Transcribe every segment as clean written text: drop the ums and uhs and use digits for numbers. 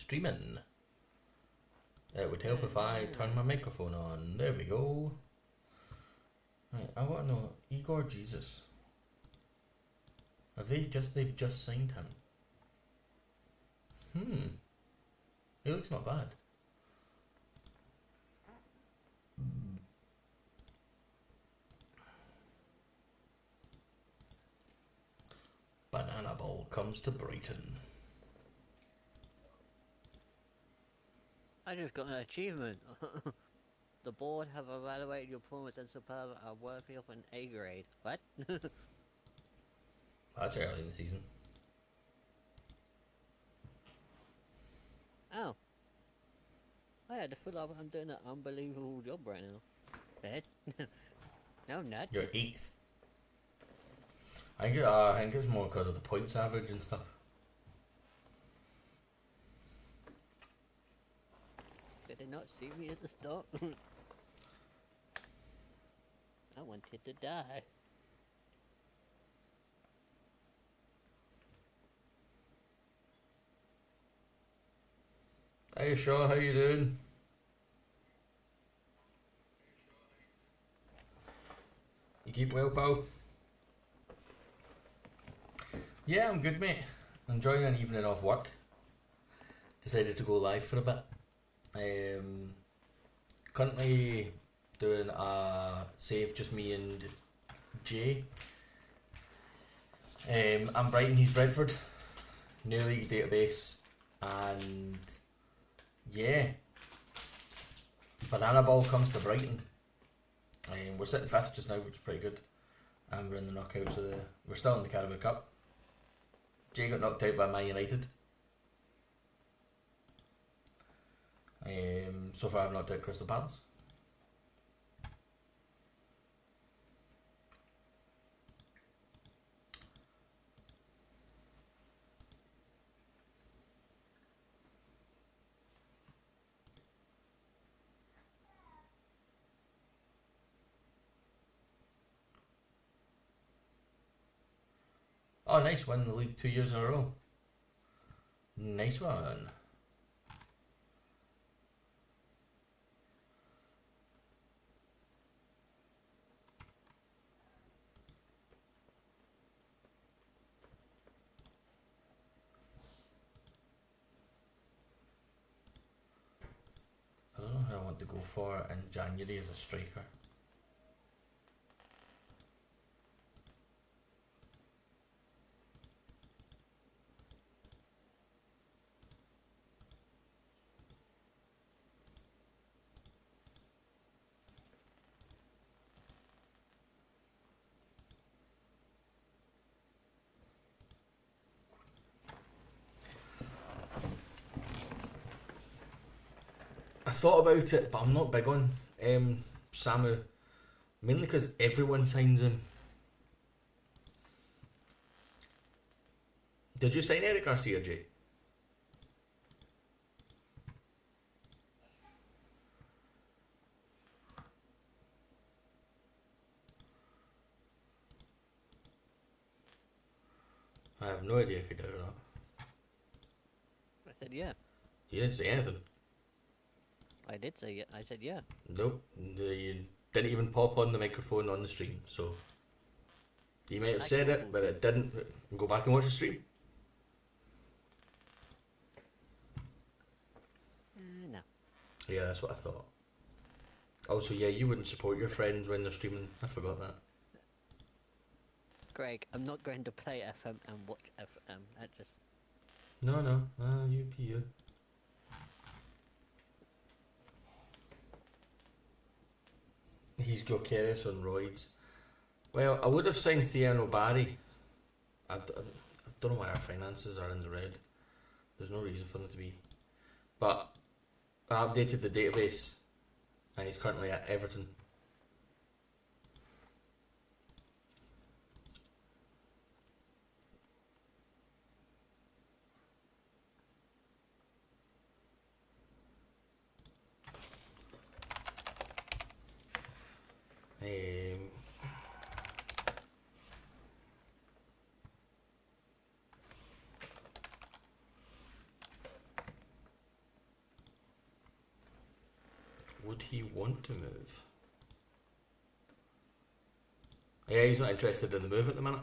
streaming. It would help if I turn my microphone on. There we go. Right, I want to know, Igor Jesus. They've just signed him. He looks not bad. Bananaball comes to Brighton. I just got an achievement. The board have evaluated your performance and superb are worthy of an A grade. What? That's early in the season. Oh. I had to feel like I'm doing an unbelievable job right now. Bed? No, I'm not. You're 8th. I think it's more because of the points average and stuff. Did they not see me at the start? I wanted to die. Hey Shaw, how you doing? You keep well, pal? Yeah, I'm good, mate. Enjoying an evening off work. Decided to go live for a bit. Currently doing a save, just me and Jay. I'm Brighton, he's Brentford. New league database, and yeah, Bananaball comes to Brighton. We're sitting 5th just now, which is pretty good. And we're in the knockouts of we're still in the Carabao Cup. Jay got knocked out by Man United. So far I've knocked out Crystal Palace. Oh, nice, win the league 2 years in a row. Nice one. I don't know who I want to go for in January as a striker. I thought about it, but I'm not big on Samu, mainly because everyone signs him. Did you sign Eric Garcia, Jay? I have no idea if you did or not. I said yeah. You didn't say anything. I did say yeah. I said yeah. Nope. You didn't even pop on the microphone on the stream, so you might have said it, but it didn't. Go back and watch the stream. No. Yeah, that's what I thought. Also, yeah, you wouldn't support your friends when they're streaming. I forgot that. Greg, I'm not going to play FM and watch FM. That just... No, you be you. He's Gyökeres on roids. Well, I would have signed Thiago Barry. I don't know why our finances are in the red. There's no reason for them to be. But I updated the database and he's currently at Everton. Would he want to move? Yeah, he's not interested in the move at the minute.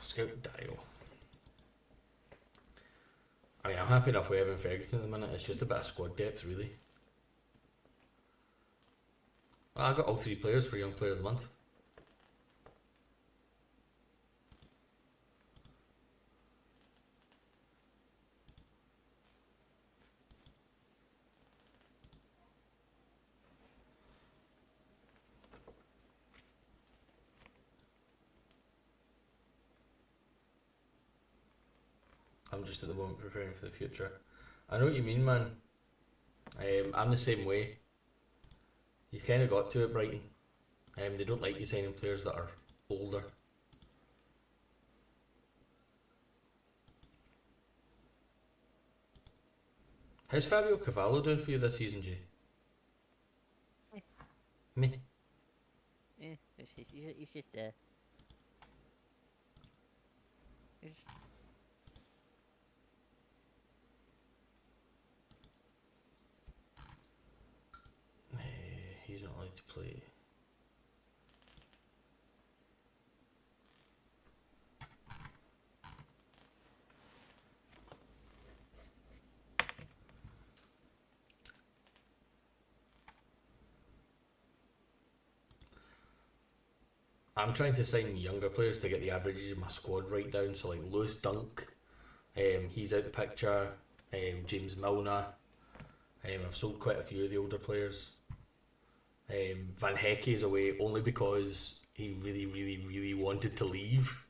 Scout Dio. I mean, I'm happy enough with Evan Ferguson at the minute. It's just a bit of squad depth, really. Well, I got all 3 players for Young Player of the Month. I'm just at the moment preparing for the future. I know what you mean, man. I'm the same way. You kind of got to at Brighton. They don't like you signing players that are older. How's Fabio Cavallo doing for you this season, Jay? Me? Yeah, he's just there. He's not allowed to play. I'm trying to sign younger players to get the averages of my squad right down. So like Lewis Dunk, he's out the picture. James Milner. I've sold quite a few of the older players. Van Hecke is away only because he really, really, really wanted to leave.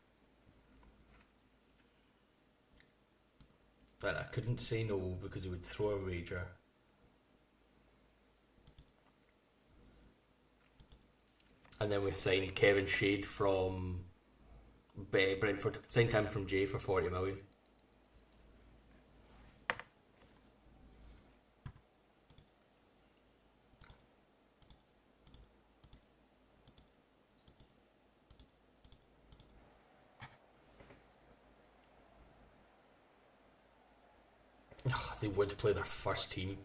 But I couldn't say no because he would throw a wager. And then we signed Kevin Shade from Brentford. Signed him from Jay for 40 million. They would play their first team.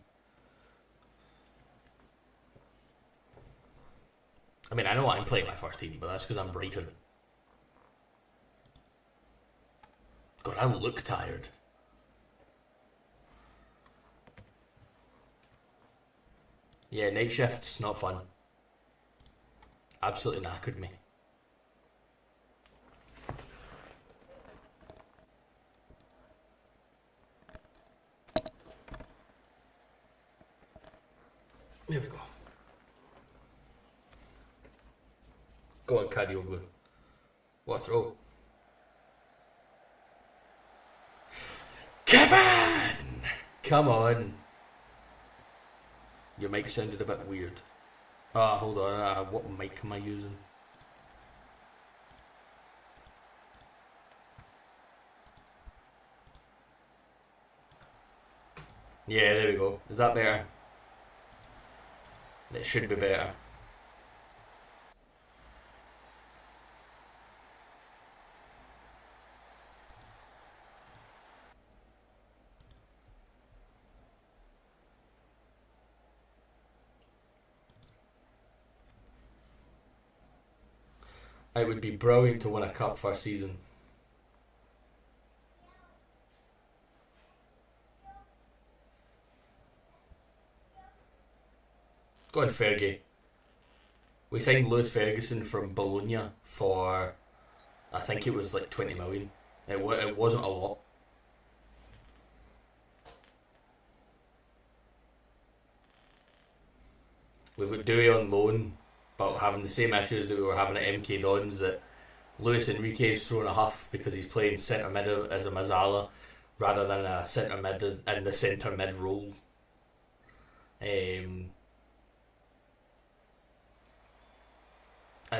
I mean, I know I'm playing my first team, but that's because I'm Brighton. God, I look tired. Yeah, night shift's not fun. Absolutely knackered me. There we go. Go on, Kadioglu. What a throw. Kevin! Come on. Your mic sounded a bit weird. Hold on. What mic am I using? Yeah, there we go. Is that better? It should be better. It would be brilliant to win a cup first season. Go on, Fergie. We signed Lewis Ferguson from Bologna for, I think it was like 20 million. It wasn't a lot. We've got Dewey on loan, but having the same issues that we were having at MK Dons, that Luis Enrique's thrown a huff because he's playing centre mid as a Mazzala rather than a centre mid in the centre mid role. And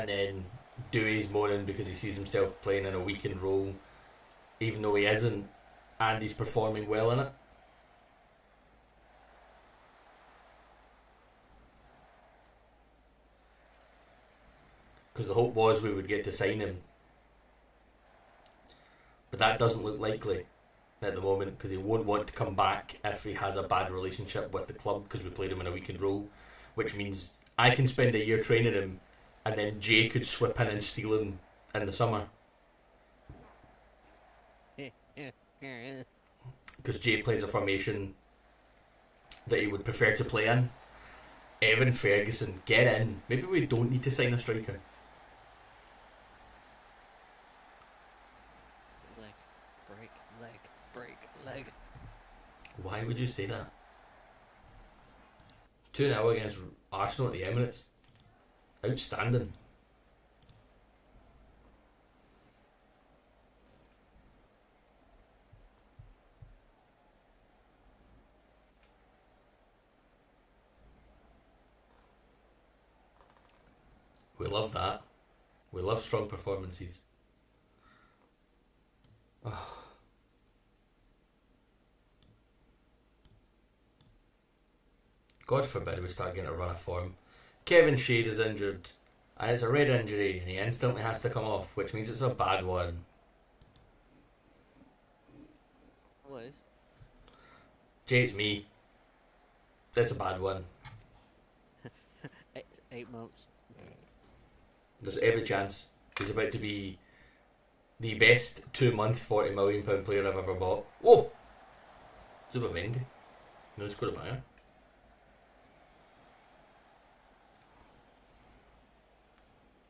then Dewey's moaning because he sees himself playing in a weakened role, even though he isn't, and he's performing well in it. Because the hope was we would get to sign him, but that doesn't look likely at the moment because he won't want to come back if he has a bad relationship with the club because we played him in a weakened role, which means I can spend a year training him and then Jay could swip in and steal him in the summer because Jay plays a formation that he would prefer to play in. Evan Ferguson, get in. Maybe we don't need to sign a striker. Leg. Why would you say that? 2-0 against Arsenal at the Emirates. Outstanding. We love that. We love strong performances. Oh. God forbid we start getting a run of form. Kevin Shade is injured. And it's a red injury and he instantly has to come off, which means it's a bad one. What is? Jay, it's me. That's a bad one. 8 months. There's every chance he's about to be the best 2-month £40 million player I've ever bought. Whoa! Zubimendi. No, it's got a banger.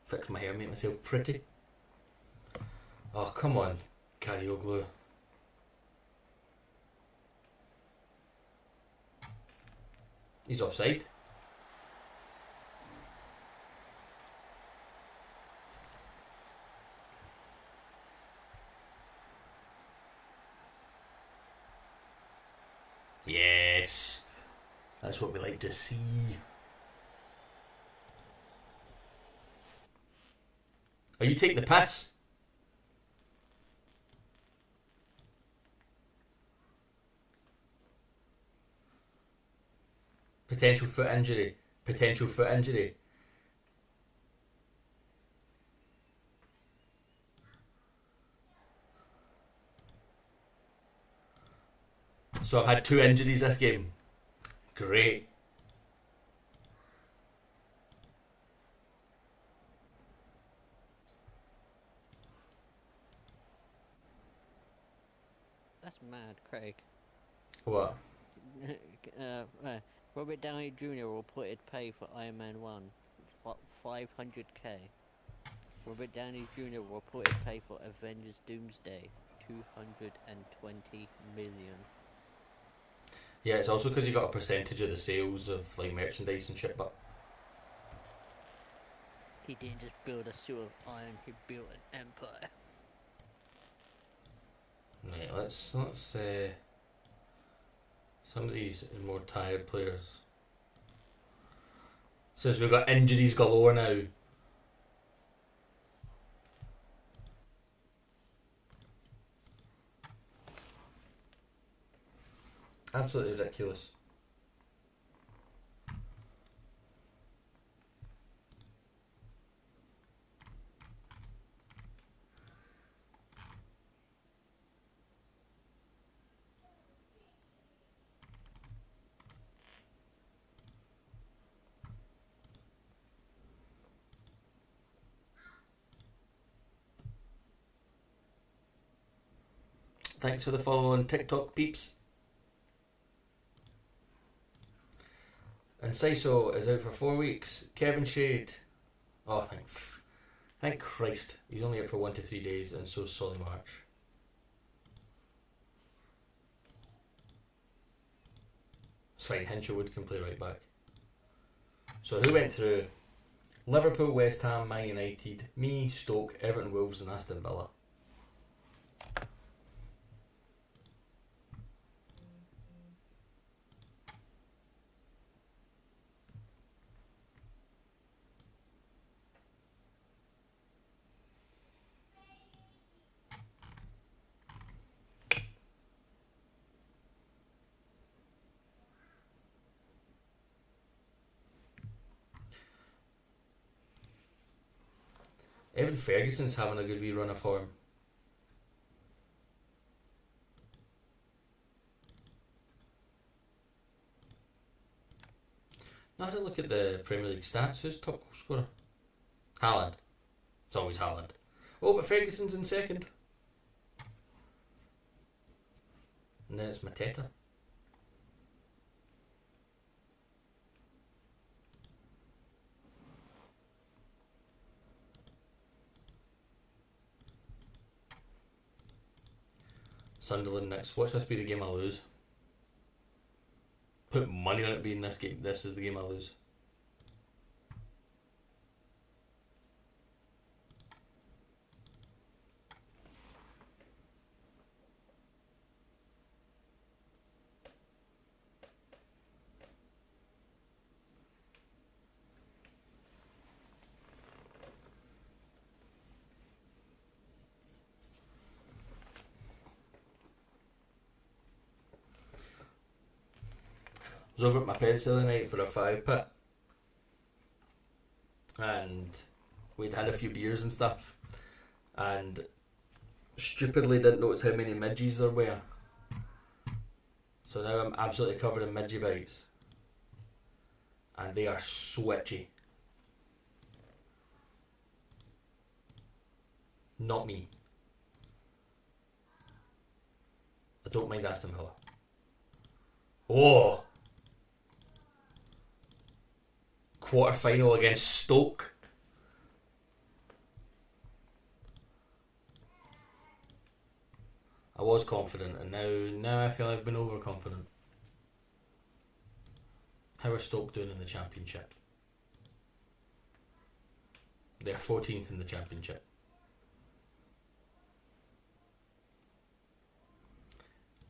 Fix my hair, make myself pretty. Oh, come on, Karaoglu. He's offside. Yes. That's what we like to see. Are you taking the piss? Potential foot injury. Potential foot injury. So I've had 2 injuries this game. Great. That's mad, Craig. What? Robert Downey Jr. reported pay for Iron Man 1 $500k. Robert Downey Jr. reported pay for Avengers Doomsday $220 million. Yeah, it's also because you got a percentage of the sales of like merchandise and shit, but he didn't just build a suit of iron, he built an empire. right, let's some of these more tired players. Since we've got injuries galore now. Absolutely ridiculous. Thanks for the follow on TikTok, peeps. And Saiso is out for 4 weeks. Kevin Shade. Oh, thank Christ. He's only out for 1 to 3 days, and so Solly March. It's fine, Hinshelwood can play right back. So who went through? Liverpool, West Ham, Man United, me, Stoke, Everton, Wolves and Aston Villa. Evan Ferguson's having a good wee run of form. Now I had a look at the Premier League stats. Who's top goal scorer? Haaland. It's always Haaland. Oh, but Ferguson's in second. And then it's Mateta. Sunderland next. Watch this be the game I lose. Put money on it being this game. This is the game I lose. I was over at my parents the other night for a 5-pit, and we'd had a few beers and stuff, and stupidly didn't notice how many midges there were. So now I'm absolutely covered in midgie bites, and they are switchy. Not me. I don't mind Aston Villa. Oh! Quarter final against Stoke. I was confident, and now I feel I've been overconfident. How are Stoke doing in the Championship? They're 14th in the Championship.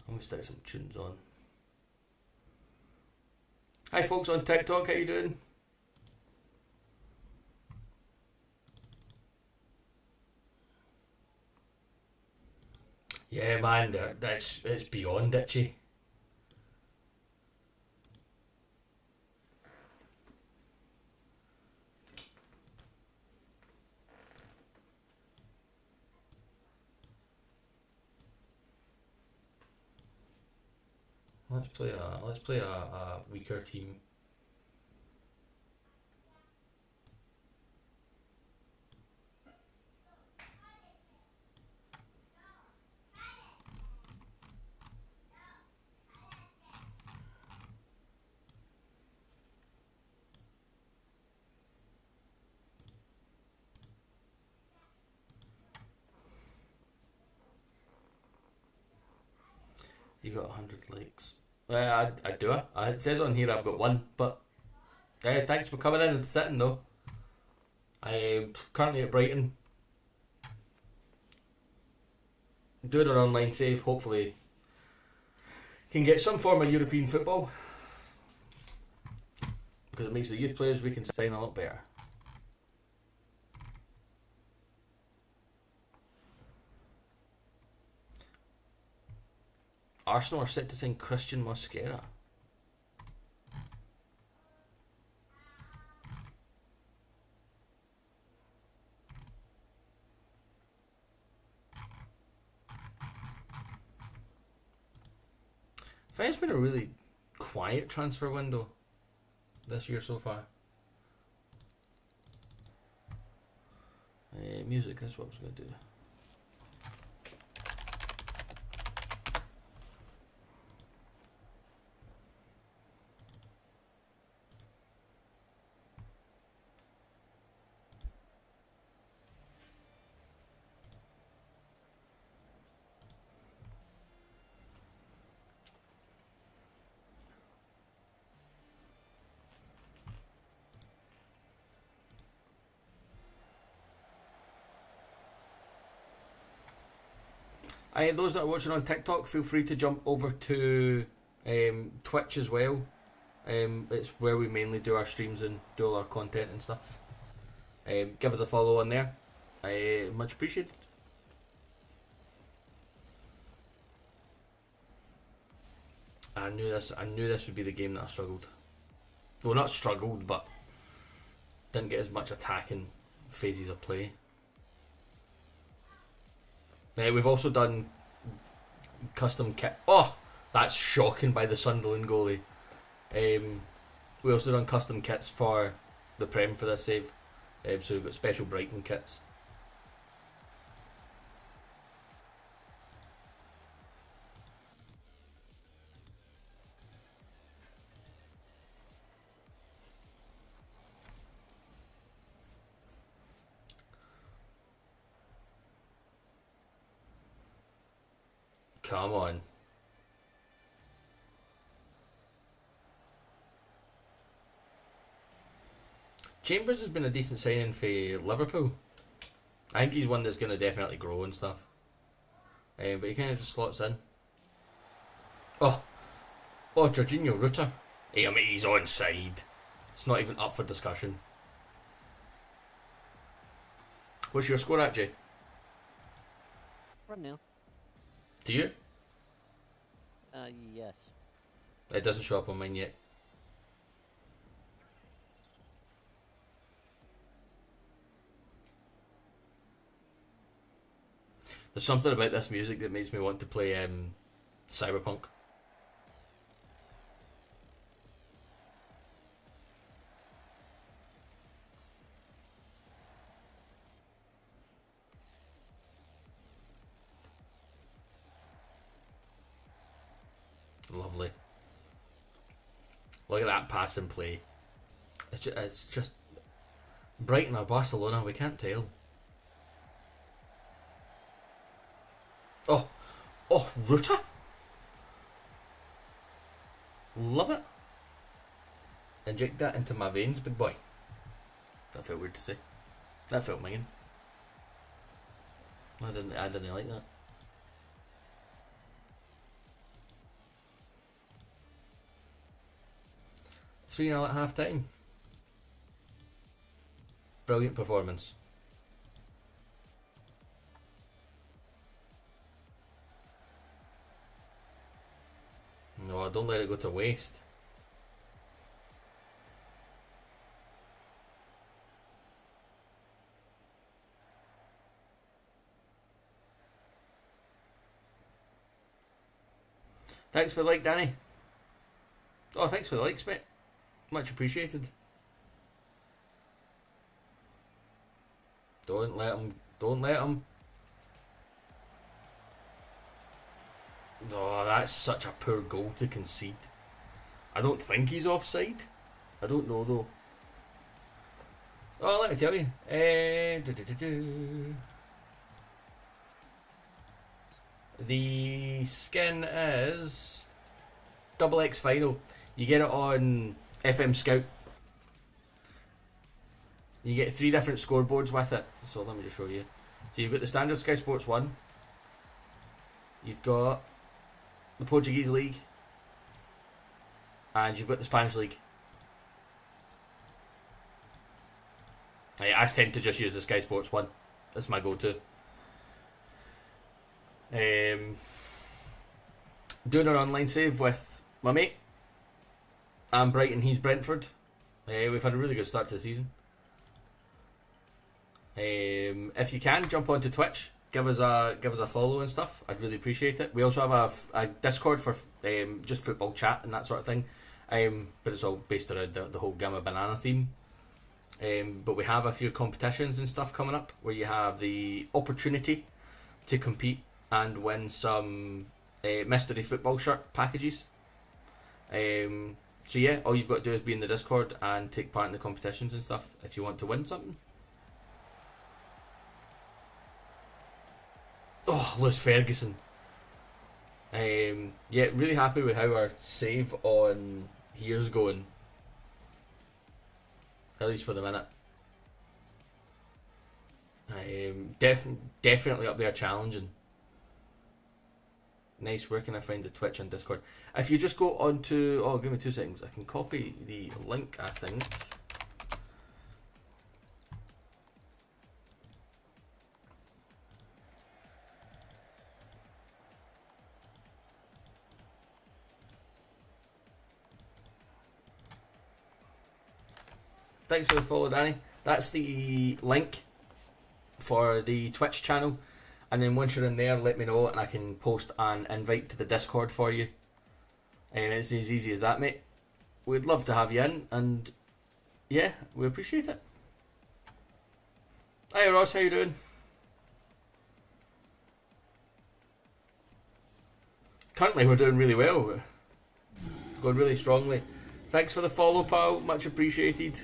I'm going to stick some tunes on. Hi folks on TikTok, how you doing? Yeah man, it's beyond itchy. Let's play a weaker team. You got 100 likes. I do it. It says on here I've got one, but thanks for coming in and sitting though. I'm currently at Brighton, doing an online save. Hopefully, can get some form of European football because it makes the youth players we can sign a lot better. Arsenal are set to sign Christian Mosquera. I think it's been a really quiet transfer window this year so far. Music, that's what I was going to do. Those that are watching on TikTok, feel free to jump over to Twitch as well. It's where we mainly do our streams and do all our content and stuff. Give us a follow on there. Much appreciated. I knew this would be the game that I struggled. Well, not struggled, but didn't get as much attacking phases of play. We've also done custom kit. Oh, that's shocking by the Sunderland goalie. We also done custom kits for the Prem for this save. So we've got special Brighton kits. Come on. Chambers has been a decent signing for Liverpool. I think he's one that's going to definitely grow and stuff. But he kind of just slots in. Oh, Jorginho Rutter. Hey, I mean, he's onside. It's not even up for discussion. What's your score at, Jay? 1-0. Do you? Yes. It doesn't show up on mine yet. There's something about this music that makes me want to play Cyberpunk. Lovely. Look at that pass and play. It's just Brighton or Barcelona, we can't tell. Oh, Rutter? Love it. Inject that into my veins, big boy. That felt weird to say. That felt minging. I didn't like that. 3-0 at half time. Brilliant performance. No, don't let it go to waste. Thanks for the like, Danny. Oh, thanks for the likes, mate. Much appreciated. Don't let him. Don't let him. Oh, that's such a poor goal to concede. I don't think he's offside. I don't know though. Oh, let me tell you. The skin is double X final. You get it on FM Scout. You get 3 different scoreboards with it. So let me just show you. So you've got the standard Sky Sports 1. You've got the Portuguese League. And you've got the Spanish League. I tend to just use the Sky Sports 1. That's my go-to. Doing an online save with my mate. I'm Brighton, he's Brentford. We've had a really good start to the season. If you can, jump onto Twitch, give us a follow and stuff. I'd really appreciate it. We also have a Discord for just football chat and that sort of thing. But it's all based around the whole Gamma Banana theme. But we have a few competitions and stuff coming up where you have the opportunity to compete and win some mystery football shirt packages. So yeah, all you've got to do is be in the Discord and take part in the competitions and stuff if you want to win something. Oh, Lewis Ferguson. Yeah, really happy with how our save on here's going. At least for the minute. Definitely up there challenging. Nice, where can I find the Twitch and Discord? If you just go on to... Oh, give me 2 seconds. I can copy the link, I think. Thanks for the follow, Danny. That's the link for the Twitch channel. and then once you're in there, let me know, and I can post an invite to the Discord for you. And it's as easy as that, mate. We'd love to have you in, and yeah, we appreciate it. Hi Ross, how you doing? Currently we're doing really well. Going really strongly. Thanks for the follow, pal. Much appreciated.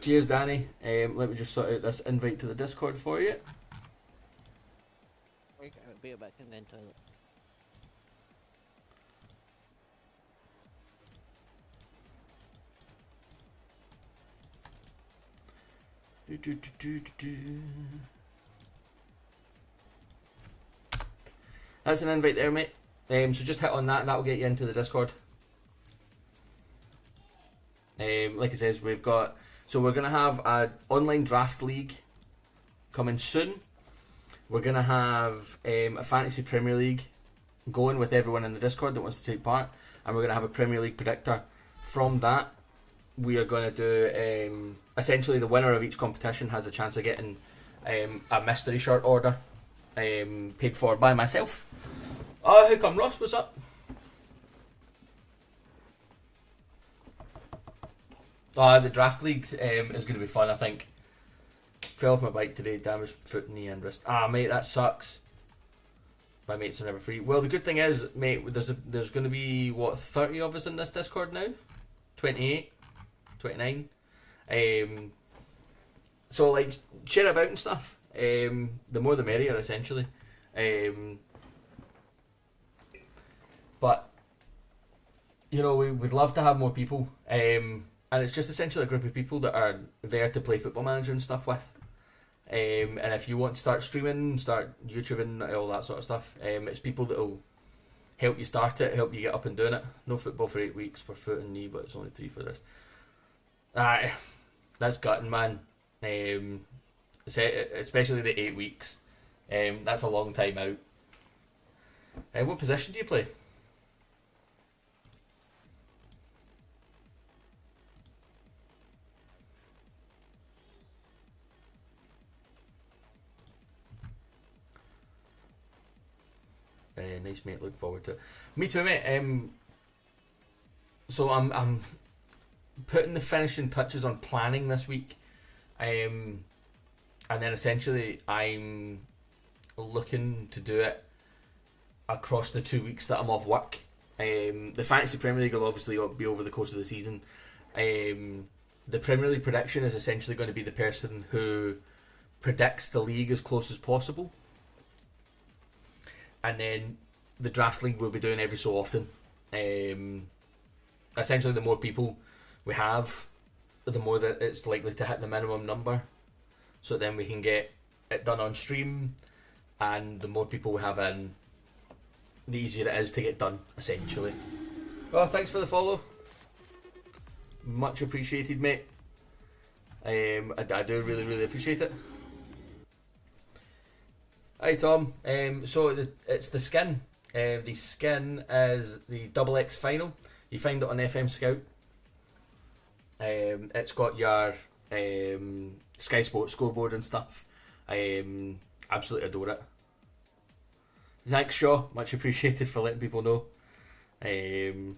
Cheers, Danny. Let me just sort out this invite to the Discord for you. Okay, I'll be back and then toilet. That's an invite there, mate. So just hit on that and that'll get you into the Discord. Like I says, we're going to have an online draft league coming soon. We're going to have a fantasy Premier League going with everyone in the Discord that wants to take part, and we're going to have a Premier League predictor. From that, we are going to do essentially the winner of each competition has the chance of getting a mystery shirt order paid for by myself. Oh, how come, Ross? What's up? The draft league is going to be fun, I think. Fell off my bike today, damaged foot, knee and wrist. Mate, that sucks. My mates are never free. Well, the good thing is, mate, there's going to be, 30 of us in this Discord now? 28? 29? So, like, share it about and stuff. The more the merrier, essentially. But, you know, we'd love to have more people. And it's just essentially a group of people that are there to play Football Manager and stuff with. And if you want to start streaming, start YouTubing, all that sort of stuff, it's people that will help you start it, help you get up and doing it. No football for 8 weeks for foot and knee, but it's only 3 for this. That's gutting, man. Especially the 8 weeks. That's a long time out. What position do you play? Nice, mate. Look forward to it. Me too, mate. So I'm putting the finishing touches on planning this week, and then essentially I'm looking to do it across the 2 weeks that I'm off work. The Fantasy Premier League will obviously be over the course of the season. The Premier League prediction is essentially going to be the person who predicts the league as close as possible. And then the draft league we'll be doing every so often. Essentially, the more people we have, the more that it's likely to hit the minimum number. So then we can get it done on stream, and the more people we have in, the easier it is to get done, essentially. Well, thanks for the follow. Much appreciated, mate. I do really, really appreciate it. Hi Tom. So it's the skin. The skin is the XX final. You find it on FM Scout. It's got your Sky Sports scoreboard and stuff. Absolutely adore it. Thanks, Shaw. Much appreciated for letting people know. I'm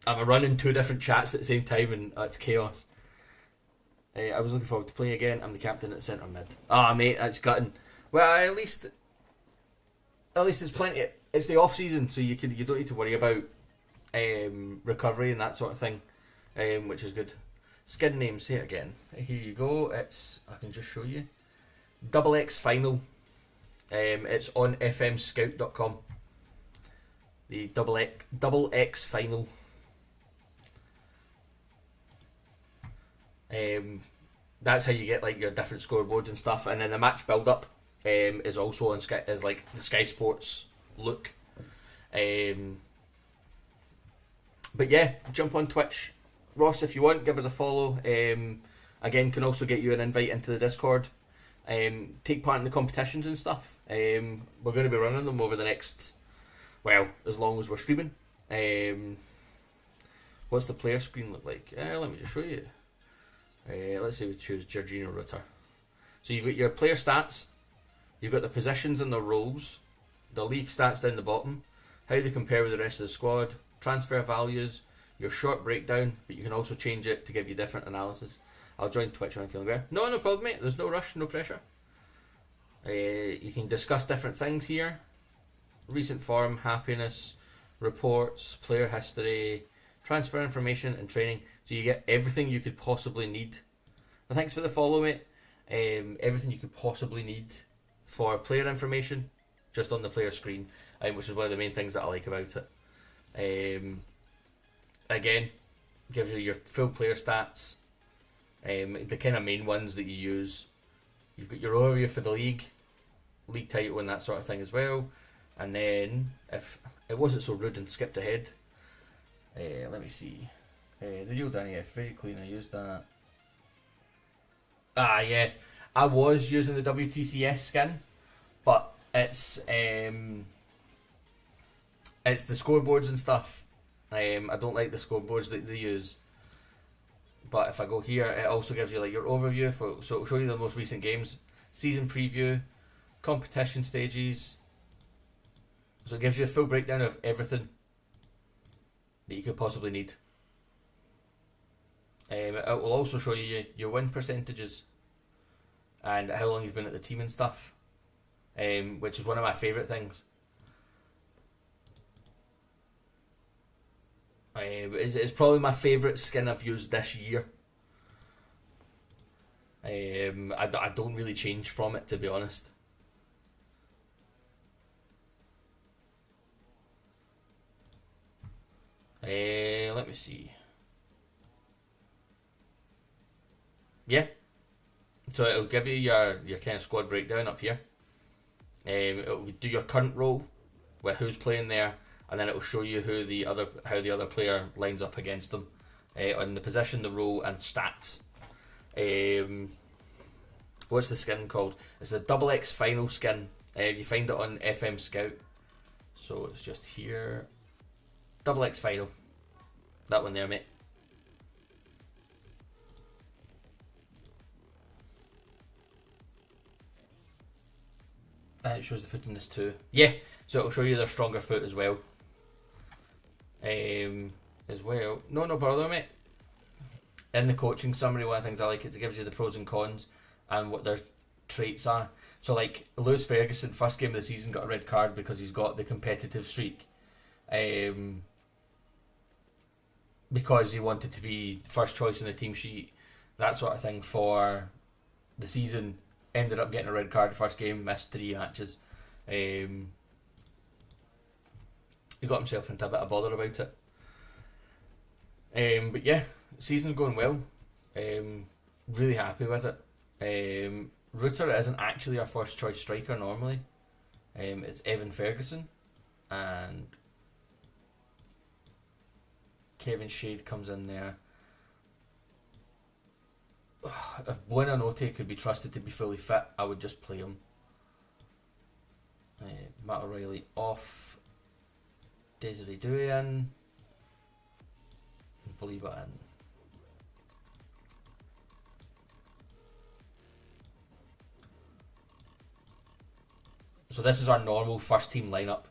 running 2 different chats at the same time, and it's chaos. I was looking forward to playing again. I'm the captain at centre mid. Mate, that's gutting. Well, at least it's plenty. It's the off season, so you don't need to worry about recovery and that sort of thing, which is good. Skin name, say it again. Here you go. I can just show you. XX final. It's on fmscout.com. The double X final. That's how you get like your different scoreboards and stuff, and then the match build up is also on Sky, is like the Sky Sports look. But yeah, jump on Twitch, Ross, if you want. Give us a follow. Again, can also get you an invite into the Discord. Take part in the competitions and stuff. We're going to be running them over the next, as long as we're streaming. What's the player screen look like? Let me just show you. Let's say we choose Jorginho Rutter. So you've got your player stats, you've got the positions and the roles, the league stats down the bottom, how they compare with the rest of the squad, transfer values, your short breakdown, but you can also change it to give you different analysis. I'll join Twitch when I'm feeling better. No problem, mate. There's no rush, no pressure. You can discuss different things here. Recent form, happiness, reports, player history, transfer information and training. So you get everything you could possibly need. And thanks for the follow, mate. Everything you could possibly need for player information just on the player screen, which is one of the main things that I like about it. Again, gives you your full player stats, the kind of main ones that you use. You've got your overview for the league title and that sort of thing as well. And then, if it wasn't so rude and skipped ahead, let me see. The real Danny F, very clean, I used that. Yeah, I was using the WTCS skin, but it's the scoreboards and stuff. I don't like the scoreboards that they use. But if I go here, it also gives you like your overview, so it'll show you the most recent games, season preview, competition stages. So it gives you a full breakdown of everything that you could possibly need. It will also show you your win percentages and how long you've been at the team and stuff, which is one of my favourite things. It's probably my favourite skin I've used this year. I don't really change from it, to be honest. Let me see. Yeah. So it'll give you your kind of squad breakdown up here. It'll do your current role with who's playing there, and then it'll show you how the other player lines up against them on the position, the role, and stats. What's the skin called? It's the Double X Final skin. You find it on FM Scout. So it's just here. Double X Final. That one there, mate. And it shows the foot in this too. Yeah, so it'll show you their stronger foot as well. No bother, mate. In the coaching summary, one of the things I like is it gives you the pros and cons and what their traits are. So like Lewis Ferguson, first game of the season, got a red card because he's got the competitive streak. Because he wanted to be first choice in the team sheet, that sort of thing for the season. Ended up getting a red card first game, missed 3 matches. He got himself into a bit of bother about it. But yeah, season's going well. Really happy with it. Rutter isn't actually our first choice striker normally. It's Evan Ferguson, and Kevin Shade comes in there. If Buonanotte could be trusted to be fully fit, I would just play him. Matt O'Reilly off. Desiree Douay in. Believe it in. So this is our normal first team lineup.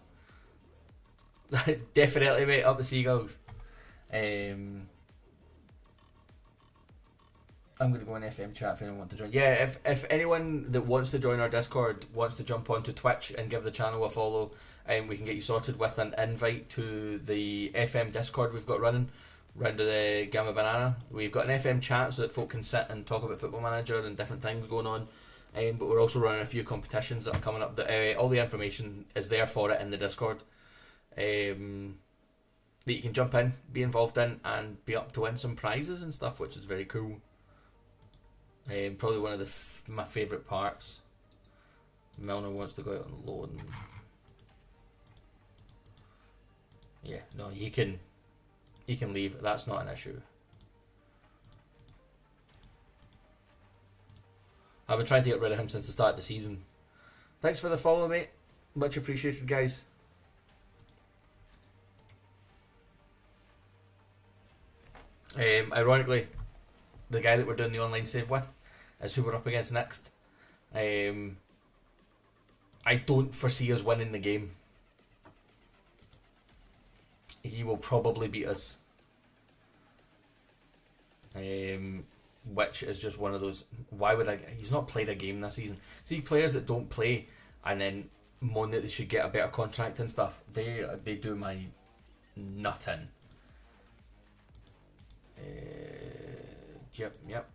Definitely, mate, up the Seagulls. I'm going to go in FM chat if anyone wants to join. Yeah, if anyone that wants to join our Discord wants to jump onto Twitch and give the channel a follow, we can get you sorted with an invite to the FM Discord we've got running round the Gamma Banana. We've got an FM chat so that folk can sit and talk about Football Manager and different things going on. But we're also running a few competitions that are coming up. All the information is there for it in the Discord. That you can jump in, be involved in, and be up to win some prizes and stuff, which is very cool. Probably one of my favourite parts. Milner wants to go out on loan. Yeah, no, he can leave. That's not an issue. I've been trying to get rid of him since the start of the season. Thanks for the follow, mate. Much appreciated, guys. Ironically, the guy that we're doing the online save with, is who we're up against next. I don't foresee us winning the game. He will probably beat us. Which is just one of those. Why would I? He's not played a game this season. See, players that don't play and then moan that they should get a better contract and stuff. They do my nut in. Yep.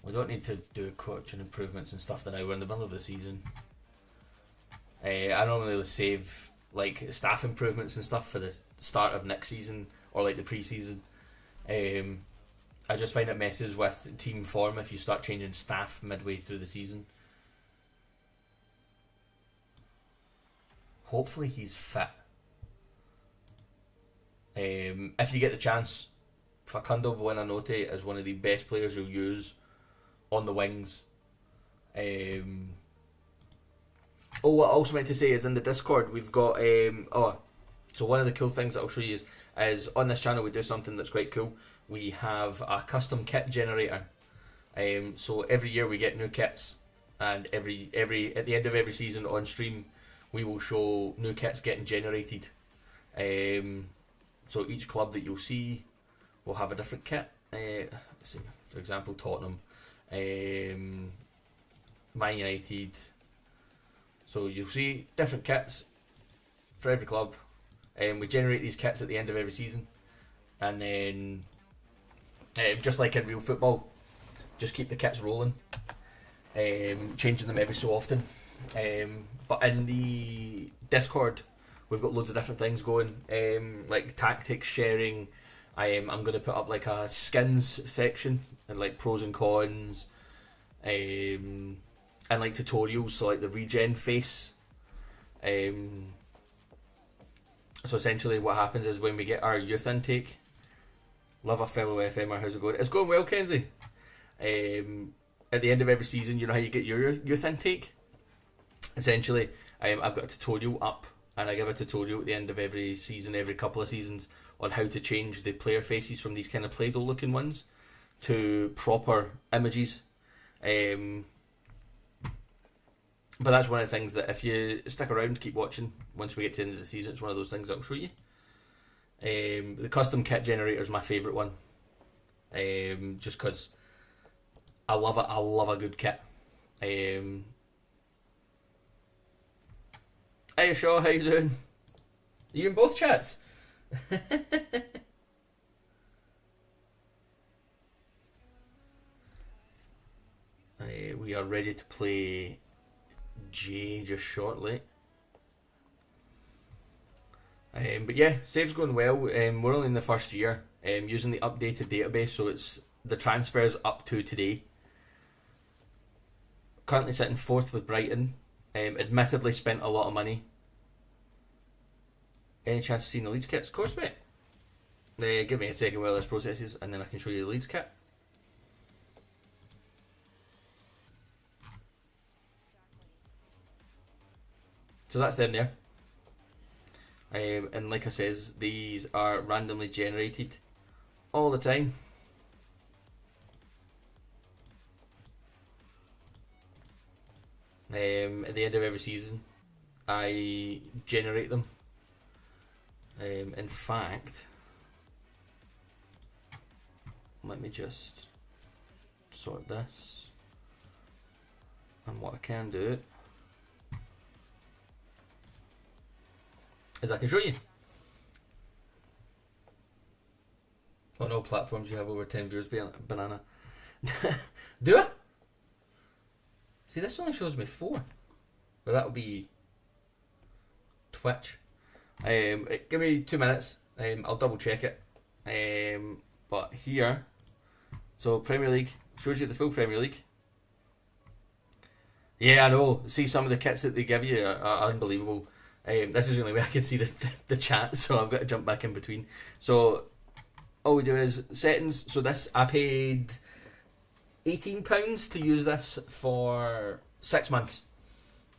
We don't need to do coaching improvements and stuff now. We're in the middle of the season. I normally save like staff improvements and stuff for the start of next season or like the pre-season. I just find it messes with team form if you start changing staff midway through the season. Hopefully he's fit. If you get the chance, Facundo Buenanote is one of the best players you'll use on the wings. What I also meant to say is in the Discord we've got so one of the cool things that I'll show you is on this channel we do something that's quite cool. We have a custom kit generator. So every year we get new kits, and every at the end of every season on stream we will show new kits getting generated. So each club that you'll see will have a different kit. Let's see, for example, Tottenham, Man United. So you'll see different kits for every club. We generate these kits at the end of every season, and then just like in real football, just keep the kits rolling, changing them every so often. But in the Discord, we've got loads of different things going, like tactics sharing. I'm going to put up like a skins section and like pros and cons, and like tutorials, so like the regen face. So essentially what happens is when we get our youth intake, love a fellow FMer, how's it going? It's going well, Kenzie. At the end of every season, you know how you get your youth intake? Essentially, I've got a tutorial up, and I give a tutorial at the end of every season, every couple of seasons, on how to change the player faces from these kind of Play-Doh looking ones to proper images. But that's one of the things that if you stick around, keep watching, once we get to the end of the season, it's one of those things I'll show you. The custom kit generator is my favourite one. Just because I love it. I love a good kit. Hey Shaw, how you doing? Are you in both chats? We are ready to play J just shortly. But yeah, save's going well. We're only in the first year, using the updated database, so it's the transfers up to today. Currently sitting 4th with Brighton. Admittedly spent a lot of money. Any chance of seeing the Leeds kits? Of course, mate. Give me a second while this processes, and then I can show you the Leeds kit. So that's them there. And like I says, these are randomly generated all the time. At the end of every season, I generate them. In fact, let me just sort this, and what I can do is I can show you. On all platforms you have over 10 viewers, Banana. Do I? See, this only shows me 4. Well, that'll be Twitch. Give me 2 minutes. I'll double check it. But here, so Premier League shows you the full Premier League. Yeah, I know. See, some of the kits that they give you are unbelievable. This is the only way I can see the chat, so I've got to jump back in between. So all we do is settings. So this, I paid £18 to use this for 6 months,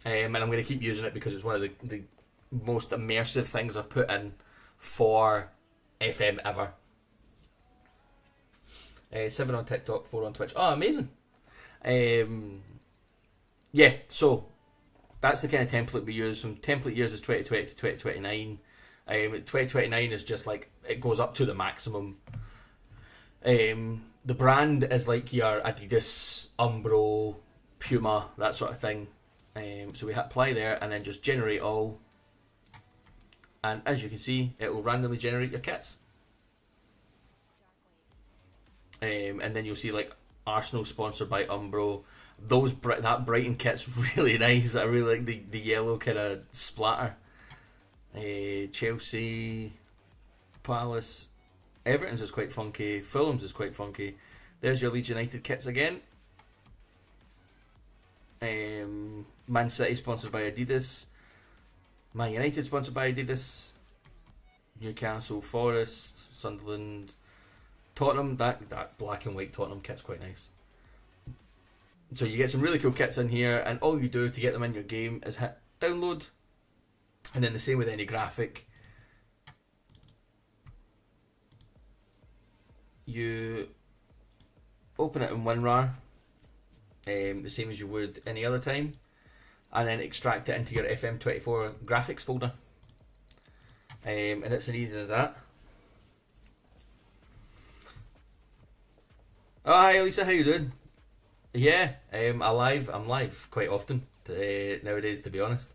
and I'm going to keep using it because it's one of the most immersive things I've put in for FM ever. 7 on TikTok, 4 on Twitch. Oh, amazing. Yeah, so that's the kind of template we use. Some template years is 2020 to 2029. 2029 is just like, it goes up to the maximum. The brand is like your Adidas, Umbro, Puma, that sort of thing. So we apply there and then just generate all. And as you can see, it will randomly generate your kits. And then you'll see like Arsenal sponsored by Umbro. That Brighton kit's really nice. I really like the yellow kind of splatter. Chelsea, Palace, Everton's is quite funky. Fulham's is quite funky. There's your Leeds United kits again. Man City sponsored by Adidas. Man United sponsored by Adidas. Newcastle, Forest, Sunderland, Tottenham. That black and white Tottenham kit's quite nice. So you get some really cool kits in here, and all you do to get them in your game is hit download, and then the same with any graphic. You open it in WinRAR, the same as you would any other time, and then extract it into your FM24 graphics folder. And it's as easy as that. Oh, hi Lisa, how you doing? Yeah, I'm live quite often nowadays, to be honest.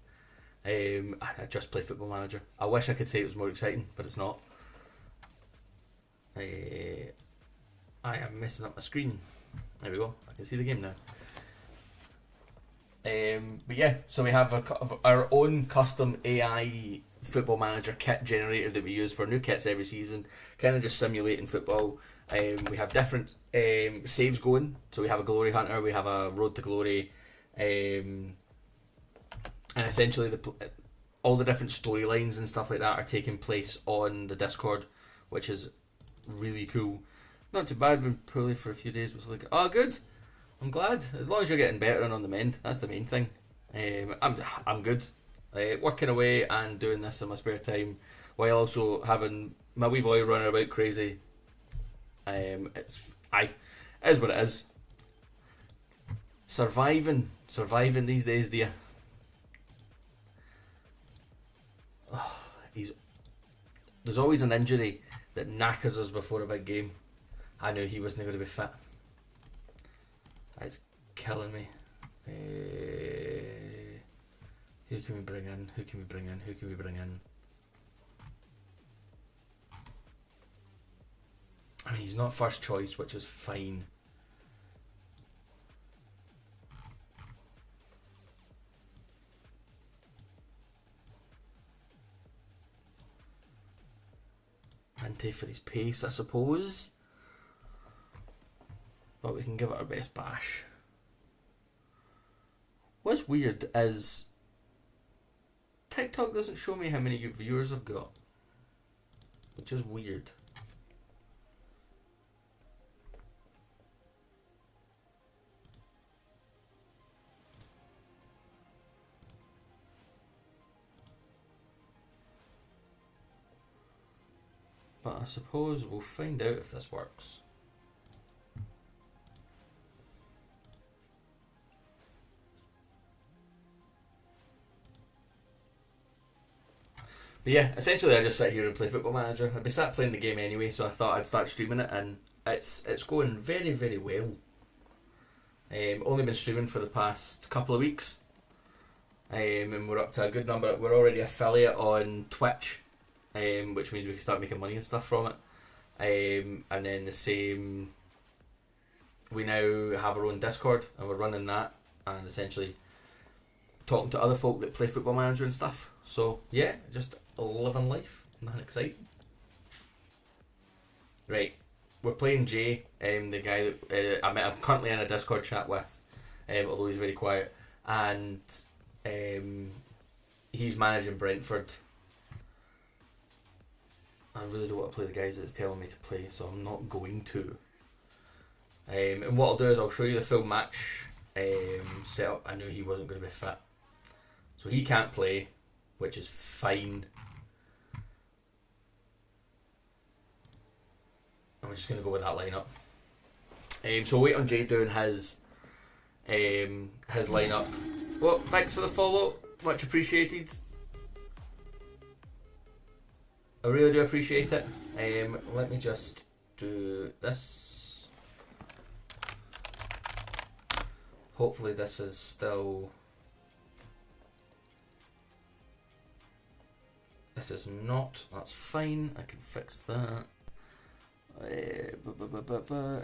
I just play Football Manager. I wish I could say it was more exciting, but it's not. I am messing up my screen. There we go. I can see the game now. But yeah, so we have our own custom AI Football Manager kit generator that we use for new kits every season, kind of just simulating football. We have different saves going. So we have a Glory Hunter, we have a Road to Glory, and essentially all the different storylines and stuff like that are taking place on the Discord, which is really cool. Not too bad. Been poorly for a few days, but it's like, oh, good. I'm glad. As long as you're getting better and on the mend, that's the main thing. I'm good. Working away and doing this in my spare time, while also having my wee boy running about crazy. It is what it is. Surviving these days, dear. Oh, there's always an injury that knackers us before a big game. I knew he wasn't going to be fit. It's killing me. Who can we bring in? Who can we bring in? Who can we bring in? I mean, he's not first choice, which is fine. Ante for his pace, I suppose. But we can give it our best bash. What's weird is TikTok doesn't show me how many viewers I've got, which is weird. But I suppose we'll find out if this works. But yeah, essentially I just sit here and play Football Manager. I'd be sat playing the game anyway, so I thought I'd start streaming it, and it's going very, very well. Only been streaming for the past couple of weeks, and we're up to a good number. We're already affiliate on Twitch, which means we can start making money and stuff from it. And then the same, we now have our own Discord, and we're running that, and essentially talking to other folk that play Football Manager and stuff. So yeah, just living life, nothing exciting. Right, we're playing Jay, the guy that I'm currently in a Discord chat with, although he's very quiet, and he's managing Brentford. I really don't want to play the guys that's telling me to play, so I'm not going to. And what I'll do is I'll show you the full match setup. I knew he wasn't going to be fit, so he can't play, which is fine. I'm just going to go with that lineup. So wait on Jay doing his lineup. Well, thanks for the follow, much appreciated. I really do appreciate it. Let me just do this. Hopefully this is still... This is not. That's fine. I can fix that.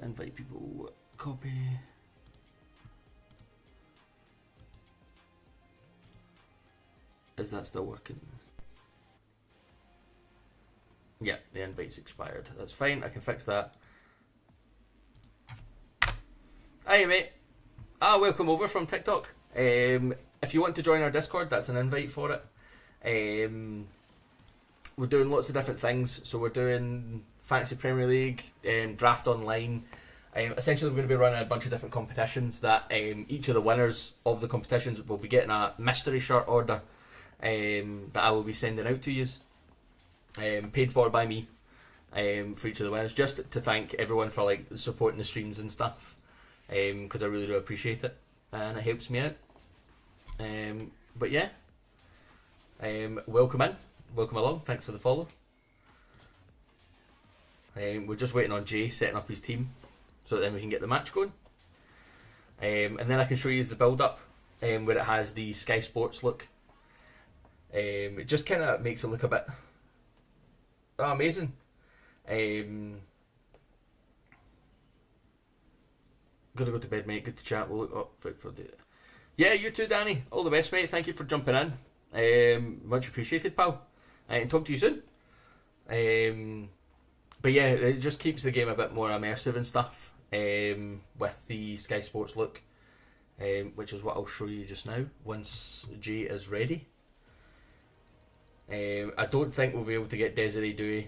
Invite people. Copy. Is that still working? Yeah, the invite's expired. That's fine. I can fix that. Hi mate. Welcome over from TikTok. If you want to join our Discord, that's an invite for it. We're doing lots of different things. So we're doing Fantasy Premier League, Draft Online. Essentially, we're going to be running a bunch of different competitions that each of the winners of the competitions will be getting a mystery shirt order that I will be sending out to you, paid for by me, for each of the winners, just to thank everyone for like supporting the streams and stuff, because I really do appreciate it and it helps me out. But yeah, welcome in, welcome along. Thanks for the follow. We're just waiting on Jay setting up his team so that then we can get the match going. And then I can show you the build up where it has the Sky Sports look. It just kind of makes it look a bit amazing. Gotta go to bed, mate. Good to chat. We'll look up for the... Yeah, you too, Danny. All the best, mate. Thank you for jumping in. Much appreciated, pal. And talk to you soon. But yeah, it just keeps the game a bit more immersive and stuff, with the Sky Sports look, which is what I'll show you just now once Jay is ready. I don't think we'll be able to get Desiree Douay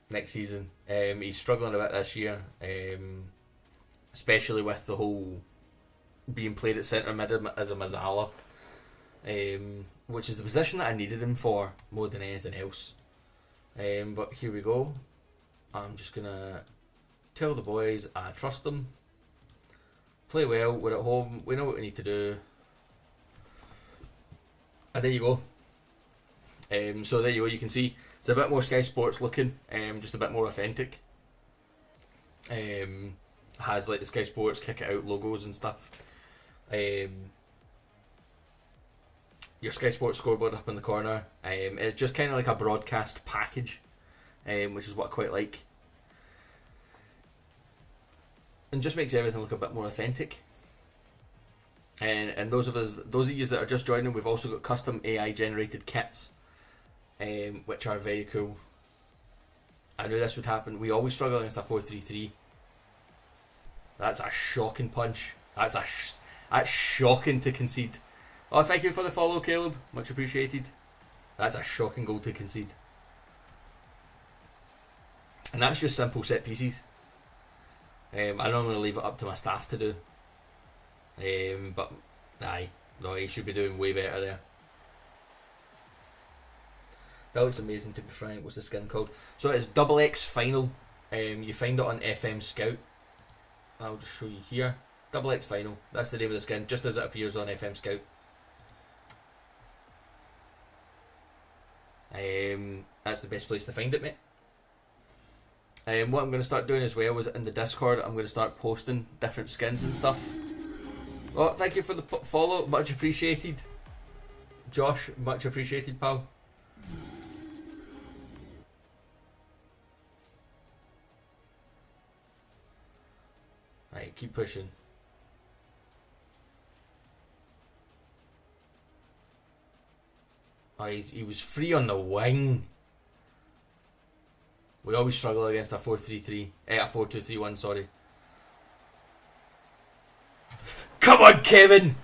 next season. He's struggling a bit this year, especially with the whole being played at centre mid as a Mazzala, which is the position that I needed him for more than anything else. But here we go. I'm just gonna tell the boys I trust them. Play well. We're at home. We know what we need to do. And there you go. So there you go. You can see it's a bit more Sky Sports looking. Just a bit more authentic. Has like the Sky Sports kick it out logos and stuff. Your Sky Sports scoreboard up in the corner. It's just kind of like a broadcast package, which is what I quite like. And just makes everything look a bit more authentic. And those of you that are just joining, we've also got custom AI generated kits, which are very cool. I knew this would happen. We always struggle against a 4-3-3. That's a shocking punch. That's shocking to concede. Oh, thank you for the follow, Caleb. Much appreciated. That's a shocking goal to concede. And that's just simple set pieces. I normally leave it up to my staff to do. But no, he should be doing way better there. That looks amazing, to be frank. What's the skin called? So it's XX Final. You find it on FM Scout. I'll just show you here. XX Final. That's the name of the skin, just as it appears on FM Scout. That's the best place to find it, mate. What I'm going to start doing as well is in the Discord, I'm going to start posting different skins and stuff. Oh, thank you for the follow, much appreciated. Josh, much appreciated, pal. Right, keep pushing. Oh, he was free on the wing. We always struggle against a 4-3-3, a 4-2-3-1, sorry. Come on, Kevin!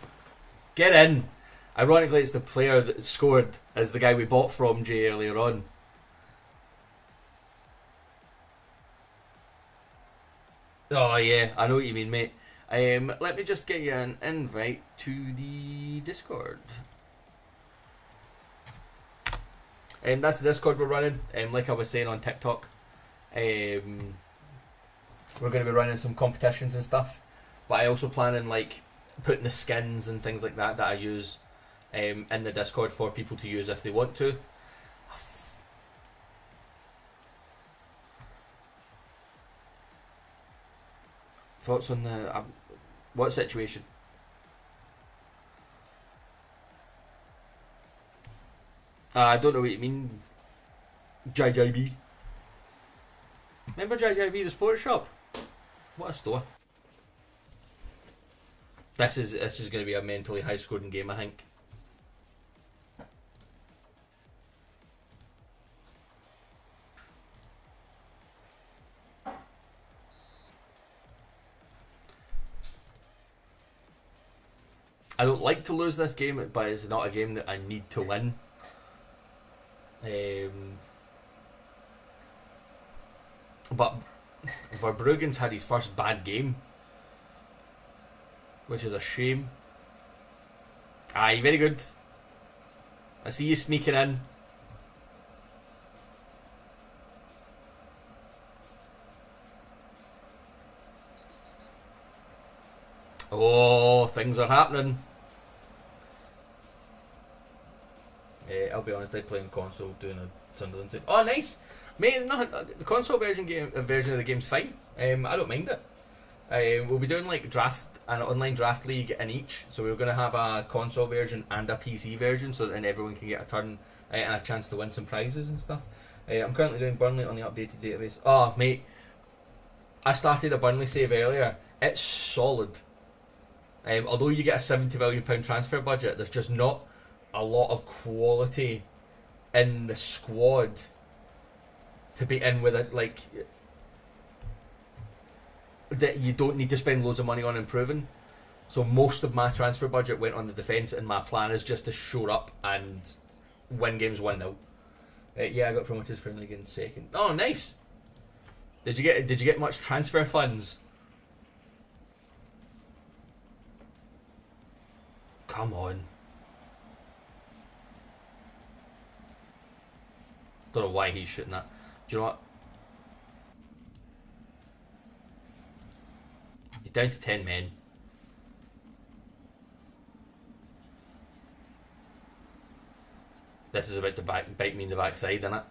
Get in! Ironically, it's the player that scored as the guy we bought from Jay earlier on. Oh yeah, I know what you mean, mate. Let me just get you an invite to the Discord. That's the Discord we're running. Like I was saying on TikTok, we're we're going to be running some competitions and stuff. But I also plan on like putting the skins and things like that I use in the Discord for people to use if they want to. Thoughts on the what situation? I don't know what you mean. JJB. Remember JJB, the sports shop? What a store. This is going to be a mentally high scoring game, I think. I don't like to lose this game, but it's not a game that I need to win. But Verbruggen's had his first bad game, which is a shame. Aye, very good. I see you sneaking in. Oh, things are happening. I'll be honest, I play on console doing a Sunderland thing. Oh, nice! Mate, no, the console version of the game's fine. I don't mind it. We'll be doing like an online draft league in each, so we're going to have a console version and a PC version, so that then everyone can get a turn and a chance to win some prizes and stuff. I'm currently doing Burnley on the updated database. Oh, mate, I started a Burnley save earlier. It's solid. Although you get a £70 million transfer budget, there's just not a lot of quality in the squad to be in with it. Like, that you don't need to spend loads of money on improving. So most of my transfer budget went on the defence, and my plan is just to shore up and win games 1-0. Yeah, I got promoted to Premier League in second. Oh, nice. Did you get much transfer funds? Come on. Don't know why he's shooting that. Do you know what? He's down to 10 men. This is about to bite me in the backside, isn't it?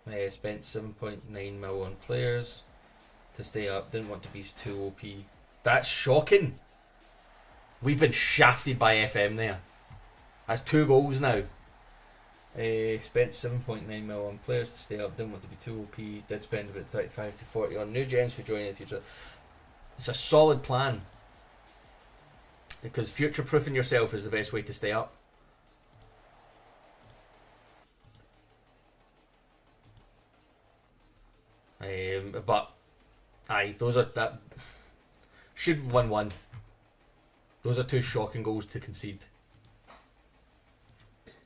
I spent 7.9 mil on players to stay up. Didn't want to be too OP. That's shocking. We've been shafted by FM there. That's 2 goals now. Spent 7.9 mil on players to stay up. Didn't want to be too OP. Did spend about 35 to 40 on new gens who join in the future. It's a solid plan, because future proofing yourself is the best way to stay up. But aye, those are that should 1-1. Those are 2 shocking goals to concede.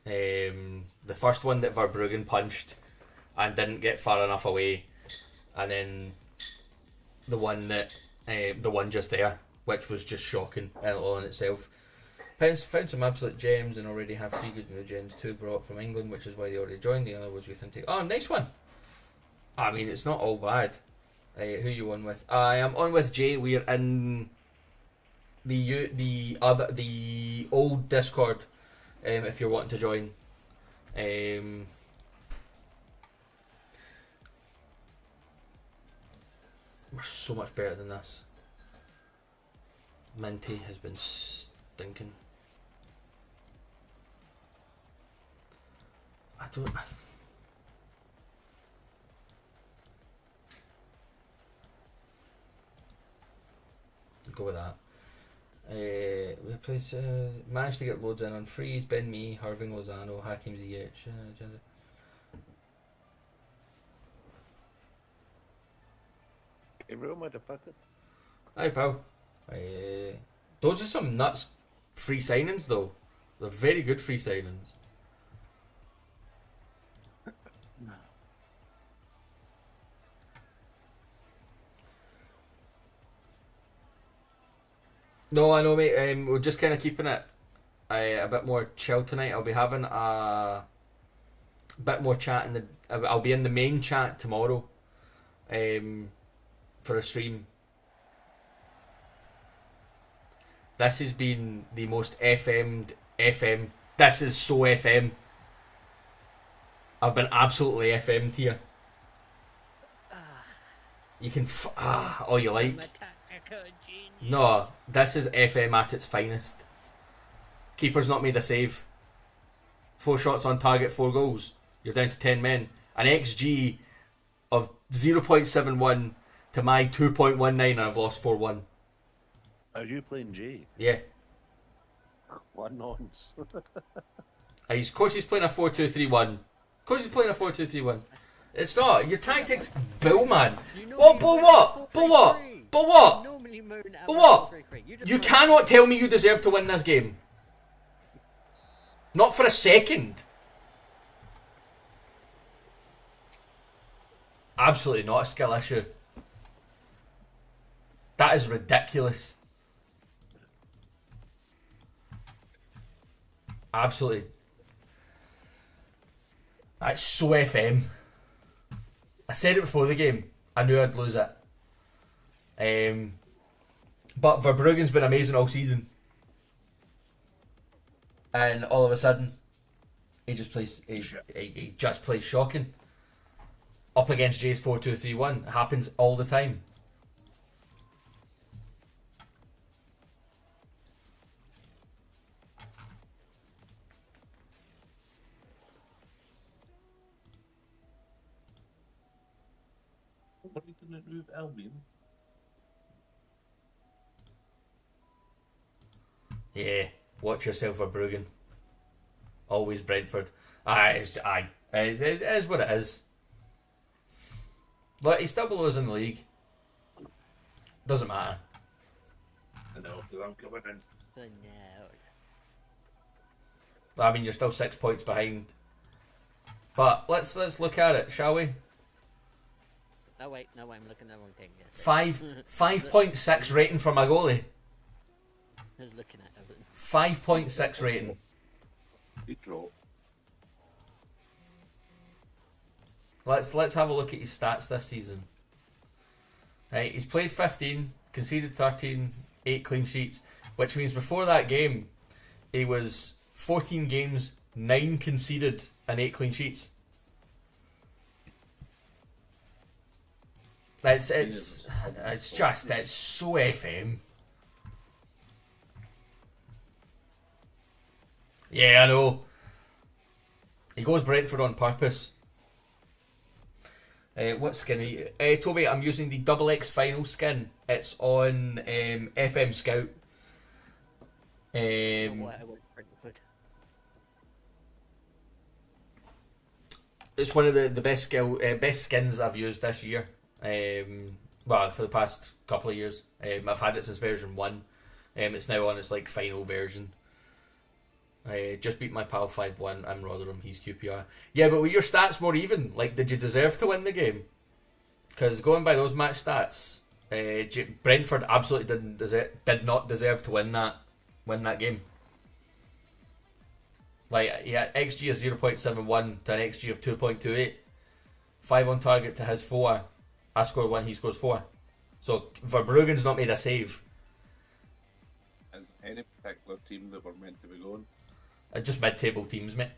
The first one that Verbruggen punched and didn't get far enough away, and then the one just there, which was just shocking all in itself. Found some absolute gems and already have 3 good new gems, 2 brought from England, which is why they already joined. The other was youth intake. Oh, nice one. I mean, it's not all bad. Who you on with? I am on with Jay. We're in the old Discord. If you're wanting to join, we're so much better than this. Minty has been stinking. Go with that. We place, managed to get loads in on Freeze, Ben Mee, Irving Lozano, Hakim Ziyech. Hey, real motherfucker. Hi, pal. Those are some nuts free signings, though. They're very good free signings. No, I know, mate. We're just kind of keeping it a bit more chill tonight. I'll be having a bit more chat in the. I'll be in the main chat tomorrow, for a stream. This has been the most FM'd FM. This is so FM. I've been absolutely FM'd here. You can all you like. No, this is FM at its finest. Keeper's not made a save. 4 shots on target, 4 goals. You're down to 10 men. An XG of 0.71 to my 2.19, and I've lost 4-1. Are you playing G? Yeah. What nonsense. Of course he's playing a 4-2-3-1. Of course he's playing a 4-2-3-1. It's not. Your tactics, Bill, man. What? But what? But what? But what? But what? You cannot tell me you deserve to win this game. Not for a second. Absolutely not a skill issue. That is ridiculous. Absolutely. That's so FM. I said it before the game. I knew I'd lose it. But Verbruggen's been amazing all season. And all of a sudden, he just plays. He just plays shocking. Up against Jay's 4-2-3-1. It happens all the time. What are you going to do with Albion? Yeah, watch yourself, Verbruggen. Always Brentford. It is what it is. But he's still below us in the league. Doesn't matter. I know, because I'm coming in. I mean, you're still 6 points behind. But let's look at it, shall we? No wait, I'm looking at the wrong thing. 5.6 rating for my goalie. I was looking at everything. 5.6 rating. Good draw. Let's have a look at his stats this season. Right, he's played 15, conceded 13, 8 clean sheets, which means before that game, he was 14 games, 9 conceded, and 8 clean sheets. It's so FM. Yeah, I know. He goes Brentford on purpose. What skin are you? Toby, I'm using the Double X Final skin. It's on FM Scout. It's one of the best skins I've used this year. Well, for the past couple of years. I've had it since version 1. It's now on its final version. Just beat my pal 5-1. I'm Rotherham. He's QPR. Yeah, but were your stats more even? Did you deserve to win the game? Because going by those match stats, Brentford absolutely did not deserve to win that game. XG is 0.71 to an XG of 2.28. 5 on target to his 4. I score 1, he scores 4. So Verbruggen's not made a save. Is any particular team that we're meant to be going? Just mid-table teams, mate.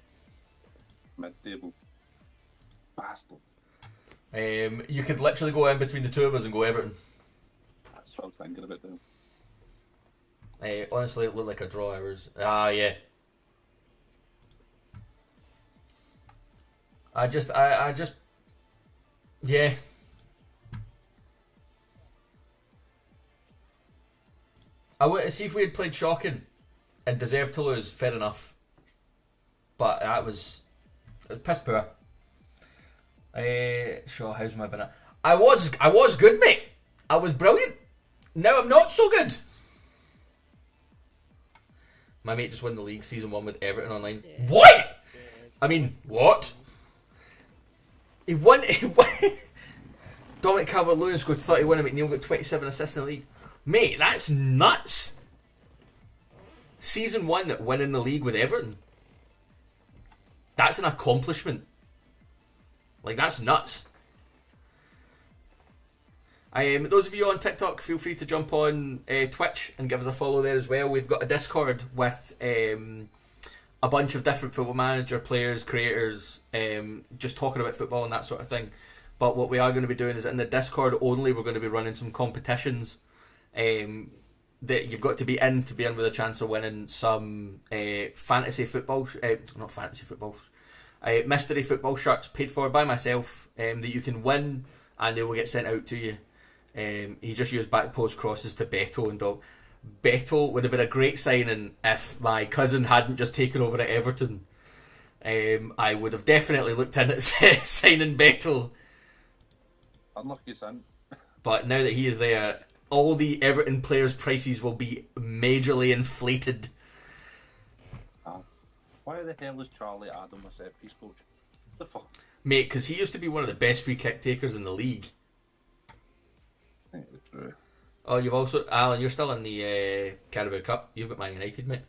Mid-table. Bastard. You could literally go in between the two of us and go Everton. That's what I was thinking about them. Honestly, it looked like a draw hours. Yeah. I just yeah. I would see if we had played shocking and deserved to lose. Fair enough, but it was piss poor. Sure, how's my banana? I was good, mate. I was brilliant. Now I'm not so good. My mate just won the league season 1 with Everton online. Yeah. What? I mean, what? He won. Dominic Calvert-Lewin scored 31 and McNeil got 27 assists in the league. Mate, that's nuts. Season 1 winning the league with Everton. That's an accomplishment. Like, that's nuts. Those of you on TikTok, feel free to jump on Twitch and give us a follow there as well. We've got a Discord with a bunch of different Football Manager players, creators, just talking about football and that sort of thing. But what we are going to be doing is in the Discord only, we're going to be running some competitions that you've got to be in with a chance of winning some fantasy football, not fantasy football, mystery football shirts paid for by myself that you can win and they will get sent out to you. He just used back post crosses to Beto and all. Beto would have been a great signing if my cousin hadn't just taken over at Everton. I would have definitely looked in at signing Beto. Unlucky son. But now that he is there, all the Everton players' prices will be majorly inflated. Why the hell is Charlie Adam a set piece coach? The fuck? Mate, because he used to be one of the best free kick takers in the league. True. Oh, you've also... Alan, you're still in the Carabao Cup. You've got Man United, mate.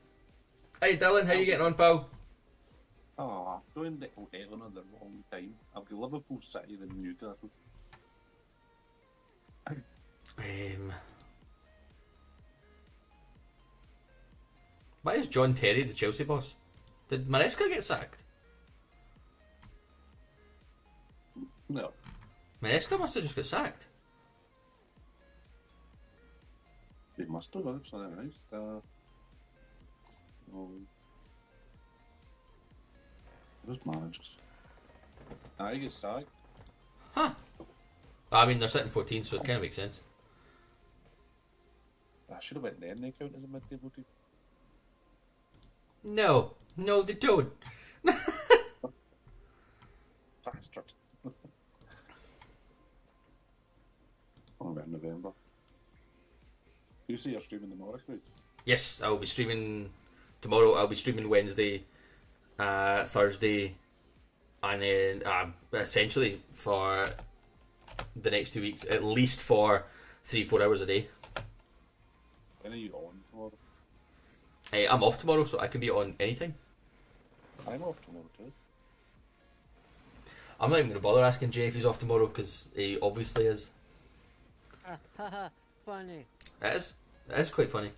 Hey, Dylan, how you getting on, pal? Oh, doing the Everton at the wrong time. I've got Liverpool, City, then Newcastle. Why is John Terry the Chelsea boss? Did Maresca get sacked? No. Maresca must have just got sacked. They must have actually, right? Those managers. I get sacked. Huh. I mean, they're sitting 14th, so it kind of makes sense. I should have went then. They count as a mid-table team. No, they don't. Bastard. About November. You see you're streaming tomorrow, right? Yes, I will be streaming tomorrow. I'll be streaming Wednesday, Thursday, and then essentially for the next 2 weeks, at least for 3-4 hours a day. When are you on tomorrow? I'm off tomorrow, so I can be on anytime. I'm off tomorrow too. I'm not even going to bother asking Jay if he's off tomorrow, because he obviously is. Haha, funny. It is quite funny.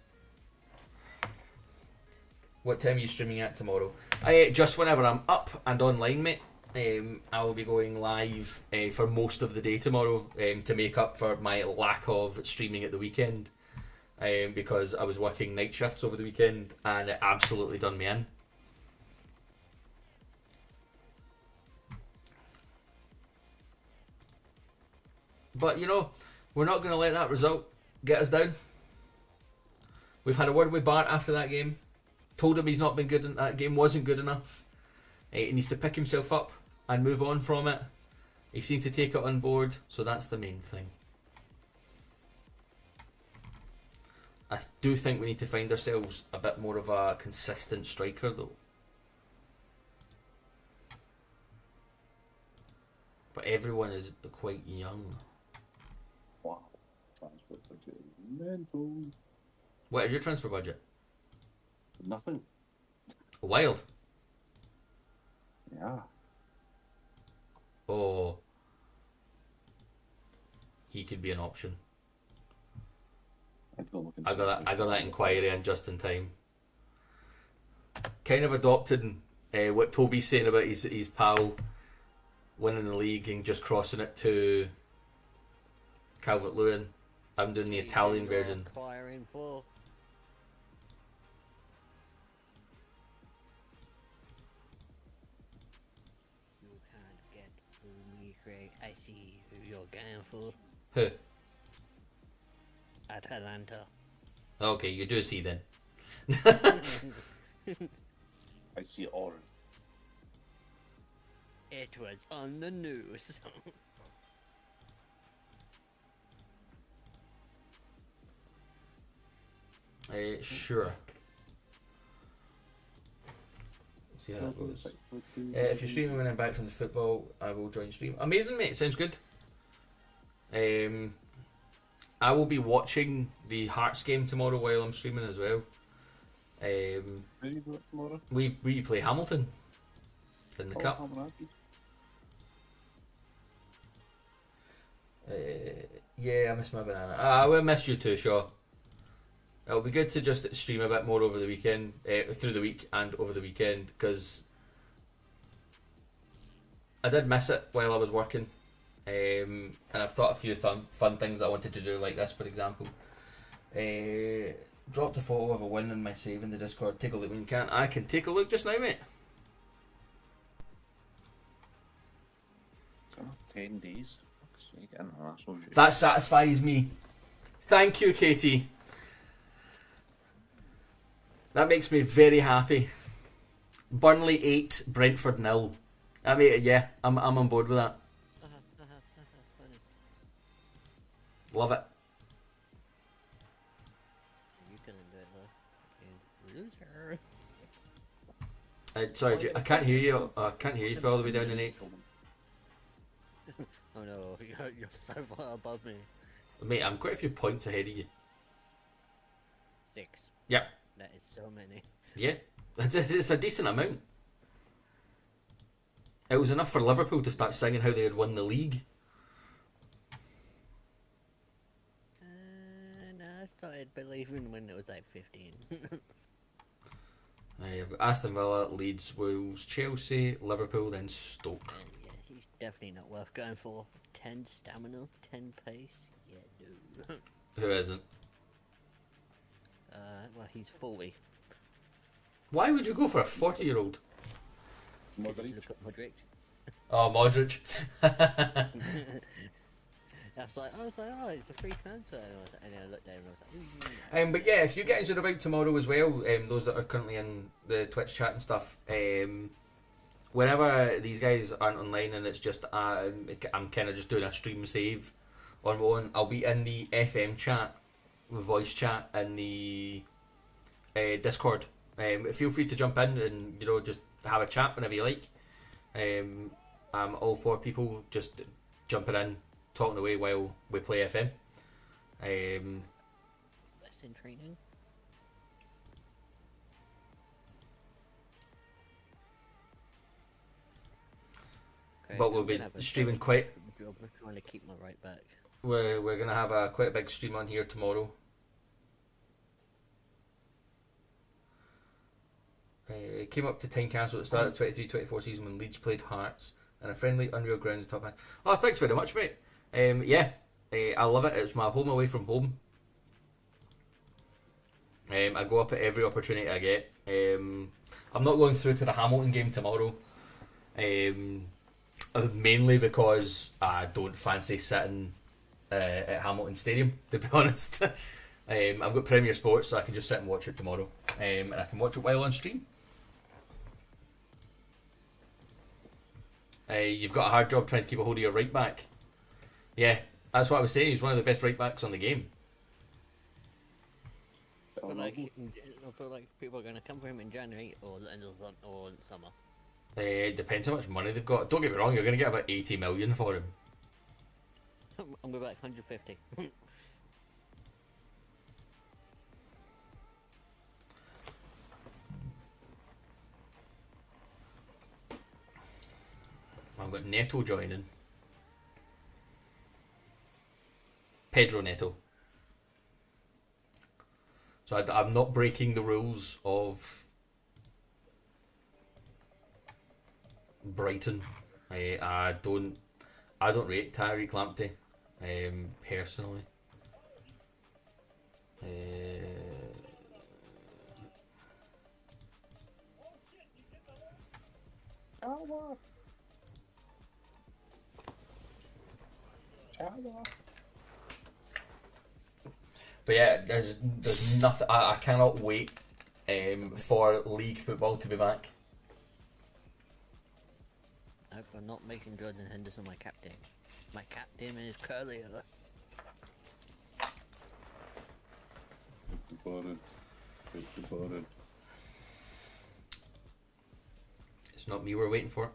What time are you streaming at tomorrow? Just whenever I'm up and online, mate. I will be going live for most of the day tomorrow to make up for my lack of streaming at the weekend, because I was working night shifts over the weekend and it absolutely done me in. But you know, we're not going to let that result get us down. We've had a word with Bart after that game. Told him he's not been good. That game wasn't good enough. He needs to pick himself up and move on from it. He seemed to take it on board, so that's the main thing. I do think we need to find ourselves a bit more of a consistent striker, though. But everyone is quite young. Wow. Transfer budget. Mental. What is your transfer budget? Nothing. Wild. Yeah. Oh. He could be an option. I'd go look and I see got that inquiry in just in time. Kind of adopting what Toby's saying about his pal winning the league and just crossing it to Calvert-Lewin. I'm doing the Italian version. Inquiring for. You can't get through me, Craig. I see who you're going for. Who? Atalanta. Okay, you do see then. I see orange. It was on the news. Sure. See how that goes. If you're streaming when I'm back from the football, I will join stream. Amazing, mate. Sounds good. I will be watching the Hearts game tomorrow while I'm streaming as well. Where are you going tomorrow? We play Hamilton in the cup. Yeah, I miss my banana. I will miss you too, Shaw. It'll be good to just stream a bit more over the weekend, through the week and over the weekend, because I did miss it while I was working. And I've thought a few fun things that I wanted to do, like this, for example. Dropped a photo of a win in my save in the Discord. Take a look when you can. I can take a look just now, mate. 10 days. Fuck's sake, international duty. That satisfies me. Thank you, Katie. That makes me very happy. Burnley 8, Brentford 0. I mean, yeah, I'm on board with that. Funny. Love it. You couldn't do it though. You loser. Sorry, I can't hear you. I can't hear you for all the way down in 8th. Oh no, you're so far above me. Mate, I'm quite a few points ahead of you. 6. Yep. That is so many. Yeah, it's a decent amount. It was enough for Liverpool to start singing how they had won the league. No, I started believing when it was like 15. I've got Aston Villa, Leeds, Wolves, Chelsea, Liverpool, then Stoke. And yeah, he's definitely not worth going for. 10 stamina, 10 pace. Yeah, no. Who isn't? Well, he's 40. Why would you go for a 40-year-old? Modric. Look at Modric. Oh, Modric. I was like, oh, it's a free transfer. And then I looked down and I was like, But yeah, if you guys are about tomorrow as well, those that are currently in the Twitch chat and stuff, whenever these guys aren't online and it's just I'm kind of just doing a stream save on my own, I'll be in the FM chat, voice chat, in the Discord. Feel free to jump in and just have a chat whenever you like. I'm all for people just jumping in, talking away while we play FM. best in training. Okay, But we'll I'm be gonna have a streaming job. quite. I'm trying to keep my right back. We're gonna have quite a big stream on here tomorrow. Came up to Tynecastle at the start of the 23-24 season when Leeds played Hearts and a friendly Unreal ground in the top half. Oh, thanks very much, mate. Yeah, I love it. It's my home away from home. I go up at every opportunity I get. I'm not going through to the Hamilton game tomorrow. Mainly because I don't fancy sitting at Hamilton Stadium, to be honest. I've got Premier Sports, so I can just sit and watch it tomorrow. And I can watch it while on stream. You've got a hard job trying to keep a hold of your right back. Yeah, that's what I was saying. He's one of the best right backs on the game. I feel like people are going to come for him in January or the end of the or summer. It depends how much money they've got. Don't get me wrong, you're going to get about 80 million for him. I'm going back 150. I've got Neto joining. Pedro Neto. So I'm not breaking the rules of Brighton. I don't rate Tyreek Lamptey personally. But yeah, there's nothing. I cannot wait for league football to be back. I'm not making Jordan Henderson my captain. My captain is Curly. It's not me we're waiting for.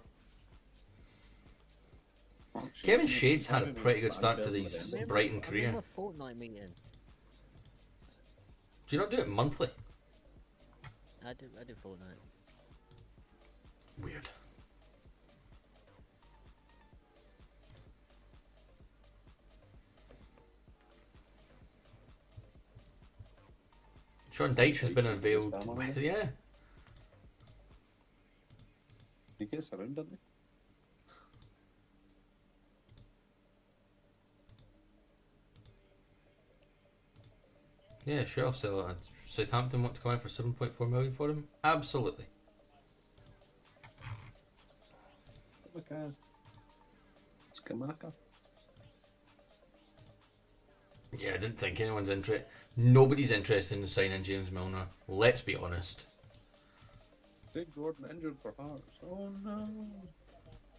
Kevin Shades had a pretty good start to his Brighton career. I'm a fortnight meeting. Do you not do it monthly? I do fortnight. Sean Dyche has been Dyche is the unveiled. best hammer, isn't Yeah. he gets around, doesn't he? Yeah, sure, I'll sell it. Southampton want to come in for 7.4 million for him? Absolutely. Okay. Skamaka. Yeah, I didn't think anyone's interested. Nobody's interested in signing James Milner. Let's be honest. Big Gordon injured for Hearts. Oh no.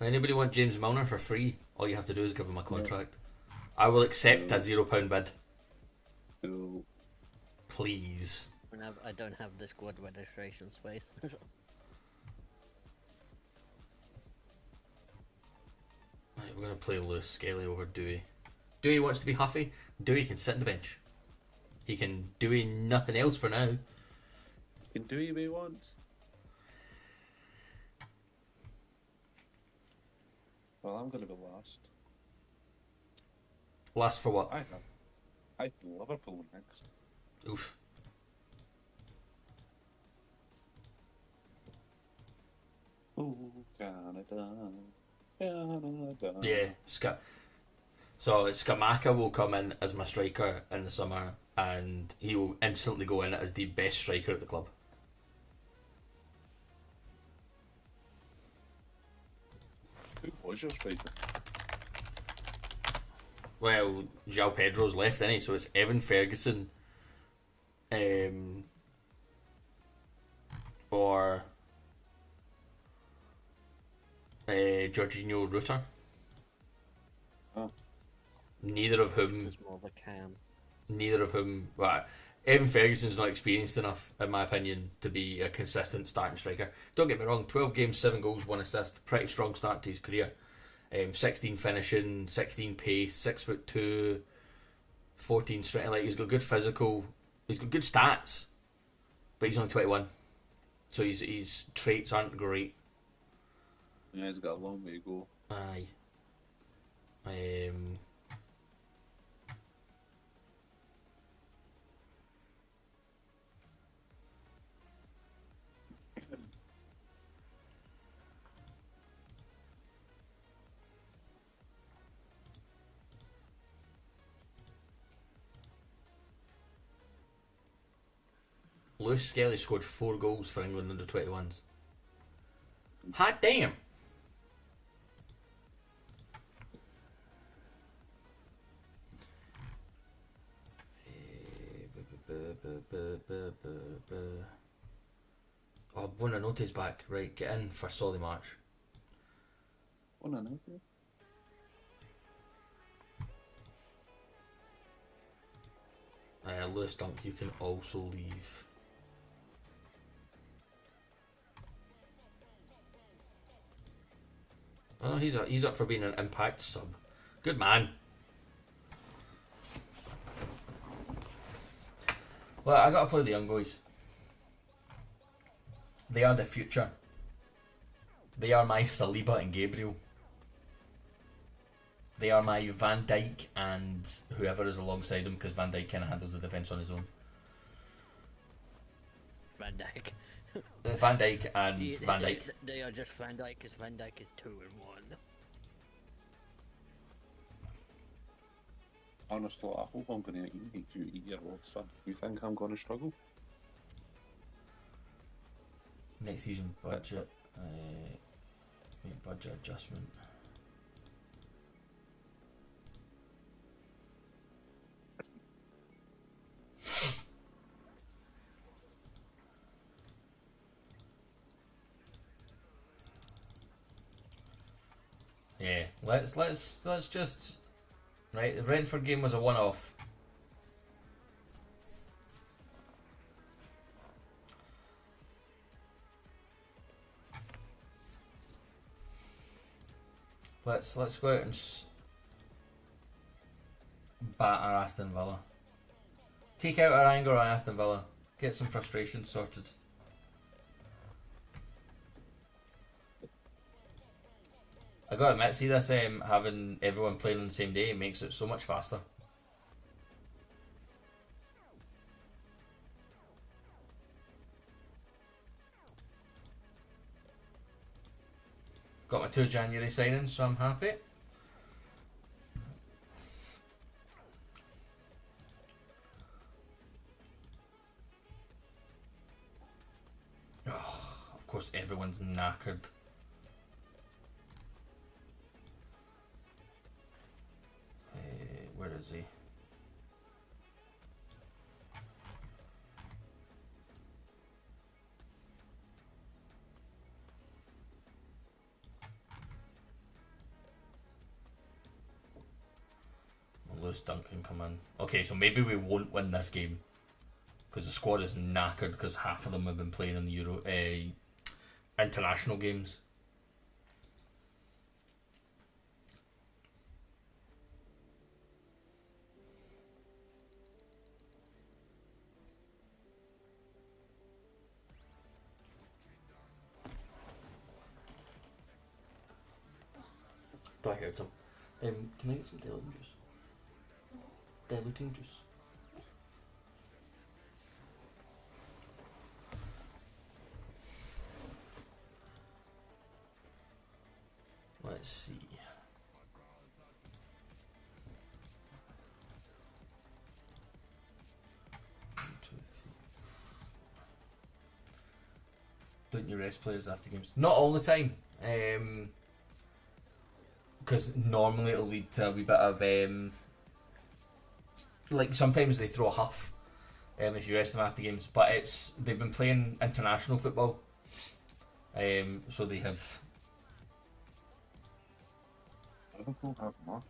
Anybody want James Milner for free? All you have to do is give him a contract. I will accept a £0 bid. No. Please. I don't have the squad registration space. Right, we're going to play Lewis Skelly over Dewey. Dewey wants to be huffy. Dewey can sit on the bench. He can do nothing else for now. Can do what he wants. Well, I'm going to be last. Last for what? I have Liverpool next. Oof. Oh, Canada. Canada. Yeah, So Skamaka will come in as my striker in the summer, and he will instantly go in as the best striker at the club. Who was your striker? Well, João Pedro's left, innit? So it's Evan Ferguson, or Jorginho Rutter. Oh. Neither of whom. It's more of a cam. Neither of whom. Well, Evan Ferguson's not experienced enough, in my opinion, to be a consistent starting striker. Don't get me wrong, 12 games, 7 goals, 1 assist. Pretty strong start to his career. 16 finishing, 16 pace, 6'2", 14 strength. Like, he's got good physical, he's got good stats, but he's only 21, so his traits aren't great. Yeah, he's got a long way to go. Aye. Lewis Skelly scored 4 goals for England under 21s. Hot damn! Oh, Buonanote's back. Right, get in for Solly March. Buonanotte. Lewis Dunk, you can also leave. Oh no, he's up for being an impact sub. Good man. Well, I gotta play the young boys. They are the future. They are my Saliba and Gabriel. They are my Van Dijk and whoever is alongside him, because Van Dijk kind of handles the defence on his own. Van Dijk. Van Dijk and Van Dijk. They are just Van Dijk, because Van Dijk is 2 in 1. Honestly, I hope I'm going to eat you eat your old son. You think I'm going to struggle? Next season budget. Make budget adjustment. Yeah, let's just right. The Brentford game was a one-off. Let's go out and batter Aston Villa. Take out our anger on Aston Villa. Get some frustration sorted. I gotta admit, see this having everyone playing on the same day makes it so much faster. Got my 2 January signings, so I'm happy. Oh, of course, everyone's knackered. Where is he? Lewis Duncan come in. Okay, so maybe we won't win this game because the squad is knackered because half of them have been playing in the international games. Thought I heard some. Can I get some diluting juice? Diluting juice. Let's see. One, two, three. Don't you rest players after games? Not all the time. Because normally it'll lead to a wee bit of like sometimes they throw a huff if you rest them after games, but they've been playing international football, so they have.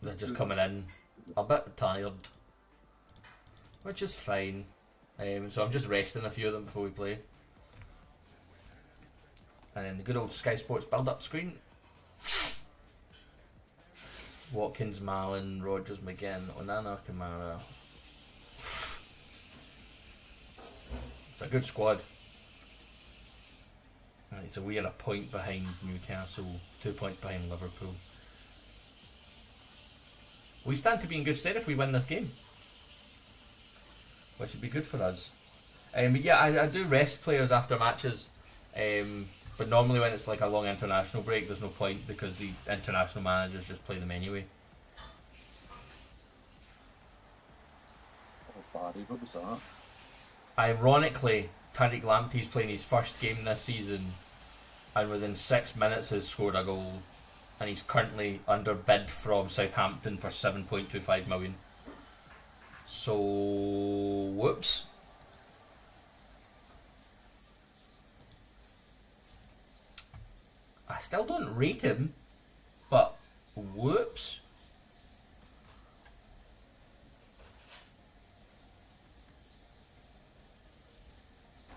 They're just coming in a bit tired, which is fine. So I'm just resting a few of them before we play, and then the good old Sky Sports build-up screen. Watkins, Malin, Rogers, McGinn, Onana, Kamara. It's a good squad. Right, so we are a point behind Newcastle, 2 points behind Liverpool. We stand to be in good stead if we win this game, which would be good for us. But yeah, I do rest players after matches. But normally when it's like a long international break, there's no point because the international managers just play them anyway. Oh, Barry, what was that? Ironically, Tariq Lamptey's playing his first game this season, and within 6 minutes has scored a goal, and he's currently under bid from Southampton for 7.25 million. So, whoops. I still don't rate him, but whoops.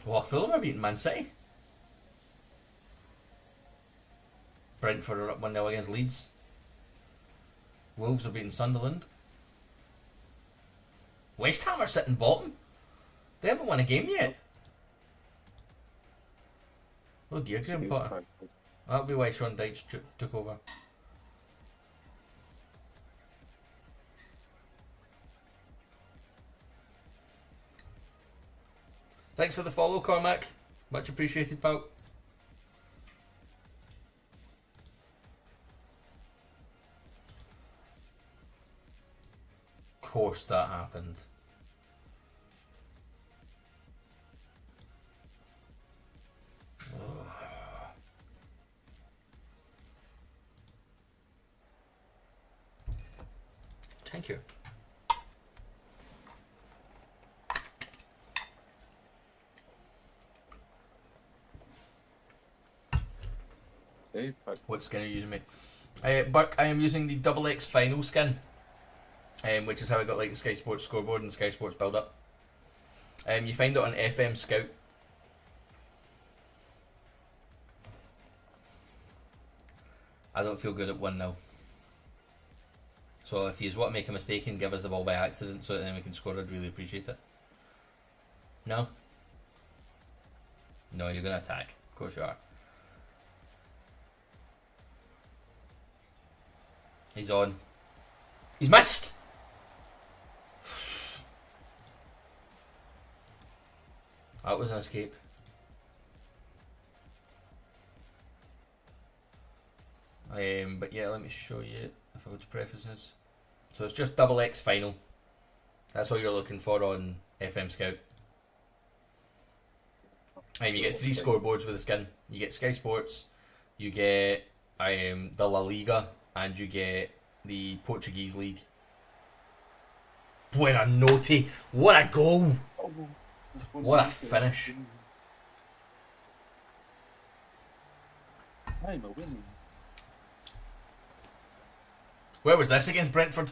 Well, Fulham are beating Man City. Brentford are up 1-0 against Leeds. Wolves are beating Sunderland. West Ham are sitting bottom. They haven't won a game yet. Oh dear, Graham Potter. That'll be why Sean Dyche took over. Thanks for the follow, Cormac. Much appreciated, pal. Of course that happened. Thank you. What skin are you using, mate? Burke, I am using the XX Final skin, which is how I got like the Sky Sports scoreboard and Sky Sports build up. You find it on FM Scout. I don't feel good at 1-0. So if you want to make a mistake and give us the ball by accident so that then we can score, I'd really appreciate it. No? No, you're going to attack. Of course you are. He's on. He's missed! That was an escape. But yeah, let me show you if I go to preferences. So it's just double X final. That's all you're looking for on FM Scout. And you get 3 scoreboards with the skin. You get Sky Sports, you get the La Liga, and you get the Portuguese League. Buena notte! What a goal! What a finish! I'm a win. Where was this against Brentford?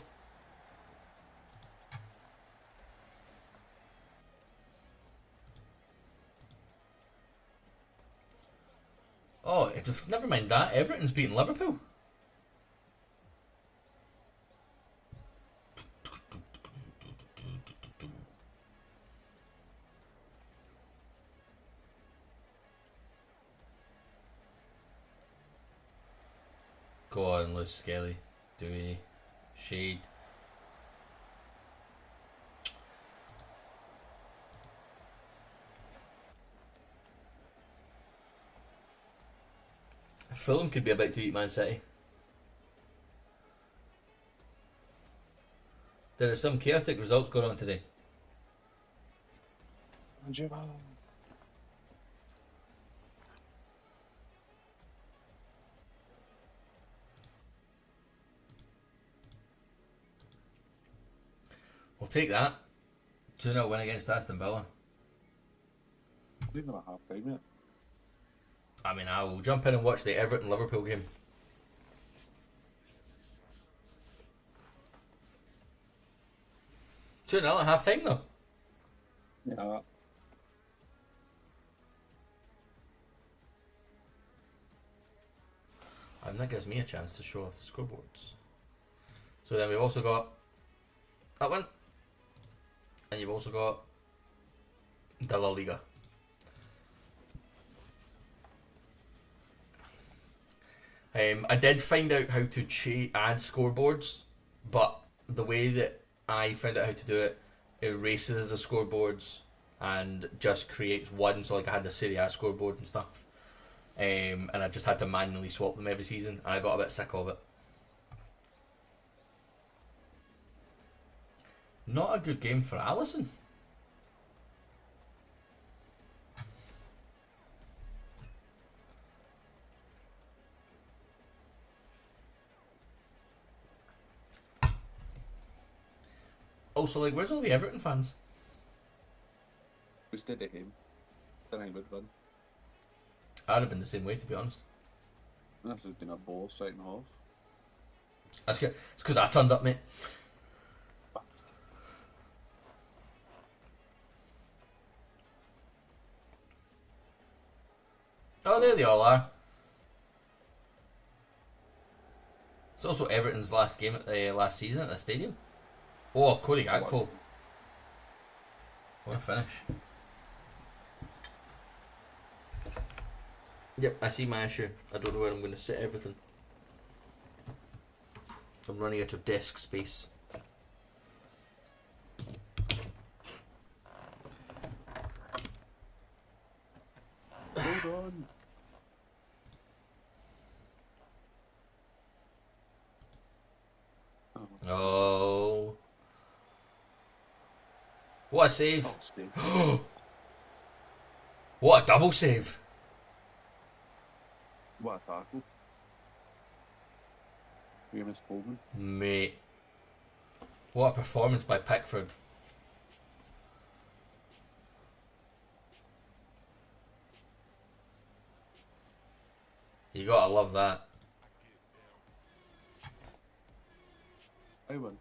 Oh, never mind that. Everton's beaten Liverpool. Go on, Lewis Skelly. Dewey. Shade. Fulham could be about to beat Man City. There are some chaotic results going on today. We'll take that. 2-0 win against Aston Villa. Leaving at half time, mate. I mean, I will jump in and watch the Everton Liverpool game. 2-0 at half time though. Yeah. And that gives me a chance to show off the scoreboards. So then we've also got that one. And you've also got the La Liga. I did find out how to add scoreboards, but the way that I found out how to do it erases the scoreboards and just creates one. So like I had the Serie A scoreboard and stuff, and I just had to manually swap them every season, and I got a bit sick of it. Not a good game for Alisson. Also, like, where's all the Everton fans? We stayed at him. Then I would run. I'd have been the same way, to be honest. This has been a ball second half. That's good. It's because I turned up, mate. Oh, there they all are. It's also Everton's last game at the last season at the stadium. Oh, Cody Gakpo. What a finish. Yep, I see my issue. I don't know where I'm going to sit everything. I'm running out of desk space. Hold on. Oh. What a save. Oh, What a double save. what a tackle. Famous Bowman. Mate. What a performance by Pickford. You gotta love that. I win.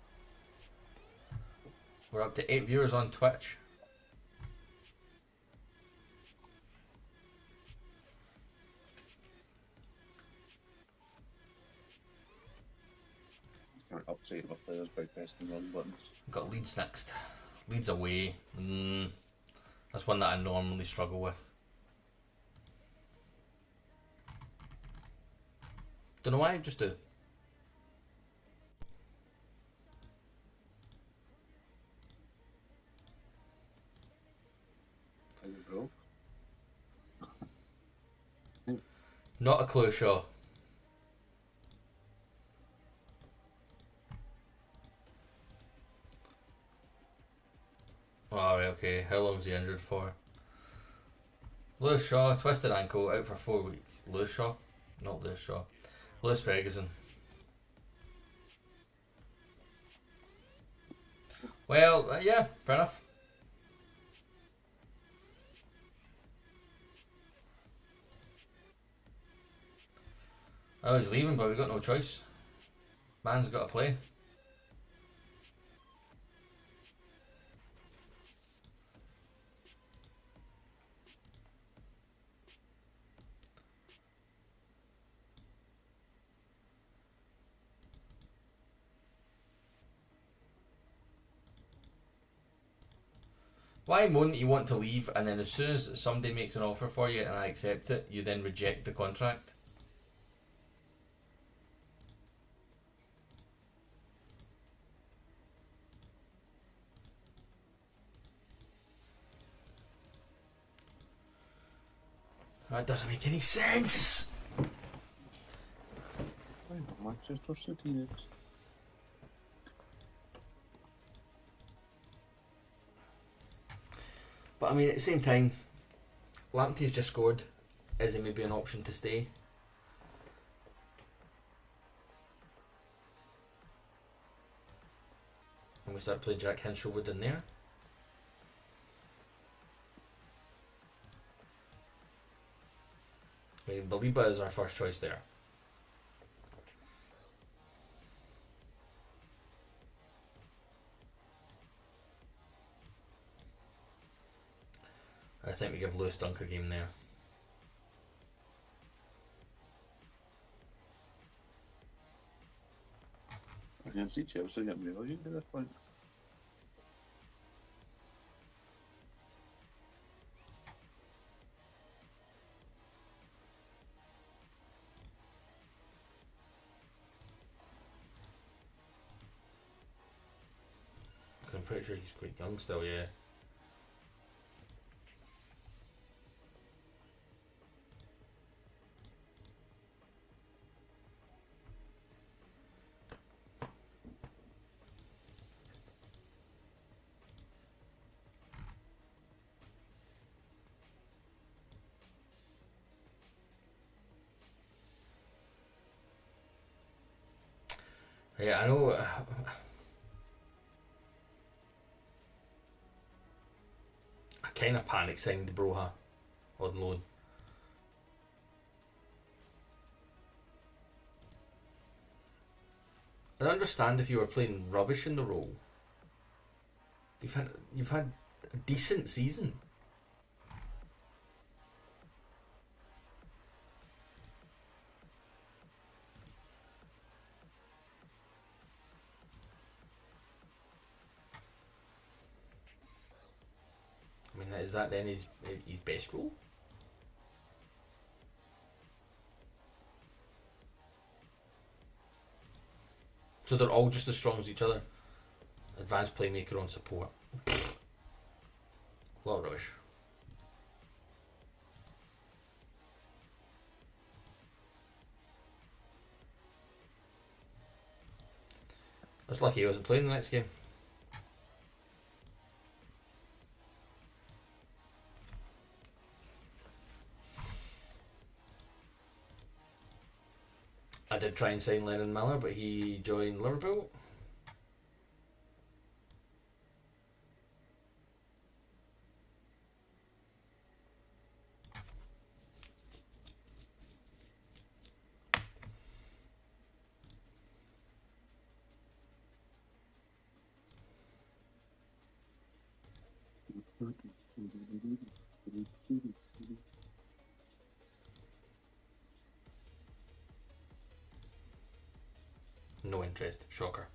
We're up to 8 viewers on Twitch. Can't upset my players by pressing the wrong buttons. We've got Leeds next. Leeds away. That's one that I normally struggle with. Don't know why, I just do. Is it broke? Not a clue, Shaw. Alright, okay. How long's he injured for? Lewis Shaw, twisted ankle, out for 4 weeks. Lewis Shaw? Not Lewis Shaw. Lewis Ferguson. Well, yeah, fair enough. I was leaving, but we've got no choice. Man's got to play. Why wouldn't you want to leave and then as soon as somebody makes an offer for you and I accept it, you then reject the contract? That doesn't make any sense. Why not Manchester City next? But I mean, at the same time, Lamptey's just scored. Is he maybe an option to stay? And we start playing Jack Hinshelwood in there. I mean, Baliba is our first choice there. I think we give Lewis Dunk a game there. I can see Chelsea getting relegated at this point. I'm pretty sure he's quite young still, yeah. Yeah, I know. I kind of panic signed Broha on loan. I understand if you were playing rubbish in the role. You've had a decent season. I mean, is that then his best role? So they're all just as strong as each other. Advanced playmaker on support. A lot of rubbish. That's lucky he wasn't playing the next game. I did try and sign Lennon Miller, but he joined Liverpool. No interest. Shocker.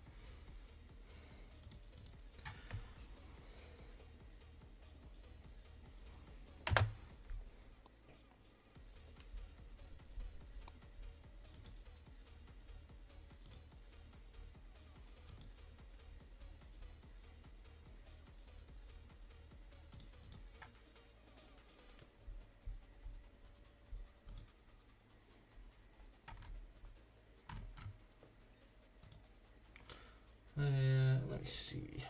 Let me see.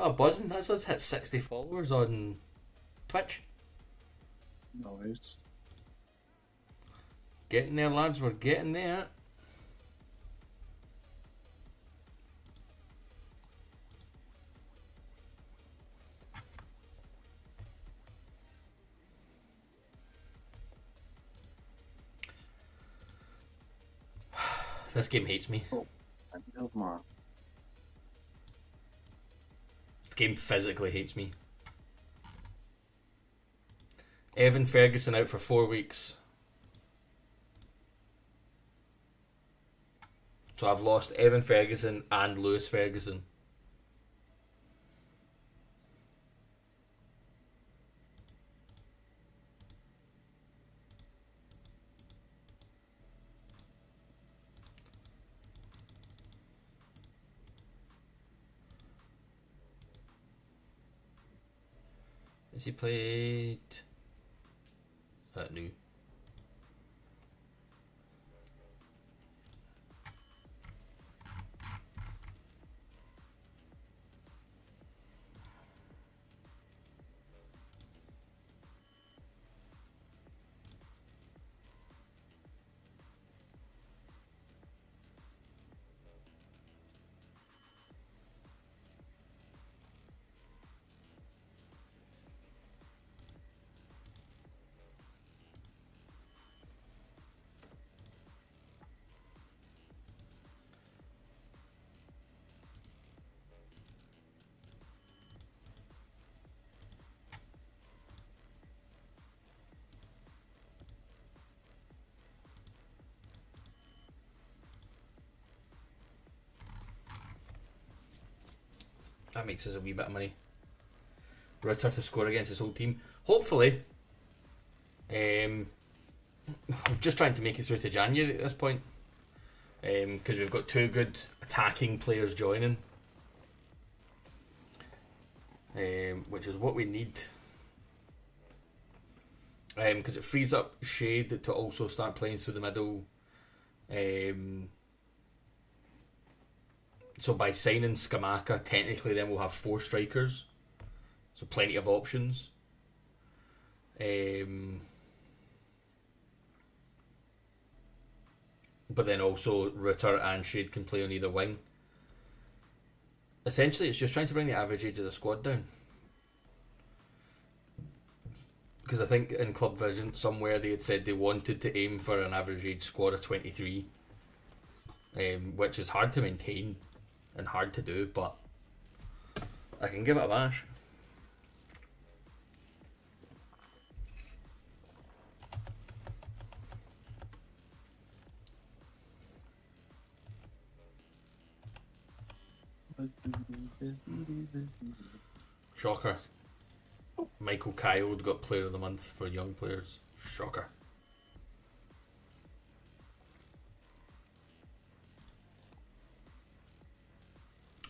Oh, buzzing. That's us hit 60 followers on Twitch. Nice. Getting there, lads. We're getting there. This game hates me. Oh, I love my. This game physically hates me. Evan Ferguson out for 4 weeks. So I've lost Evan Ferguson and Lewis Ferguson. Has he played? No. That makes us a wee bit of money. Ritter to score against his whole team. Hopefully. I'm just trying to make it through to January at this point. Because we've got 2 good attacking players joining. Which is what we need. Because it frees up Shade to also start playing through the middle. So by signing Skamaka, technically then we'll have 4 strikers. So plenty of options. But then also Ritter and Shade can play on either wing. Essentially it's just trying to bring the average age of the squad down. Because I think in Club Vision somewhere they had said they wanted to aim for an average age squad of 23. Which is hard to maintain and hard to do, but I can give it a bash. Shocker. Michael Kyle got Player of the Month for young players. Shocker.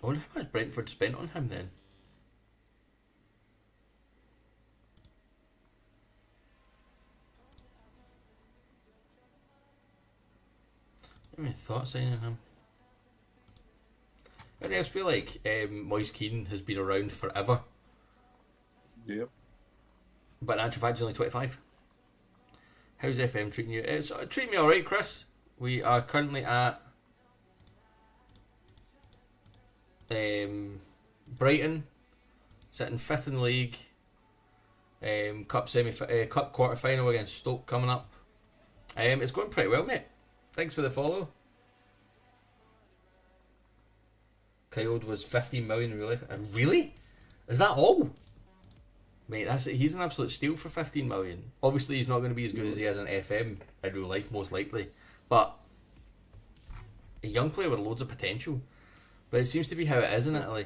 I wonder how much Brentford spent on him then. I mean, thought signing him. I just feel like Moise Keane has been around forever. Yep. But in actual fact, he's only 25. How's FM treating you? It's treating me alright, Chris. We are currently at Brighton, sitting 5th in the league. Cup quarter final against Stoke coming up. It's going pretty well, mate. Thanks for the follow. Coyote was 15 million in real life. Really? Is that all? Mate, he's an absolute steal for 15 million. Obviously, he's not going to be as good as he is in FM in real life, most likely. But a young player with loads of potential. But it seems to be how it is in Italy.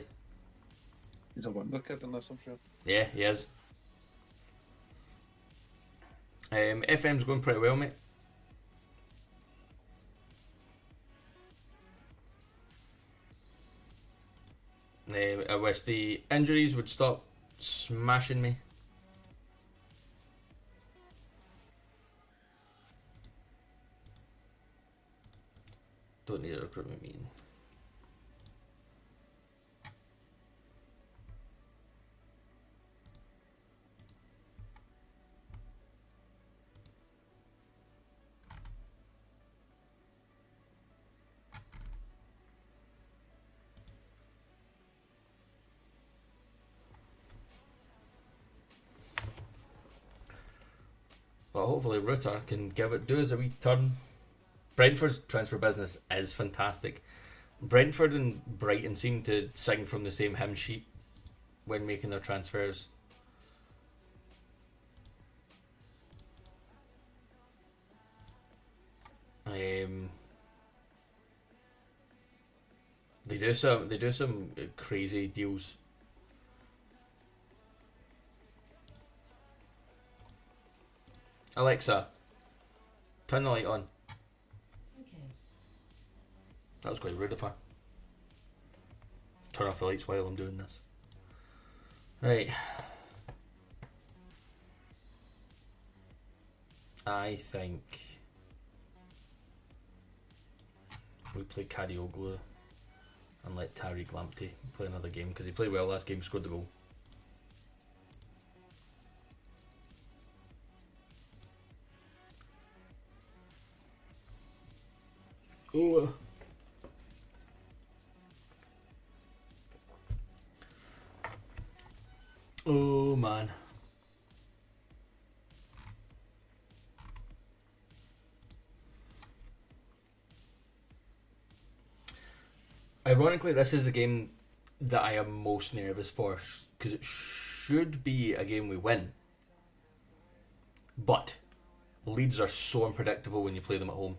He's a wonder kid in this, I'm sure. Yeah, he is. FM's going pretty well, mate. I wish the injuries would stop smashing me. Don't need a recruitment meeting. But hopefully Rutter can do us a wee turn. Brentford's transfer business is fantastic. Brentford and Brighton seem to sing from the same hymn sheet when making their transfers. They do some crazy deals. Alexa, turn the light on. Okay. That was quite rude of her. Turn off the lights while I'm doing this. Right. I think we play Kadioglu and let Tariq Lamptey play another game because he played well last game, scored the goal. Oh. Oh man. Ironically, this is the game that I am most nervous for because it should be a game we win. But Leeds are so unpredictable when you play them at home.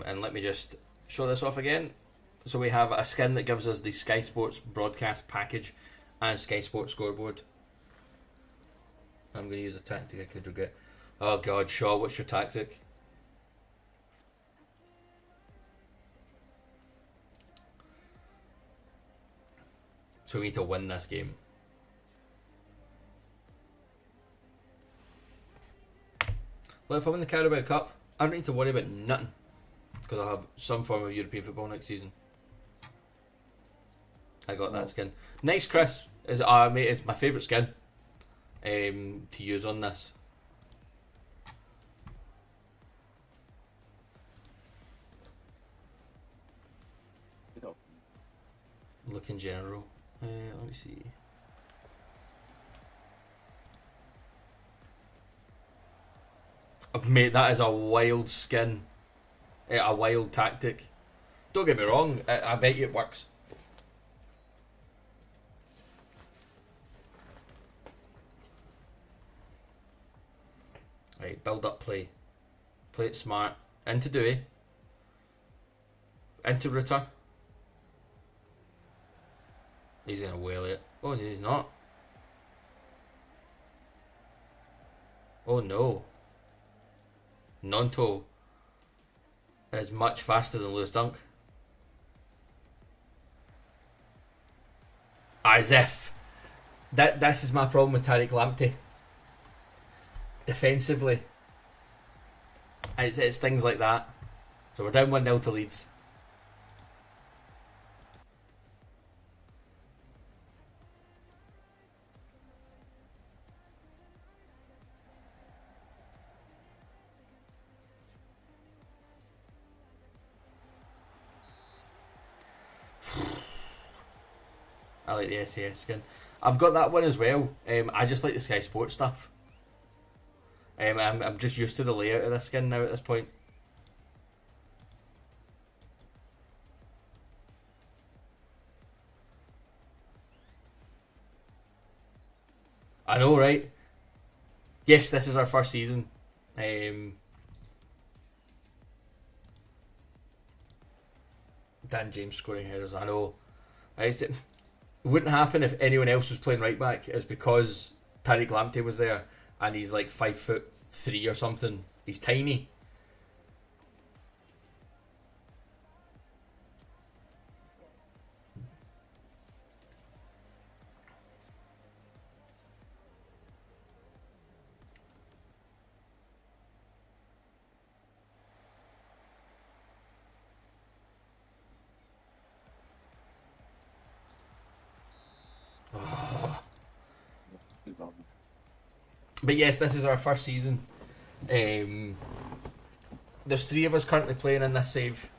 And let me just show this off again. So we have a skin that gives us the Sky Sports broadcast package and Sky Sports scoreboard. I'm going to use a tactic I could regret. Oh God, Shaw, what's your tactic? So we need to win this game. Well, if I win the Carabao Cup, I don't need to worry about nothing. Because I'll have some form of European football next season. I got that skin. Nice, Chris. Mate, it's my favourite skin to use on this. Look in general. Let me see. Oh, mate, that is a wild skin. A wild tactic. Don't get me wrong, I bet you it works. Right, build up play. Play it smart. Into Dewey. Into Rutter. He's going to whale it. Oh, he's not. Oh no. Nonto is much faster than Lewis Dunk. As if. This is my problem with Tariq Lamptey. Defensively. It's things like that. So we're down 1-0 to Leeds. I like the SAS skin. I've got that one as well. I just like the Sky Sports stuff. I'm just used to the layout of this skin now at this point. I know, right? Yes, this is our first season. Dan James scoring headers. I know. It wouldn't happen if anyone else was playing right back. It's because Tariq Lamptey was there, and he's like 5'3" or something. He's tiny. But yes, this is our first season. There's 3 of us currently playing in this save.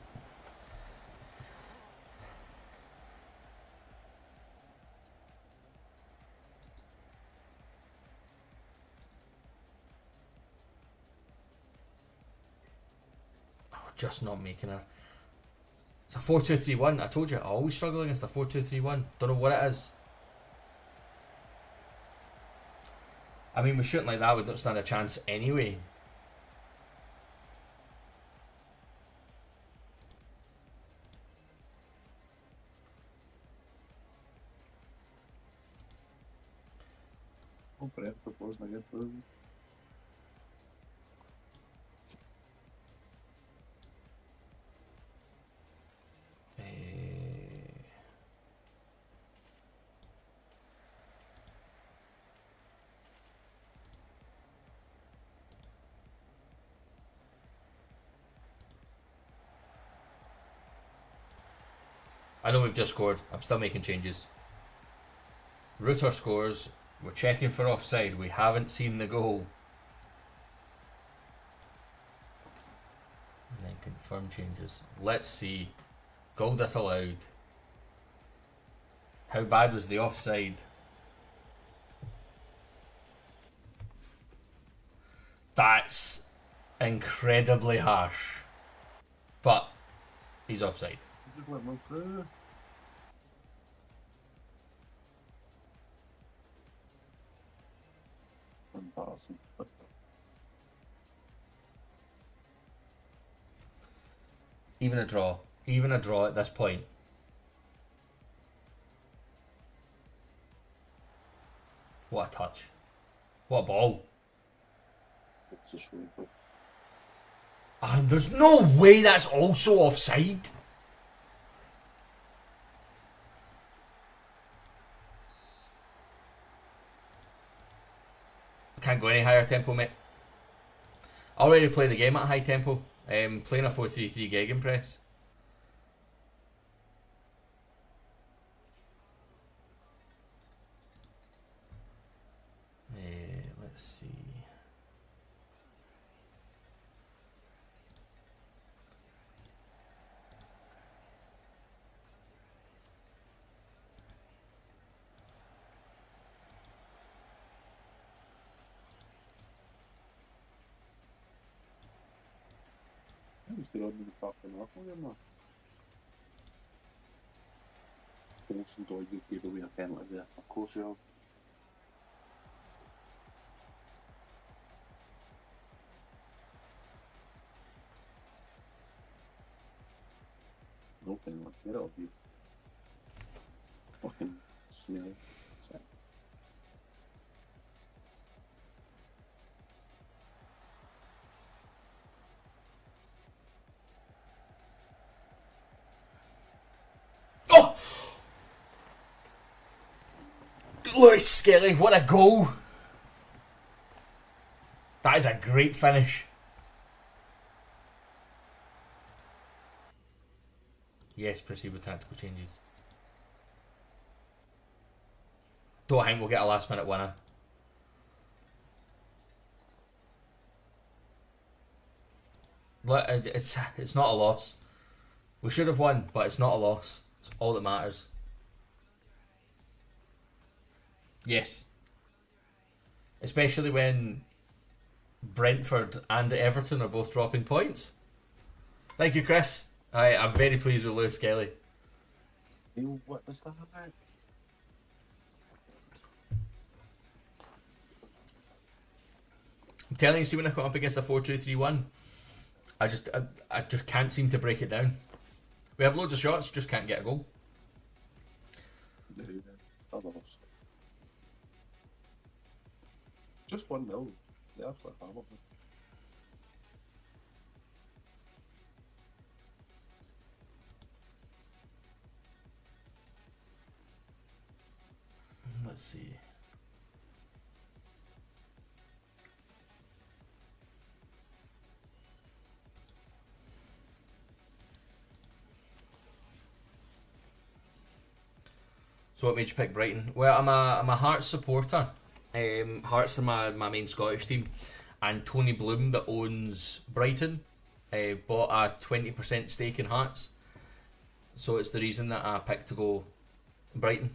just not making her. It's a 4-2-3-1. I told you, I always struggle against a 4-2-3-1. Don't know what it is. I mean, with shooting like that, we don't stand a chance anyway. Oh, Brentford wasn't a good move. I know we've just scored. I'm still making changes. Router scores. We're checking for offside. We haven't seen the goal. And then confirm changes. Let's see. Goal disallowed. How bad was the offside? That's incredibly harsh. But he's offside. Just let him through. Embarrassing. Even a draw. Even a draw at this point. What a touch. What a ball. It's just really cool. And there's no way that's also offside. I can't go any higher tempo, mate. I already play the game at high tempo. Playing a 4-3-3 gegenpress. Let's see. Who's the only fucking off on him? Awesome dog, you gave away a penalty there. Of course you have. No penalty, get out of here. Fucking snail. Oh! Lewis Skelly, what a goal! That is a great finish. Yes, proceed with tactical changes. Don't think we'll get a last minute winner. It's not a loss. We should have won, but it's not a loss. It's all that matters. Yes. Especially when Brentford and Everton are both dropping points. Thank you, Chris. I'm very pleased with Lewis Skelly. What was that? I'm telling you, see when I come up against a 4-2-3-1, I just can't seem to break it down. We have loads of shots, just can't get a goal. I lost. Just 1-0. They absolutely hammered me. Let's see. So what made you pick Brighton? Well, I'm a Hearts supporter. Hearts are my main Scottish team, and Tony Bloom, that owns Brighton, bought a 20% stake in Hearts. So it's the reason that I picked to go Brighton.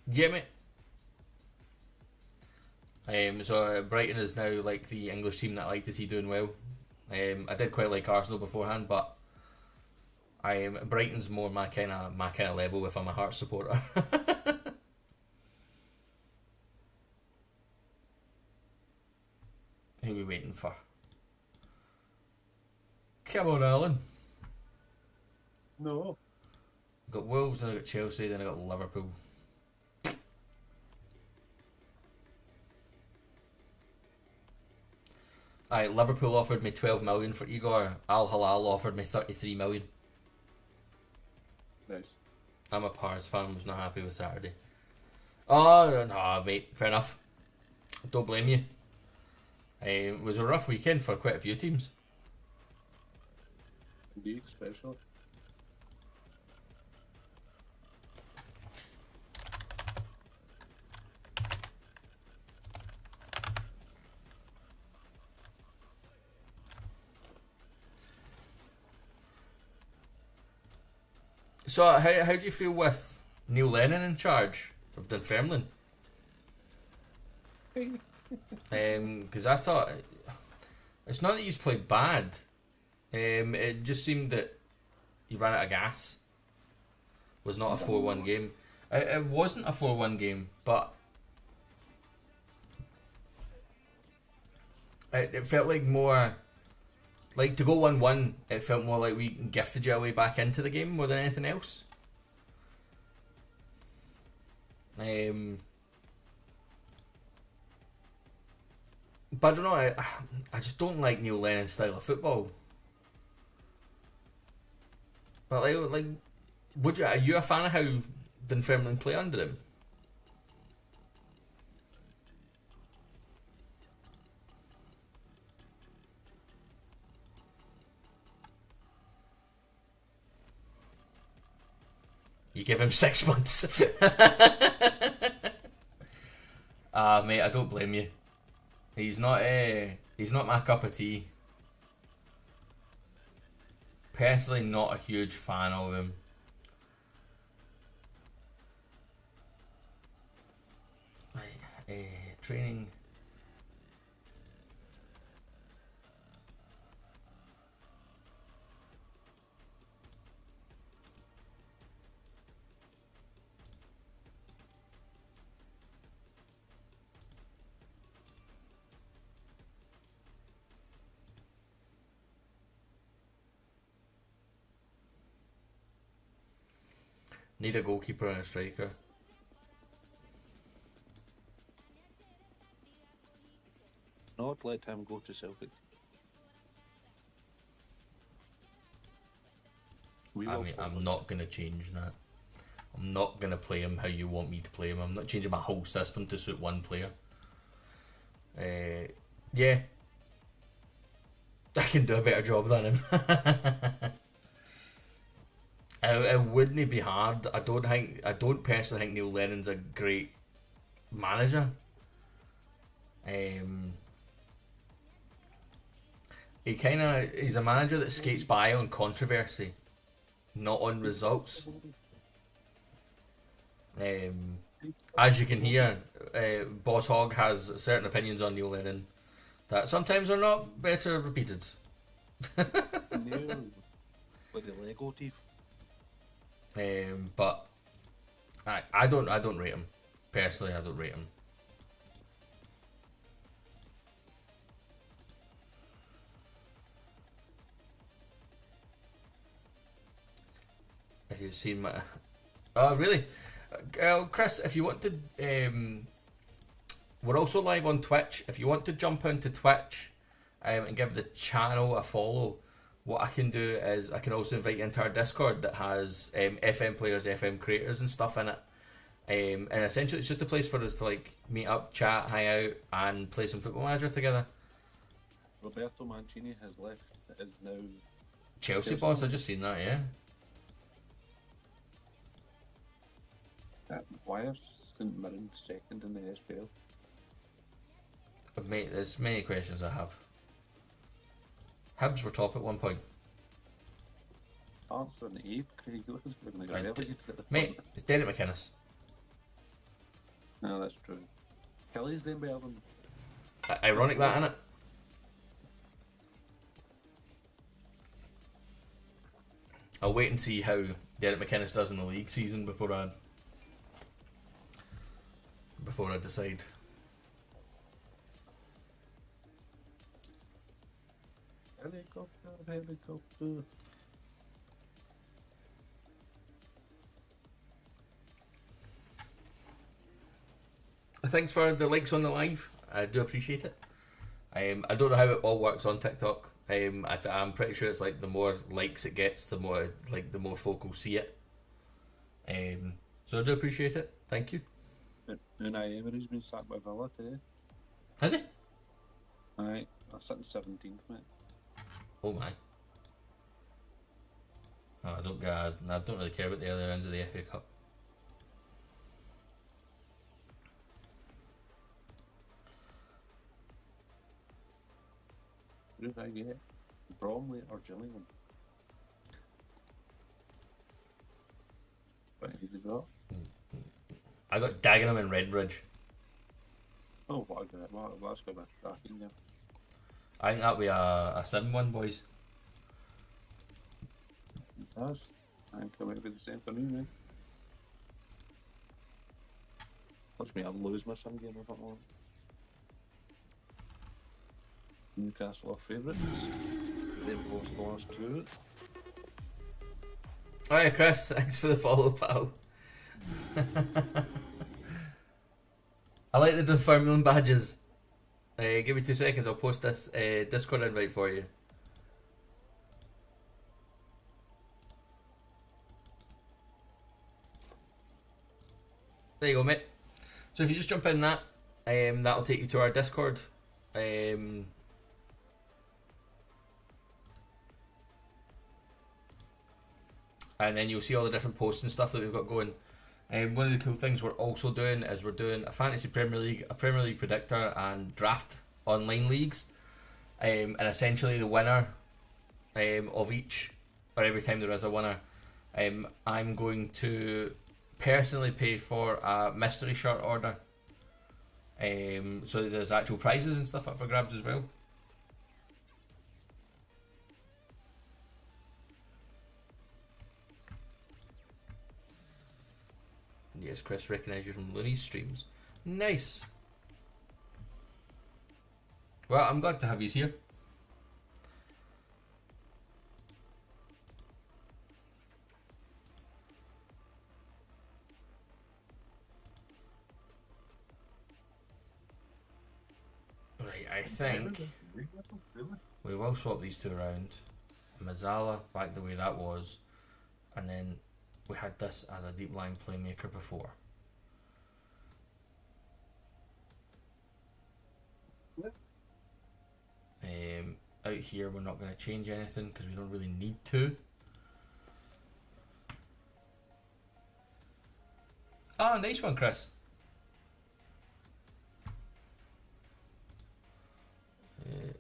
Yeah, mate. So Brighton is now like the English team that I like to see doing well. I did quite like Arsenal beforehand, but Brighton's more my kind of level if I'm a Hearts supporter. Who are we waiting for? Come on, Alan. No. I got Wolves, then I got Chelsea, then I got Liverpool. Liverpool offered me 12 million for Igor. Al Hilal offered me 33 million. Nice. I'm a Pars fan, was not happy with Saturday. Oh, no, mate, fair enough. Don't blame you. It was a rough weekend for quite a few teams. Indeed, especially. So, how do you feel with Neil Lennon in charge of Dunfermline? Because I thought it's not that he's played bad. It just seemed that he ran out of gas. Was not a 4-1 game. It wasn't a 4-1 game, but it felt like more like to go 1-1. It felt more like we gifted you away back into the game more than anything else. But I don't know. I just don't like Neil Lennon's style of football. But like, would you? Are you a fan of how Dunfermline play under him? You give him 6 months. Mate, I don't blame you. He's not my cup of tea. Personally, not a huge fan of him. Training. Need a goalkeeper and a striker. Not let him go to Celtic. I'm not going to change that. I'm not going to play him how you want me to play him. I'm not changing my whole system to suit one player. Yeah. I can do a better job than him. It wouldn't be hard. I don't personally think Neil Lennon's a great manager. He's a manager that skates by on controversy, not on results. As you can hear, Boss Hogg has certain opinions on Neil Lennon that sometimes are not better repeated. No, with the Lego teeth. But I don't rate him. Personally, I don't rate him. Have you seen my? Oh, really? Chris, if you want to, we're also live on Twitch. If you want to jump onto Twitch, and give the channel a follow. What I can do is I can also invite you into our Discord that has FM players, FM creators and stuff in it. And essentially it's just a place for us to like meet up, chat, hang out and play some Football Manager together. Roberto Mancini has left, is now Chelsea boss, I just seen that, yeah. Why is St Mirren second in the SPL? Mate, there's many questions I have. Hibs were top at one point. Arthur and 8th, Craig Lewis, we're going to get relegated at the Mate, it's Derek McInnes. No, that's true. Kelly's doing better than. Ironic that, innit? I'll wait and see how Derek McInnes does in the league season before I decide. Helicopter. Thanks for the likes on the live. I do appreciate it. I don't know how it all works on TikTok. I'm pretty sure it's like the more likes it gets, the more folk will see it. So I do appreciate it. Thank you. Unai Emery's been sacked by Villa today. Has he? Aye, that's sitting 17th, mate. Oh my. Oh, I don't really care about the other ends of the FA Cup. Who did I get? Bromley or Gillingham? What did you got? I got Dagenham and Redbridge. Oh, what a good. Well, that's going to be cracking there. I think that'll be a 7-1, boys. That's. I think it might be the same for me, man. Watch me, I'll lose my some game if I want. Newcastle are favourites. They've lost the last two. Alright, Chris, thanks for the follow, pal. I like the Dunfermline badges. Give me 2 seconds, I'll post this Discord invite for you. There you go, mate. So if you just jump in that, that'll take you to our Discord. And then you'll see all the different posts and stuff that we've got going. One of the cool things we're also doing is we're doing a Fantasy Premier League, a Premier League Predictor and Draft online leagues. And essentially the winner of each, or every time there is a winner, I'm going to personally pay for a mystery shirt order. So there's actual prizes and stuff up for grabs as well. Yes, Chris, recognise you from Looney's streams. Nice. Well, I'm glad to have you here. Right, I think we will swap these two around. Mazzala back the way that was, and then we had this as a deep line playmaker before. Out here we're not going to change anything because we don't really need to. Oh, nice one, Chris.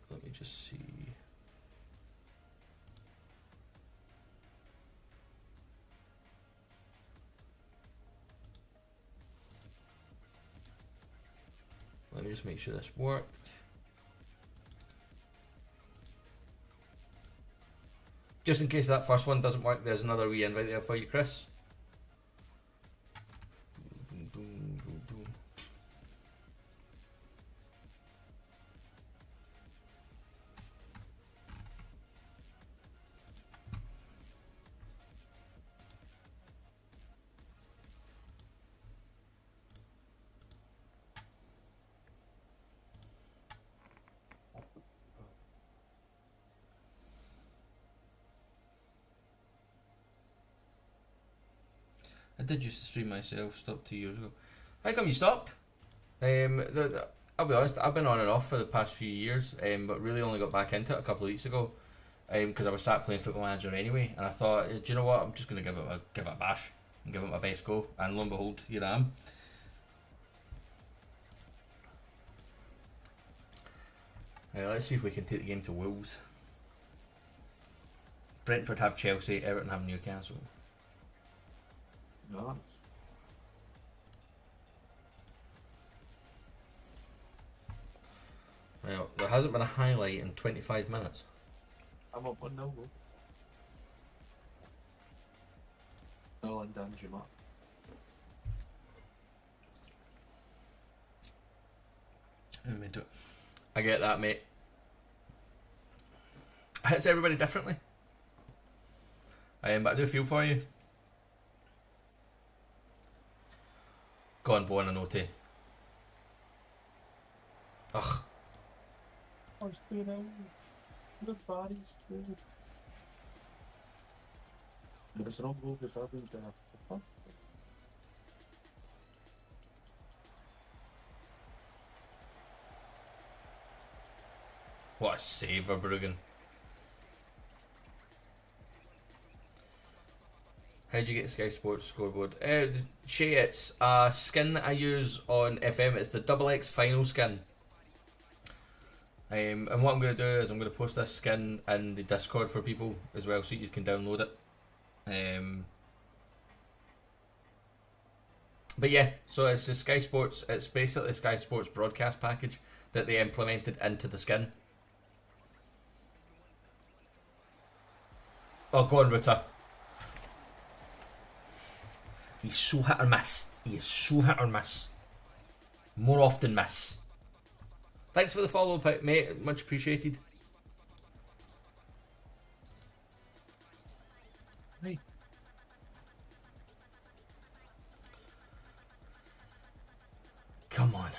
Let me just see. Let me just make sure this worked. Just in case that first one doesn't work, there's another wee invite there for you, Chris. I did used to stream myself, stopped 2 years ago. How come you stopped? I'll be honest, I've been on and off for the past few years, but really only got back into it a couple of weeks ago, because I was sat playing Football Manager anyway, and I thought, do you know what, I'm just going to give it a bash, and give it my best go, and lo and behold, here I am. Let's see if we can take the game to Wolves. Brentford have Chelsea, Everton have Newcastle. Nice. Well, there hasn't been a highlight in 25 minutes. I'm up 1-0 though. Well done, Jim. I get that, mate. Hits everybody differently. But I do feel for you. Go on, Buonanotte. Ugh. I'm still out. The body's still. It's not good if happens there. What a save, Verbruggen. How do you get Sky Sports scoreboard? Shay, it's a skin that I use on FM. It's the XX Final skin. And what I'm going to do is I'm going to post this skin in the Discord for people as well, so you can download it. But yeah, so it's the Sky Sports. It's basically the Sky Sports broadcast package that they implemented into the skin. Oh, go on, Ruta. He's so hit or miss. He is so hit or miss. More often miss. Thanks for the follow, mate. Much appreciated. Hey. Come on.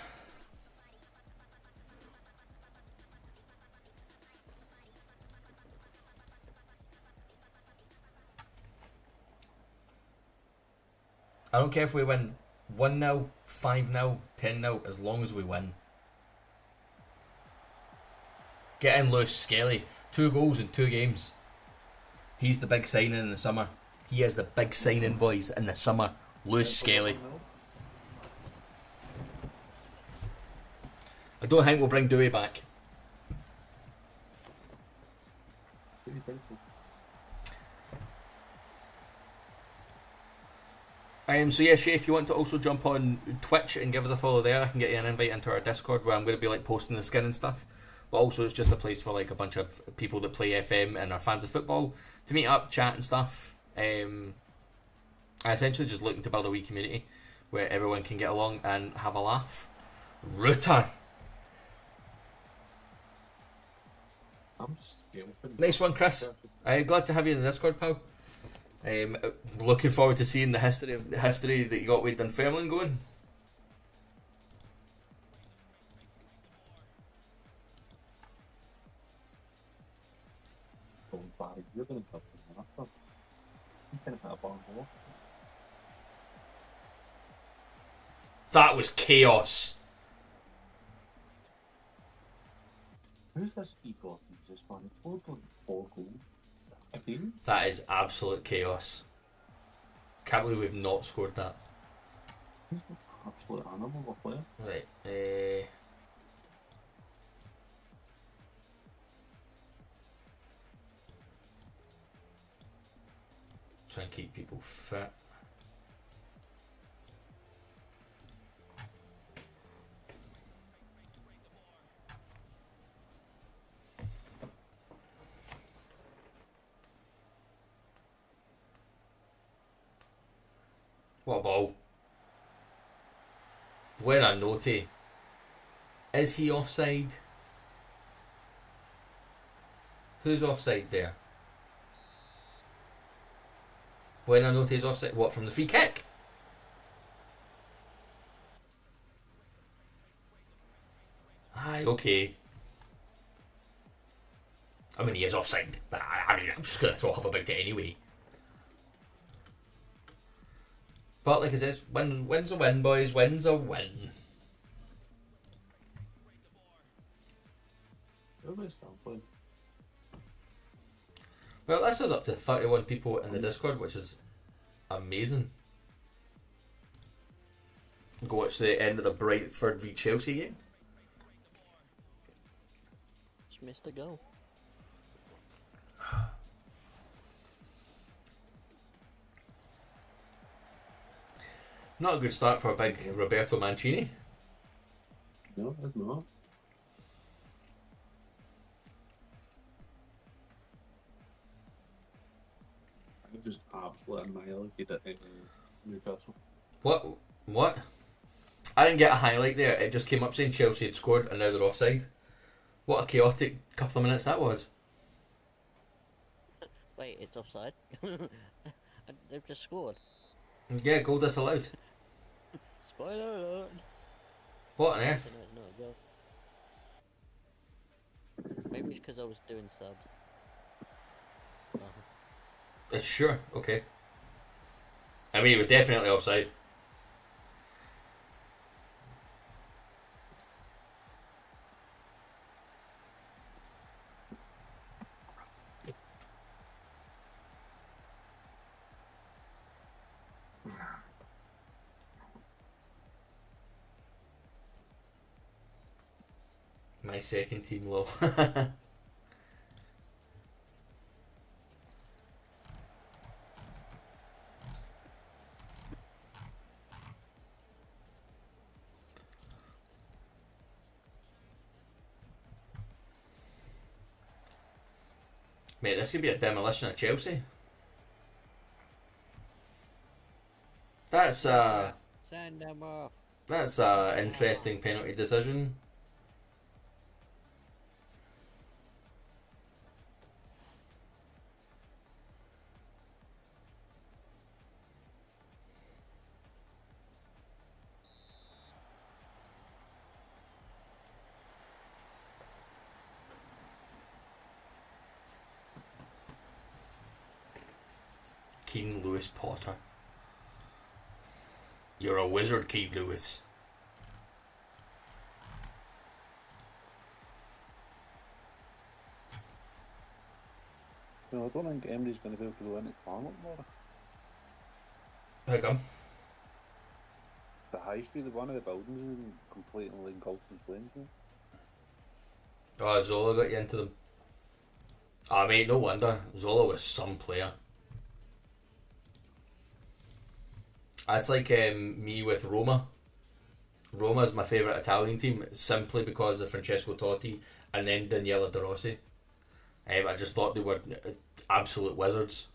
I don't care if we win 1-0, 5-0, 10-0, as long as we win. Get in Lewis Skelly. 2 goals in 2 games. He's the big signing in the summer. He is the big signing, boys, in the summer. Lewis Skelly. I don't think we'll bring Dewey back. What do you think so? So yeah, Shay, if you want to also jump on Twitch and give us a follow there, I can get you an invite into our Discord where I'm going to be like posting the skin and stuff. But also it's just a place for like a bunch of people that play FM and are fans of football to meet up, chat and stuff. I essentially just looking to build a wee community where everyone can get along and have a laugh. Router. I'm scalping. Nice one, Chris. Glad to have you in the Discord, pal. Looking forward to seeing the history that you got with Dunfermline going. You're going to help them after. You can have on more. That was chaos. Who's this equal? This one? 4 goals. Again? That is absolute chaos. Can't believe we've not scored that. He's an absolute animal of a player. Right. Try and keep people fit. What a ball. Buonanotte. Is he offside? Who's offside there? Buonanotte's offside. What, from the free kick? Aye, okay. I mean, he is offside, but I'm just going to throw half about it anyway. But like I said, win's a win, boys. Win's a win. Well, this is up to 31 people in the Discord, which is amazing. Go watch the end of the Brightford v Chelsea game. Just missed a goal. Not a good start for a big Roberto Mancini. No, it's not. just absolutely annihilated at Newcastle. What? I didn't get a highlight there. It just came up saying Chelsea had scored and now they're offside. What a chaotic couple of minutes that was. Wait, it's offside. They've just scored. Yeah, goal disallowed. Spoiler alert. What on No, earth? it's not a goal. Maybe it's because I was doing subs. It's sure, okay. I mean, it was definitely offside. My second team low. Mate, this could be a demolition of Chelsea. That's Send them off. that's a interesting penalty decision. Keane Lewis Potter. You're a wizard, Keane Lewis. No, I don't think Emery's going to be able to go into Parliament tomorrow. How come? The high street of one of the buildings is completely engulfed in flames now. Oh, Zola got you into them. Ah, mate, no wonder. Zola was some player. That's like me with Roma. Roma is my favourite Italian team simply because of Francesco Totti and then Daniele De Rossi. I just thought they were absolute wizards.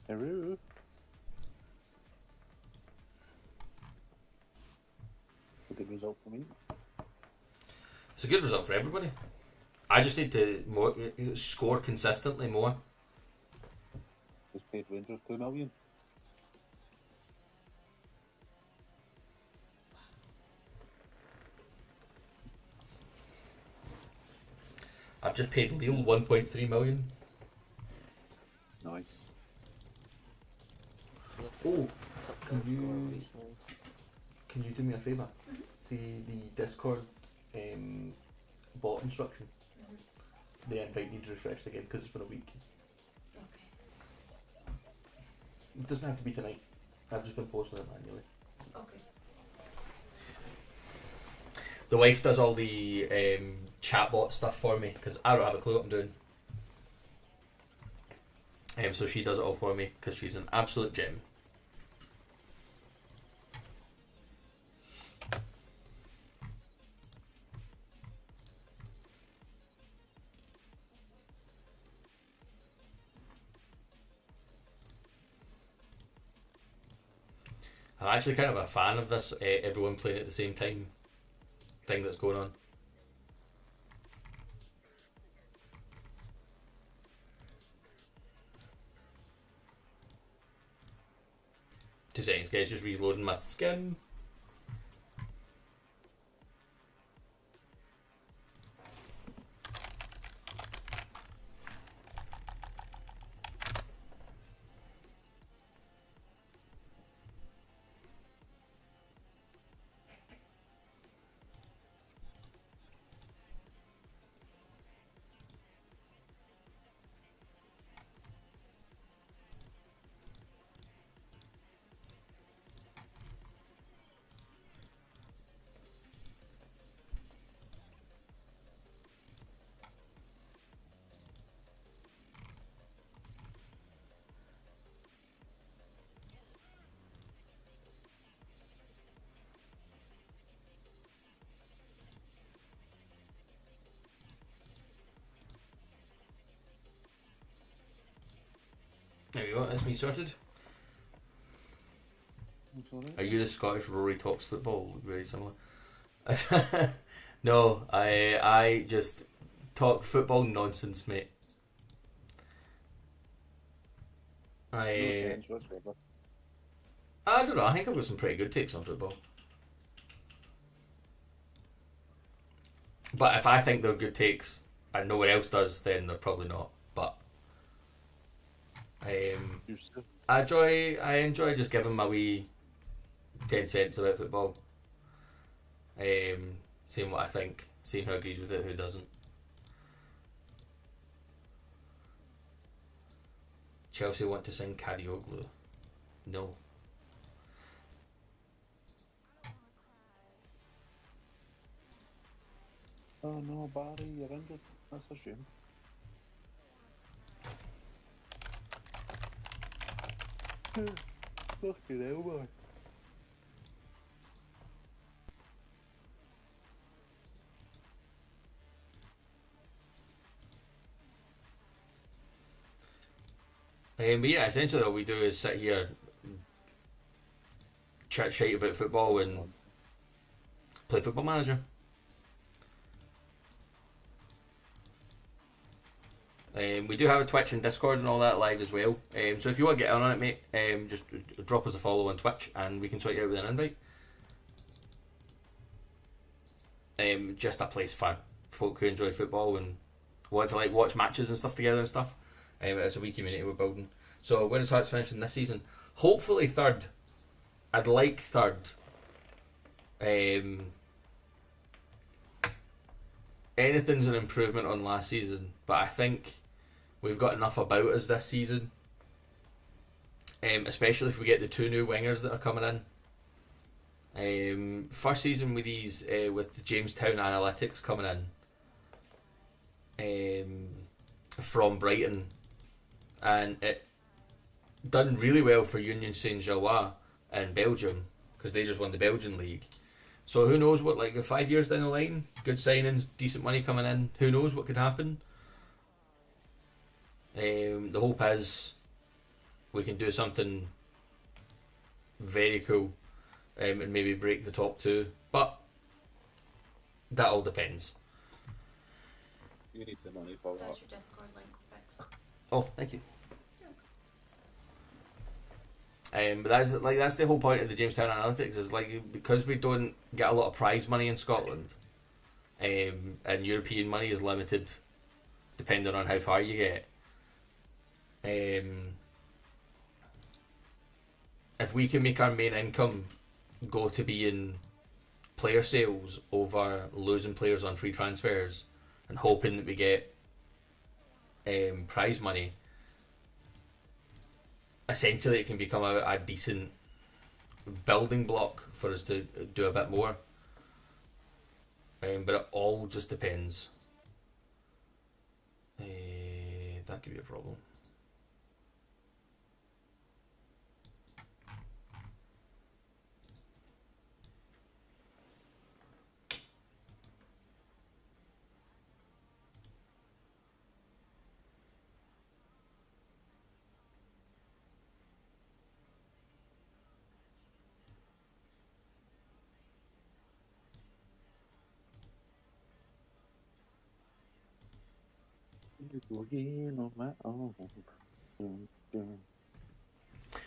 Hello. A good result for me. It's a good result for everybody. I just need to score consistently more. Just paid Rangers $2 million. I've just paid Lille 1.3 million. Nice. Oh, Top can goal you- scorer recently. can you do me a favour? See the Discord bot instruction? The invite needs refreshed again because it's been a week. Okay. It doesn't have to be tonight. I've just been posting it manually. Okay. The wife does all the chatbot stuff for me because I don't have a clue what I'm doing. So she does it all for me because she's an absolute gem. I'm actually kind of a fan of this everyone playing at the same time thing that's going on. Two seconds, guys, just reloading my skin. There you go. That's me sorted. That's all right. Are you the Scottish Rory talks football? Very similar. No, I just talk football nonsense, mate. No sense whatsoever. I don't know. I think I've got some pretty good takes on football. But if I think they're good takes and no one else does, then they're probably not. But I enjoy just giving my wee 10 cents about football. Seeing what I think, seeing who agrees with it, who doesn't. Chelsea want to sing Karaoke. No. Oh no, Barry, you're injured. That's a shame. Fucking hell, man. But yeah, essentially all we do is sit here, chat shite about football and play Football Manager. We do have a Twitch and Discord and all that live as well. So if you want to get on it, mate, just drop us a follow on Twitch and we can sort you out with an invite. Just a place for folk who enjoy football and want to like watch matches and stuff together and stuff. It's a wee community we're building. So when it's Hearts finishing this season, hopefully third. I'd like third. Anything's an improvement on last season, but I think we've got enough about us this season. Especially if we get the two new wingers that are coming in. First season with these, with the Jamestown Analytics coming in from Brighton, and it done really well for Union Saint-Gilloise in Belgium because they just won the Belgian league. So who knows what, like 5 years down the line, good signings, decent money coming in, who knows what could happen. The hope is we can do something very cool and maybe break the top two, but that all depends. You need the money for that. That's your Discord link fixed. Oh, thank you. But that's the whole point of the Jamestown Analytics is like because we don't get a lot of prize money in Scotland, and European money is limited, depending on how far you get. If we can make our main income go to being player sales over losing players on free transfers and hoping that we get prize money, essentially it can become a decent building block for us to do a bit more. But it all just depends. That could be a problem.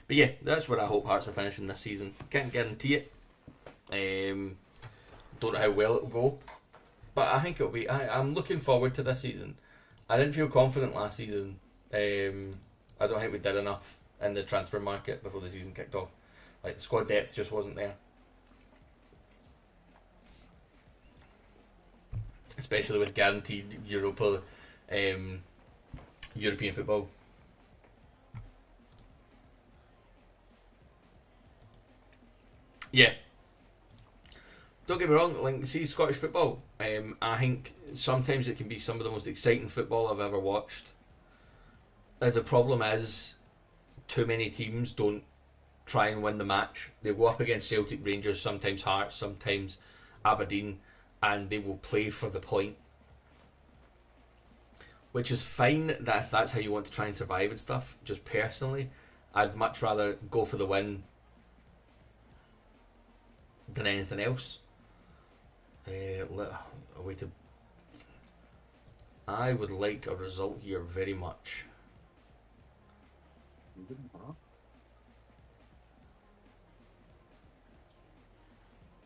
But yeah, that's where I hope Hearts are finishing this season. Can't guarantee it. Don't know how well it'll go, but I think it'll be. I'm looking forward to this season. I didn't feel confident last season. I don't think we did enough in the transfer market before the season kicked off. Like the squad depth just wasn't there, especially with guaranteed European football. Yeah. Don't get me wrong, like see Scottish football. I think sometimes it can be some of the most exciting football I've ever watched. The problem is too many teams don't try and win the match. They go up against Celtic, Rangers, sometimes Hearts, sometimes Aberdeen, and they will play for the point. which is fine that if that's how you want to try and survive and stuff. Just personally, I'd much rather go for the win than anything else. A way to. I would like a result here very much.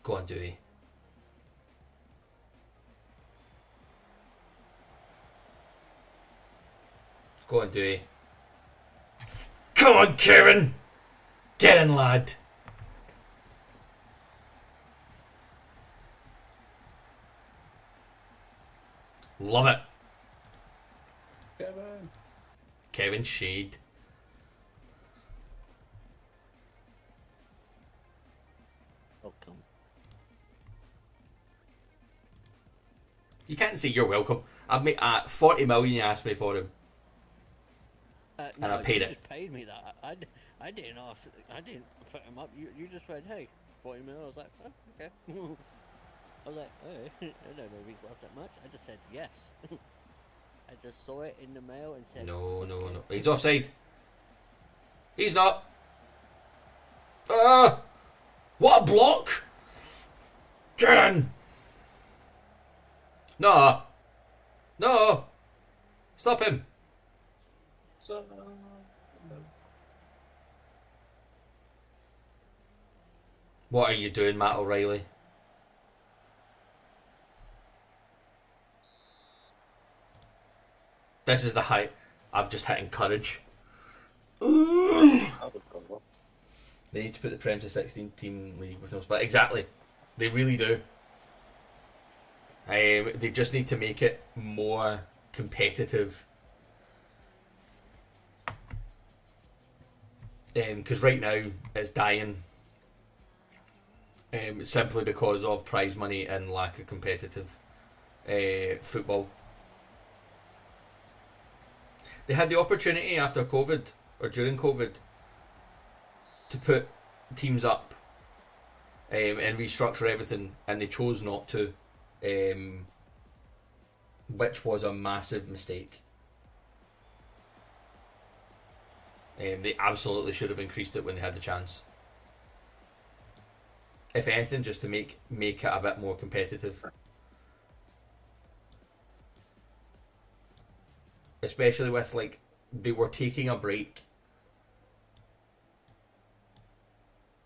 Go on, Dewey. Go on, Dewey. Come on, Kevin! Get in, lad! Love it. Kevin Shade. Welcome. You can't say you're welcome. I've made 40 million you asked me for him. And I paid you it. Just paid me that. I didn't ask. I didn't put him up. You just went, hey, 40 mil. I was like, oh, okay. I was like, oh, I don't know if he's worth that much. I just said yes. I just saw it in the mail and said, No. okay. He's offside. He's not. What a block! Get in! No. Stop him. What are you doing, Matt O'Reilly? This is the height. I've just hit encourage. They need to put the Prem to 16 team league with no split. Exactly. They really do. They just need to make it more competitive. Because right now it's dying. Simply because of prize money and lack of competitive football. They had the opportunity after COVID or during COVID to put teams up and restructure everything, and they chose not to, which was a massive mistake. They absolutely should have increased it when they had the chance. If anything, just to make it a bit more competitive. Especially with, like, they were taking a break.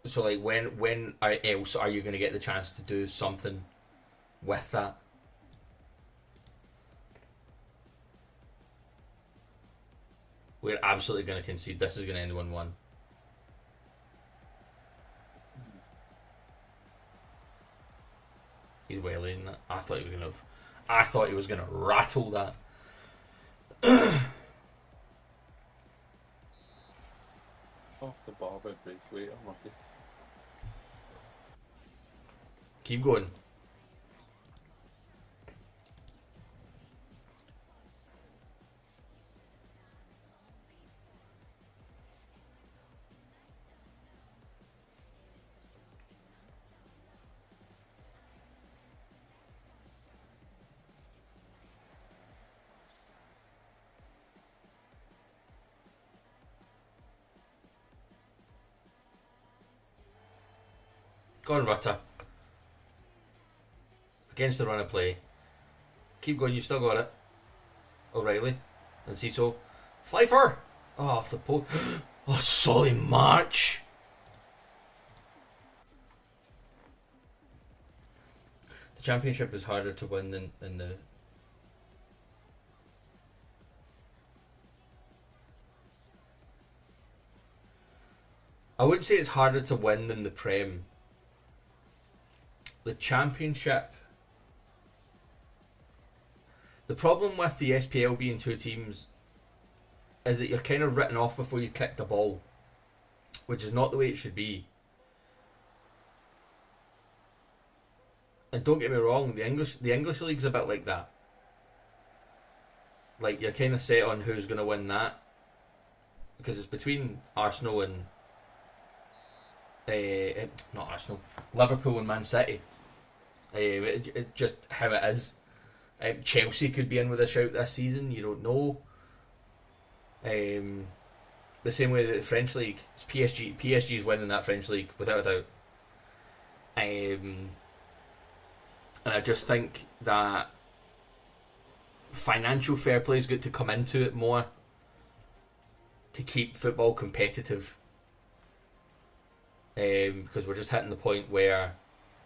So, like, when else are you going to get the chance to do something with that? We're absolutely going to concede. This is going to end 1-1. He's well in that. I thought he was going to rattle that. Off the bar by briefly, I'm lucky. Keep going. Go on, Rutter. Against the run of play. Keep going, you've still got it. O'Reilly. And Cecil. Pfeiffer! Oh, off the post. Oh, Solly March! The championship is harder to win than the... I wouldn't say it's harder to win than the Prem. The championship. The problem with the SPL being two teams is that you're kind of written off before you've kicked the ball, which is not the way it should be. And don't get me wrong, the English league's a bit like that. Like, you're kind of set on who's going to win that, because it's between Arsenal and not Arsenal, Liverpool and Man City. It just how it is. Chelsea could be in with a shout this season. You don't know. The same way that the French league, it's PSG's winning that French league without a doubt. And I just think that financial fair play's got to come into it more to keep football competitive. Because we're just hitting the point where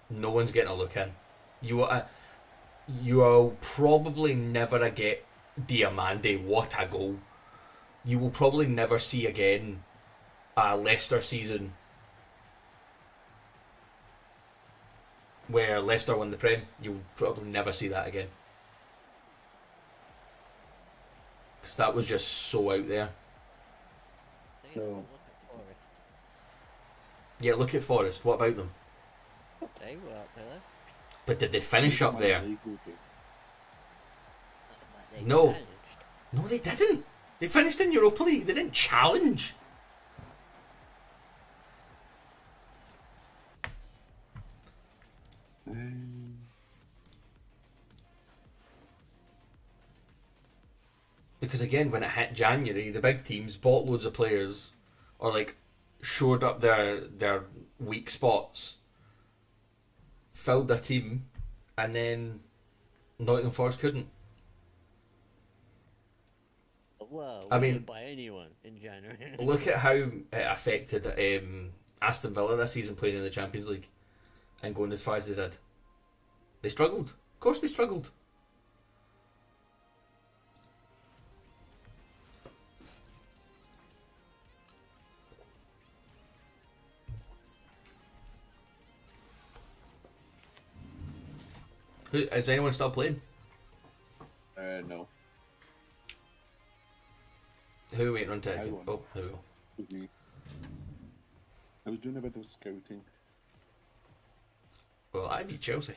no one's getting a look in. You will probably never get Diamande. What a goal! You will probably never see again a Leicester season where Leicester won the Prem. You'll probably never see that again. Because that was just so out there. No. Yeah, look at Forest. What about them? They were up there. But did they finish up there? They No. challenged. No, they didn't. They finished in Europa League. They didn't challenge. Because again, when it hit January, the big teams bought loads of players, or like shored up their weak spots, filled their team, and then Nottingham Forest couldn't. Well, I we mean- didn't buy anyone in January. Look at how it affected Aston Villa this season playing in the Champions League and going as far as they did. They struggled. Of course they struggled. Is anyone still playing? No. Who are we waiting on to? I won. Oh, there we go. With me. I was doing a bit of scouting. Well, I beat Chelsea.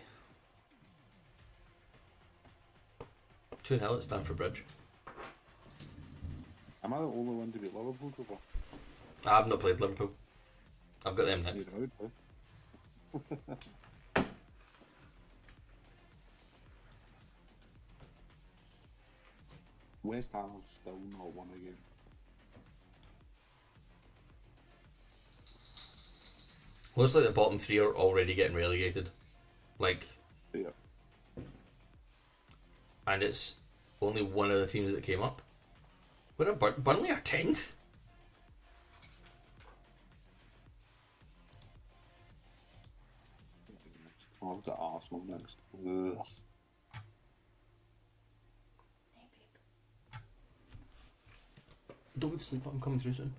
2-0 at Stamford Bridge. Am I the only one to beat Liverpool so far? I've not played Liverpool. I've got them next. You're out, West Ham have still not won a game. Looks like the bottom three are already getting relegated. Like, Yeah. and it's only one of the teams that came up. What are Burnley are 10th? Oh, I've got Arsenal next. Ugh. Don't go to sleep, I'm coming through soon.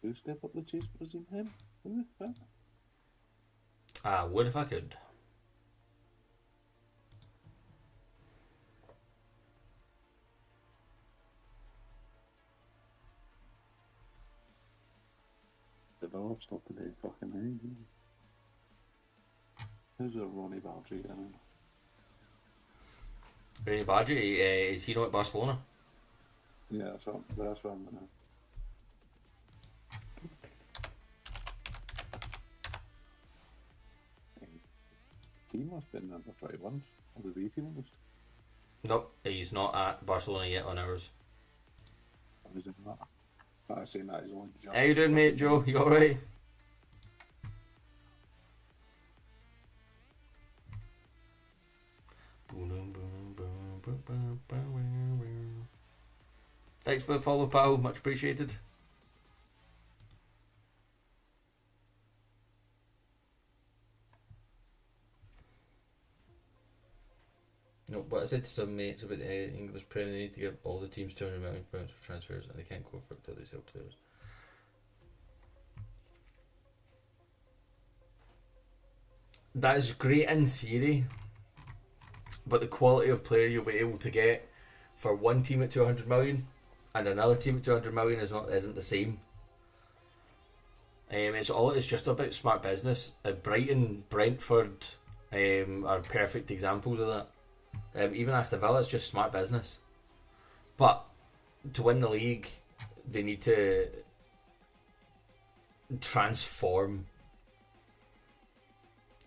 Who step up the chase was in him? Who? Huh? I would if I could. Developed not today, fucking hell. Who's a Ronnie Bargy? I mean, Ray Badgie, is he not at Barcelona? yeah, that's what I'm gonna. He must have been at the 21s, or the B team almost. Nope, he's not at Barcelona yet on ours. I was in that. I was saying that he's only just. How you doing, mate, Joe? You alright? Thanks for the follow, pal. Much appreciated. Nope, what I said to some mates about the English Premier, they need to give all the teams £200 million for transfers, and they can't go for it till they sell players. That is great in theory, but the quality of player you'll be able to get for one team at 200 million and another team at 200 million isn't the same. It's just about smart business. Brighton, Brentford are perfect examples of that. Even Aston Villa, it's just smart business. But to win the league, they need to transform,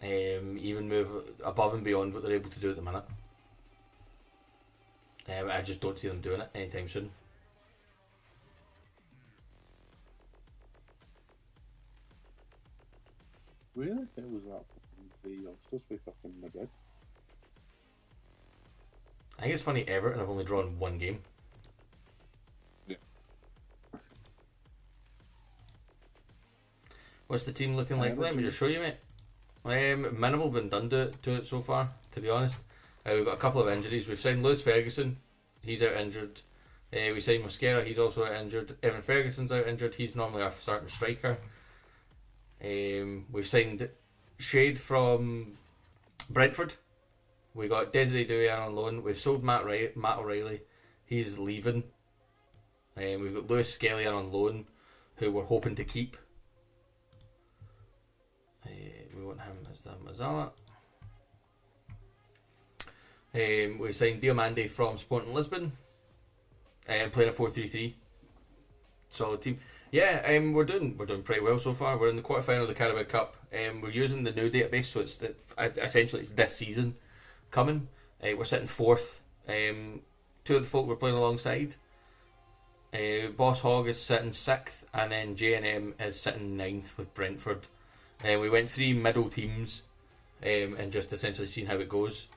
even move above and beyond what they're able to do at the minute. I just don't see them doing it anytime soon. Where the hell was that the youngsters for fucking Madrid? I think it's funny, Everton have only drawn one game. Yeah. What's the team looking like? Let me just show you, mate. Minimal been done to it so far, to be honest. We've got a couple of injuries. We've signed Lewis Ferguson, he's out injured. We signed Mosquera, he's also out injured. Evan Ferguson's out injured, he's normally our starting striker. We've signed Shade from Brentford. We got Desiree Douay on loan. We've sold Matt O'Reilly, he's leaving. We've got Lewis Skelly on loan, who we're hoping to keep. We want him as the Mazzala. We signed Diomande from Sporting Lisbon, playing a 4-3-3. Solid team. Yeah, we're doing pretty well so far. We're in the quarterfinal of the Carabao Cup. We're using the new database, so it's essentially it's this season coming. We're sitting fourth. Two of the folk we're playing alongside. Boss Hog is sitting sixth, and then J&M is sitting ninth with Brentford. We went 3 middle teams, and just essentially seeing how it goes.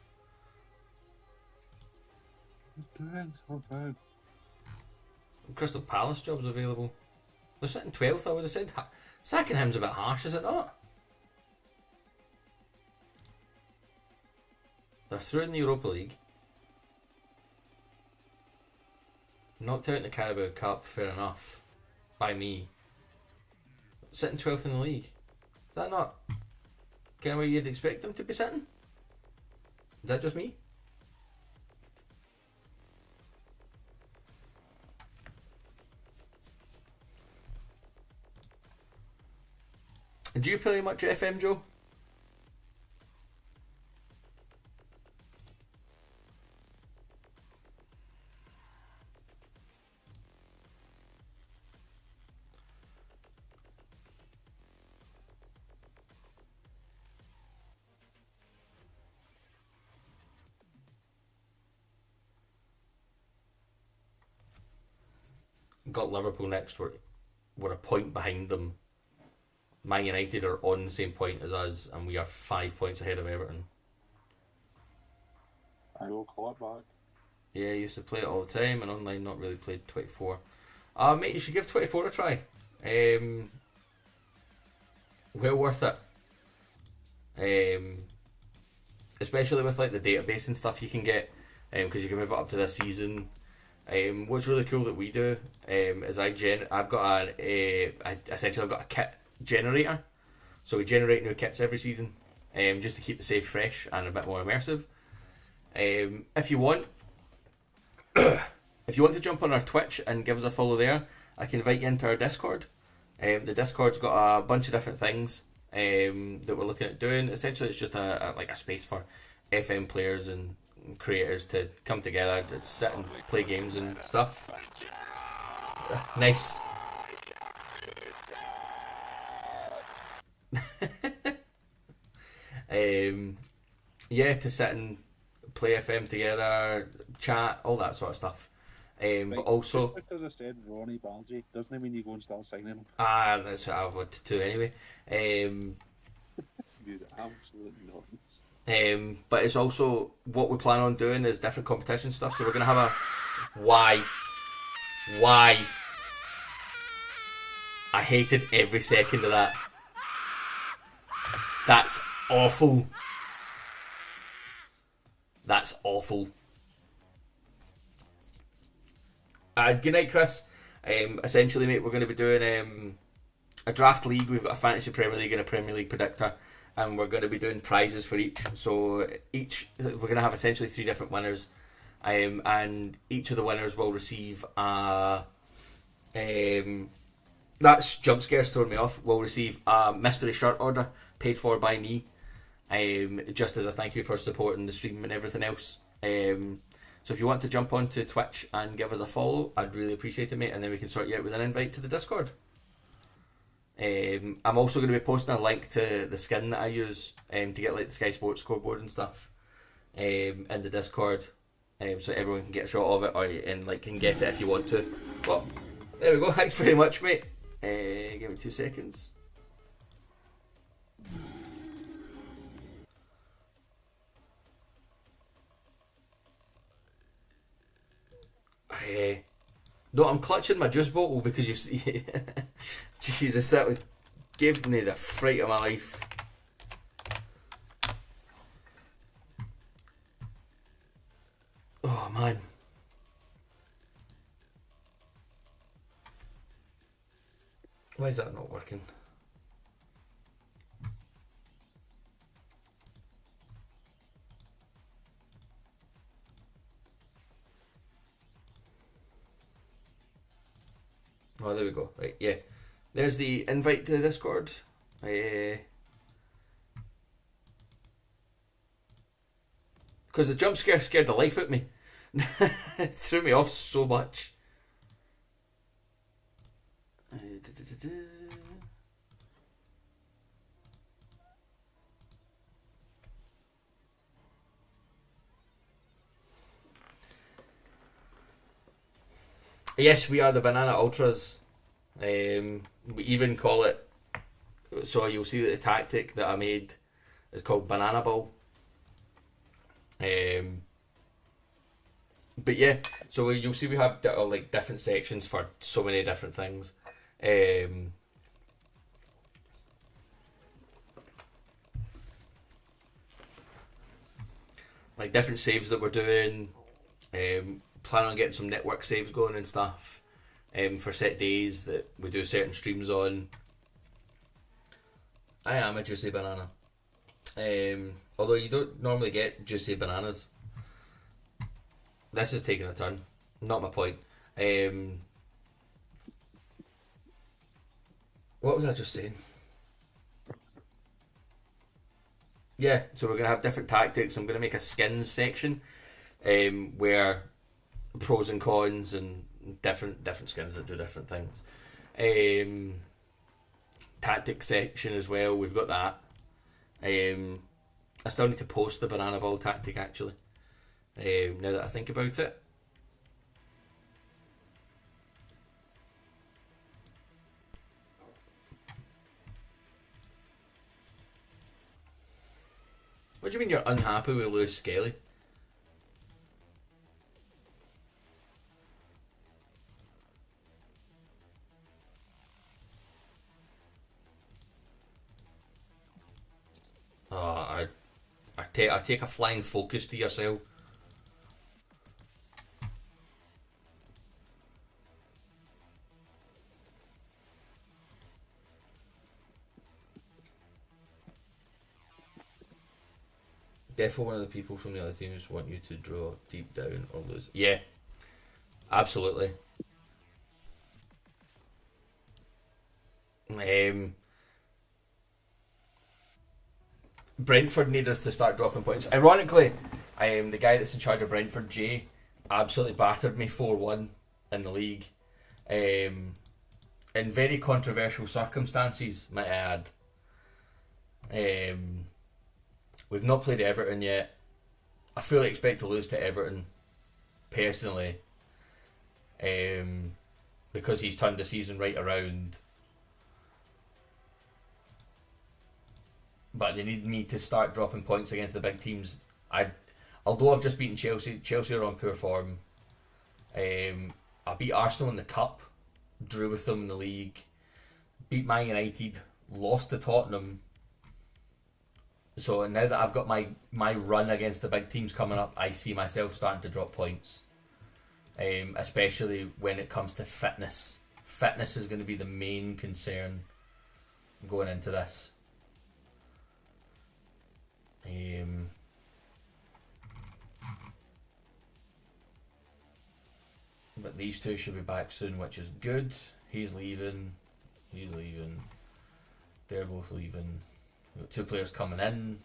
Crystal Palace jobs available. They're sitting 12th, I would have said. Sacking him's a bit harsh, is it not? They're through in the Europa League. Knocked out in the Carabao Cup, fair enough. By me. Sitting 12th in the league. Is that not kind of where you'd expect them to be sitting? Is that just me? Do you play much FM, Joe? Got Liverpool next. We're a point behind them. Man United are on the same point as us, and we are 5 points ahead of Everton. I will call it back. Yeah, I used to play it all the time, and online not really played 24. Mate, you should give 24 a try. Well worth it. Especially with like the database and stuff you can get, because you can move it up to this season. What's really cool that we do is I've got I've got a kit generator, so we generate new kits every season, just to keep the save fresh and a bit more immersive. If you want to jump on our Twitch and give us a follow there, I can invite you into our Discord. The Discord's got a bunch of different things that we're looking at doing. Essentially, it's just a space for FM players and creators to come together to sit and play games and stuff. Nice. To sit and play FM together, chat, all that sort of stuff. But also, just because I said Ronnie Bargy doesn't mean you go and start signing him. That's what I would do anyway. You're absolute nonsense. But it's also what we plan on doing is different competition stuff. So we're gonna have a why. I hated every second of that. That's awful. That's awful. Good night, Chris. Essentially, mate, we're going to be doing a draft league. We've got a fantasy Premier League and a Premier League predictor, and we're going to be doing prizes for each. So we're going to have essentially 3 different winners, and each of the winners will receive a. That's jump scares throwing me off. Will receive a mystery shirt order paid for by me, just as a thank you for supporting the stream and everything else. So if you want to jump onto Twitch and give us a follow, I'd really appreciate it, mate, and then we can sort you out with an invite to the Discord. I'm also going to be posting a link to the skin that I use to get like the Sky Sports scoreboard and stuff in the Discord, so everyone can get a shot of it and like can get it if you want to. Well, there we go. Thanks very much, mate. Give me 2 seconds. No, I'm clutching my juice bottle because you see, Jesus, that would give me the fright of my life. Oh man. Why is that not working? Oh, there we go. Right, yeah. There's the invite to the Discord. Because the jump scare scared the life out of me. It threw me off so much. Yes, we are the Banana Ultras. We even call it. So you'll see that the tactic that I made is called Bananaball. But yeah, so you'll see we have like different sections for so many different things. Like different saves that we're doing. Plan on getting some network saves going and stuff. For set days that we do certain streams on. I am a juicy banana. Although you don't normally get juicy bananas. This is taking a turn. Not my point. What was I just saying? Yeah, so we're going to have different tactics. I'm going to make a skins section where pros and cons and different skins that do different things. Tactics section as well, we've got that. I still need to post the Bananaball tactic actually, now that I think about it. What do you mean you're unhappy with Lewis Skelly? I take a flying focus to yourself. Definitely one of the people from the other teams want you to draw deep down or lose. Yeah, absolutely. Brentford need us to start dropping points. Ironically, the guy that's in charge of Brentford, Jay, absolutely battered me 4-1 in the league. In very controversial circumstances, might I add. We've not played Everton yet. I fully expect to lose to Everton, personally, because he's turned the season right around. But they need me to start dropping points against the big teams. Although I've just beaten Chelsea. Chelsea are on poor form. I beat Arsenal in the cup, drew with them in the league, beat Man United, lost to Tottenham, So now that I've got my run against the big teams coming up, I see myself starting to drop points. Especially when it comes to fitness. Fitness is going to be the main concern going into this. But these two should be back soon, which is good. He's leaving. They're both leaving. We've got 2 players coming in.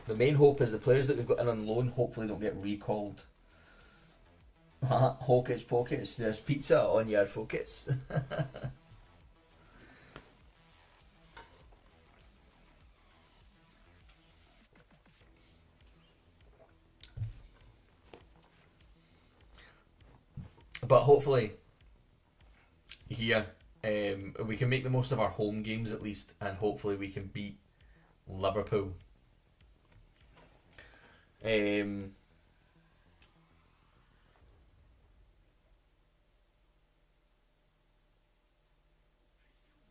The main hope is the players that we've got in on loan hopefully don't get recalled. Hocus pocus, there's pizza on your focus. But hopefully here we can make the most of our home games at least, and hopefully we can beat Liverpool.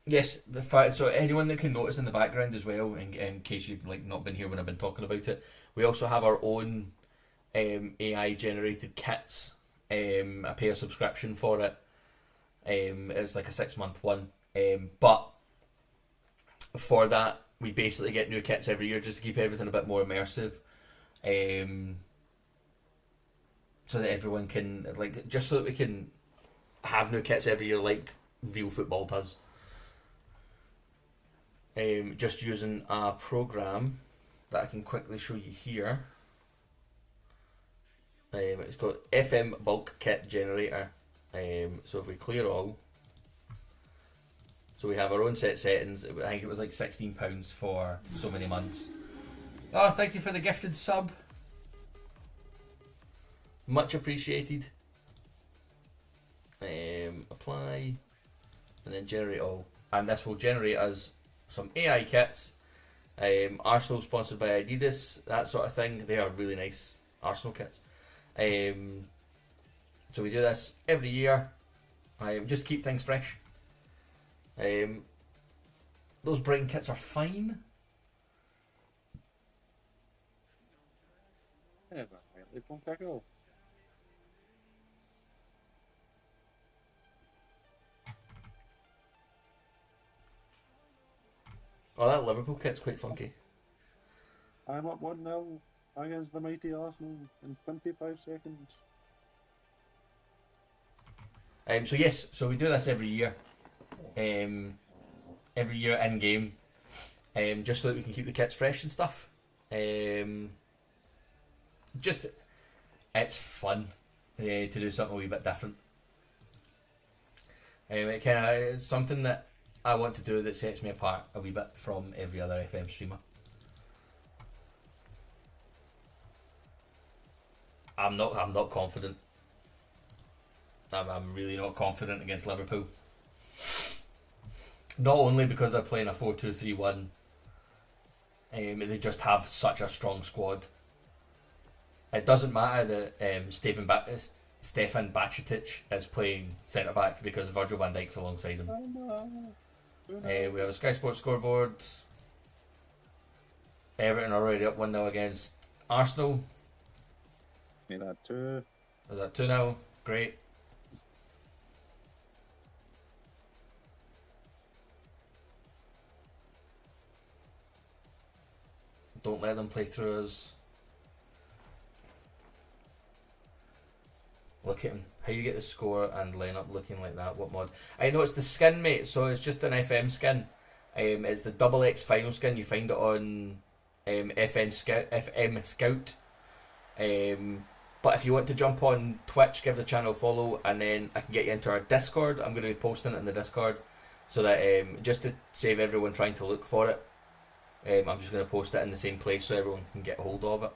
Yes, so anyone that can notice in the background as well, in case you've like not been here when I've been talking about it, we also have our own AI generated kits. I pay a subscription for it. It's like a 6-month one. But for that, we basically get new kits every year just to keep everything a bit more immersive. So that everyone can just so that we can have new kits every year like real football does. Just using a program that I can quickly show you here. It's got FM bulk kit generator. So if we clear all, so we have our own set settings. I think it was like £16 for so many months. Oh, thank you for the gifted sub. Much appreciated. Apply, and then generate all, and this will generate us some AI kits. Arsenal sponsored by Adidas, that sort of thing. They are really nice Arsenal kits. So we do this every year, just to keep things fresh. Those Brighton kits are fine. Yeah, but let's don't kick it off. Oh, that Liverpool kit's quite funky. I'm up 1-0 against the mighty Arsenal in 25 seconds. So yes, so we do this every year. Every year in game. Just so that we can keep the kits fresh and stuff. Just, it's fun to do something a wee bit different. It kind of is something that I want to do that sets me apart a wee bit from every other FM streamer. I'm not confident. I'm really not confident against Liverpool. Not only because they're playing a 4-2-3-1, they just have such a strong squad. It doesn't matter that Stefan Bajcetic is playing centre back because Virgil van Dijk's alongside him. We have a Sky Sports scoreboard. Everton are already up 1-0 against Arsenal. Made that 2. Is that 2-0? Great. Don't let them play through us. Look at him. How you get the score and line up looking like that? What mod? I know it's the skin, mate. So it's just an FM skin. It's the XX final skin. You find it on FM Scout. But if you want to jump on Twitch, give the channel a follow, and then I can get you into our Discord. I'm going to be posting it in the Discord, so that just to save everyone trying to look for it, I'm just going to post it in the same place so everyone can get hold of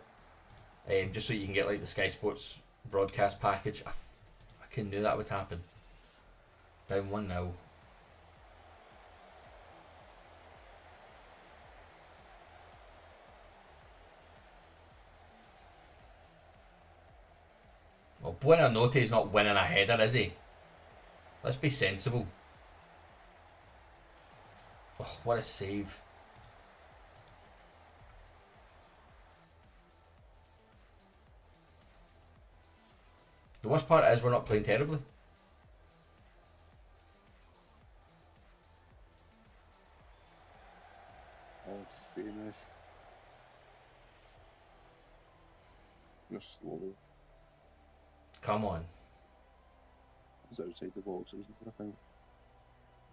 it. Just so you can get like the Sky Sports broadcast package. I couldn't knew that would happen. Down 1-0. Well, Buonanotte is not winning a header, is he? Let's be sensible. Oh, what a save. The worst part is we're not playing terribly. Oh, finish. You're slow. Come on. It's outside the box, isn't it? I think.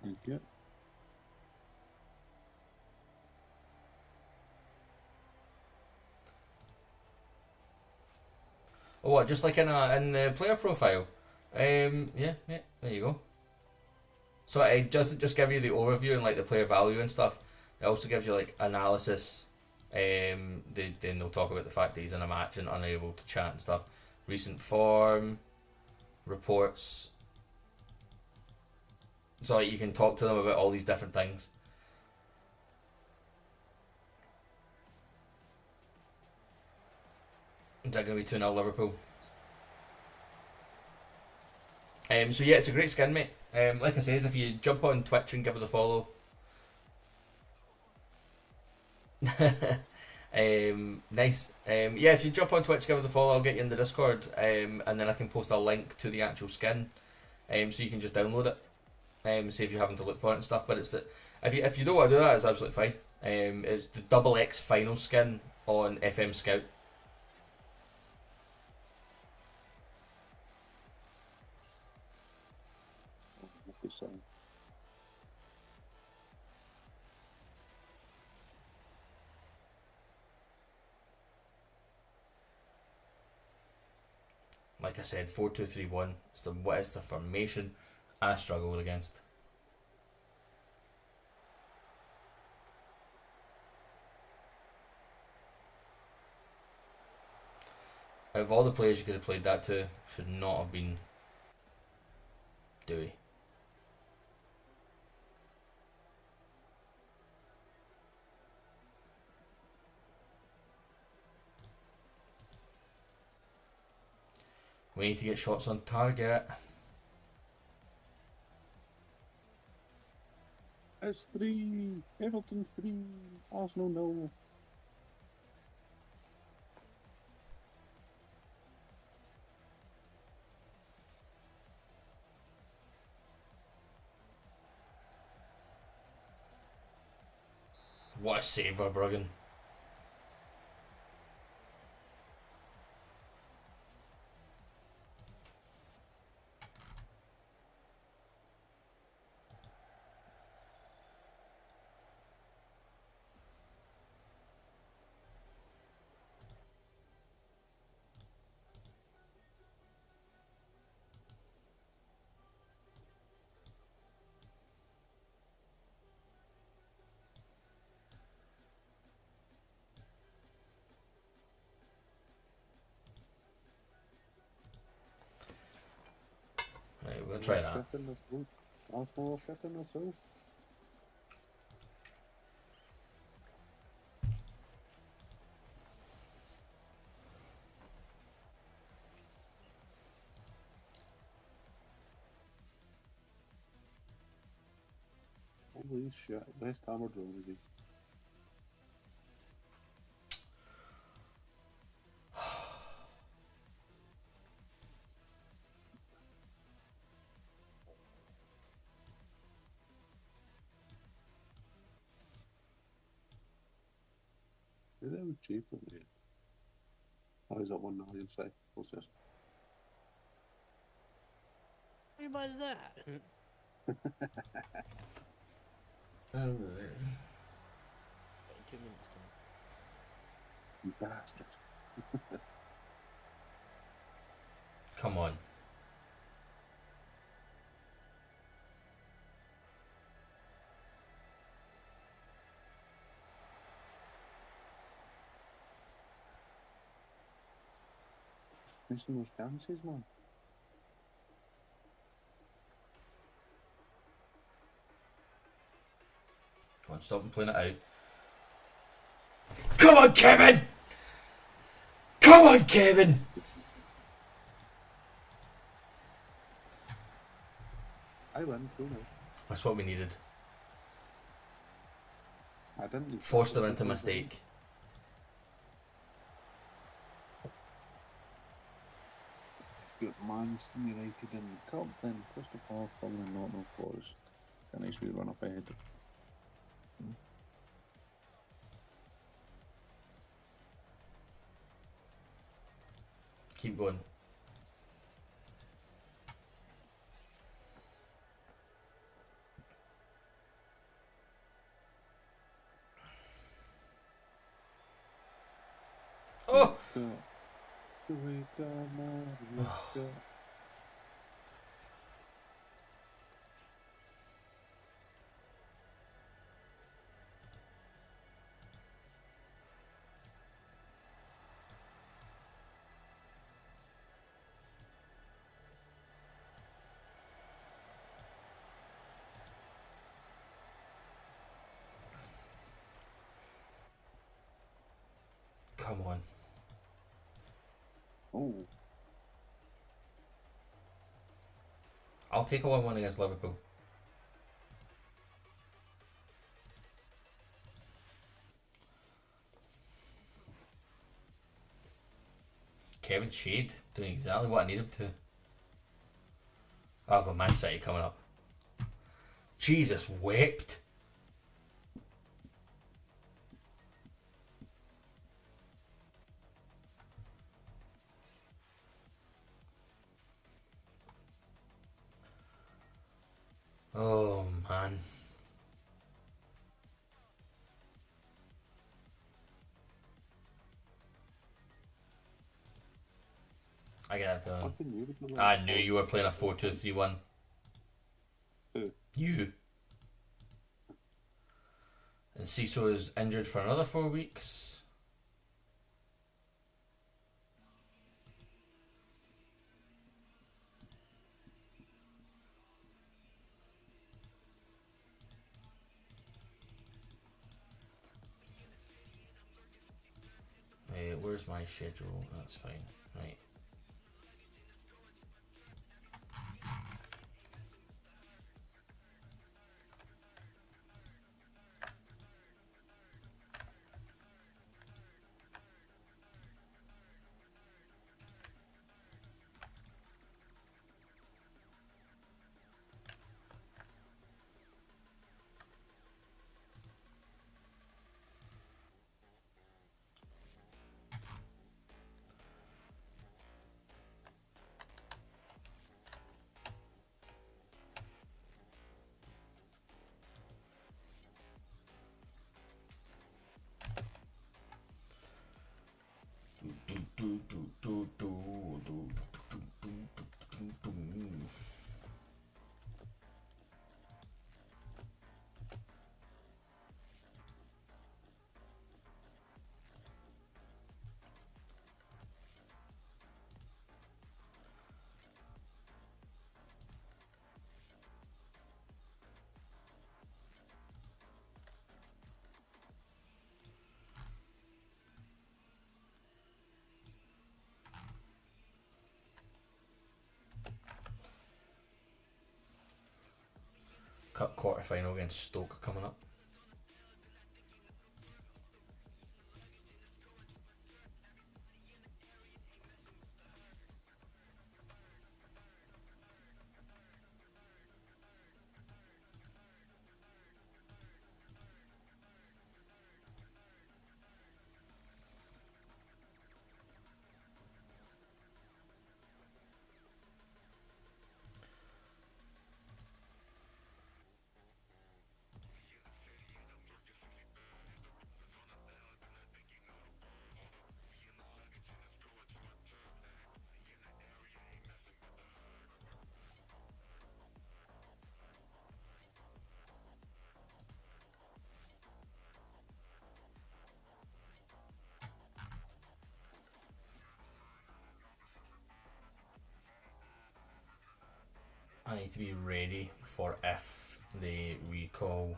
Thank you. Oh, what? Just like in the player profile. Yeah, there you go. So it doesn't just give you the overview and like the player value and stuff. It also gives you like analysis. Then they'll talk about the fact that he's in a match and unable to chat and stuff. Recent form, reports. So like you can talk to them about all these different things. Is that going to be 2-0 Liverpool? So yeah, it's a great skin, mate. Like I says, if you jump on Twitch and give us a follow. Nice. Yeah, if you jump on Twitch, give us a follow. I'll get you in the Discord, and then I can post a link to the actual skin, so you can just download it, save you having to look for it and stuff. But it's the if you don't want to do that, it's absolutely fine. It's the double X final skin on FM Scout. So. Like I said, 4-2-3-1. What is the formation I struggle against. Out of all the players you could have played that to, should not have been Dewey. We need to get shots on target. It's 3. Everton 3. Arsenal no. What a save, Verbruggen. Right, we'll try that. Arsenal are shitting us out. Holy shit. West Ham or Jonesy. They were cheap, weren't they? Oh, he's at 1 million, say. What's this? How about that? 2 minutes time. You bastard. Come on. Missing those chances, man. Come on, stop and playing it out. Come on, Kevin! Come on, Kevin! I win, 2 now. That's what we needed. I didn't leave Forced them that into a because, mistake. Got Manchester United in the cup, then Crystal Palace, Birmingham, Nottingham Forest. A nice wee run up ahead. Keep going. Oh! Come on. Oh, I'll take a 1-1 against Liverpool. Kevin Shade doing exactly what I need him to. Oh, I've got Man City coming up. Jesus wept. Oh man. I get that feeling. fucking you with the I knew you were playing a 4-2-3-1. Who? You. And Cecil is injured for another 4 weeks. Where's my schedule? That's fine. Right. Cup quarter final against Stoke coming up. I need to be ready for if they recall.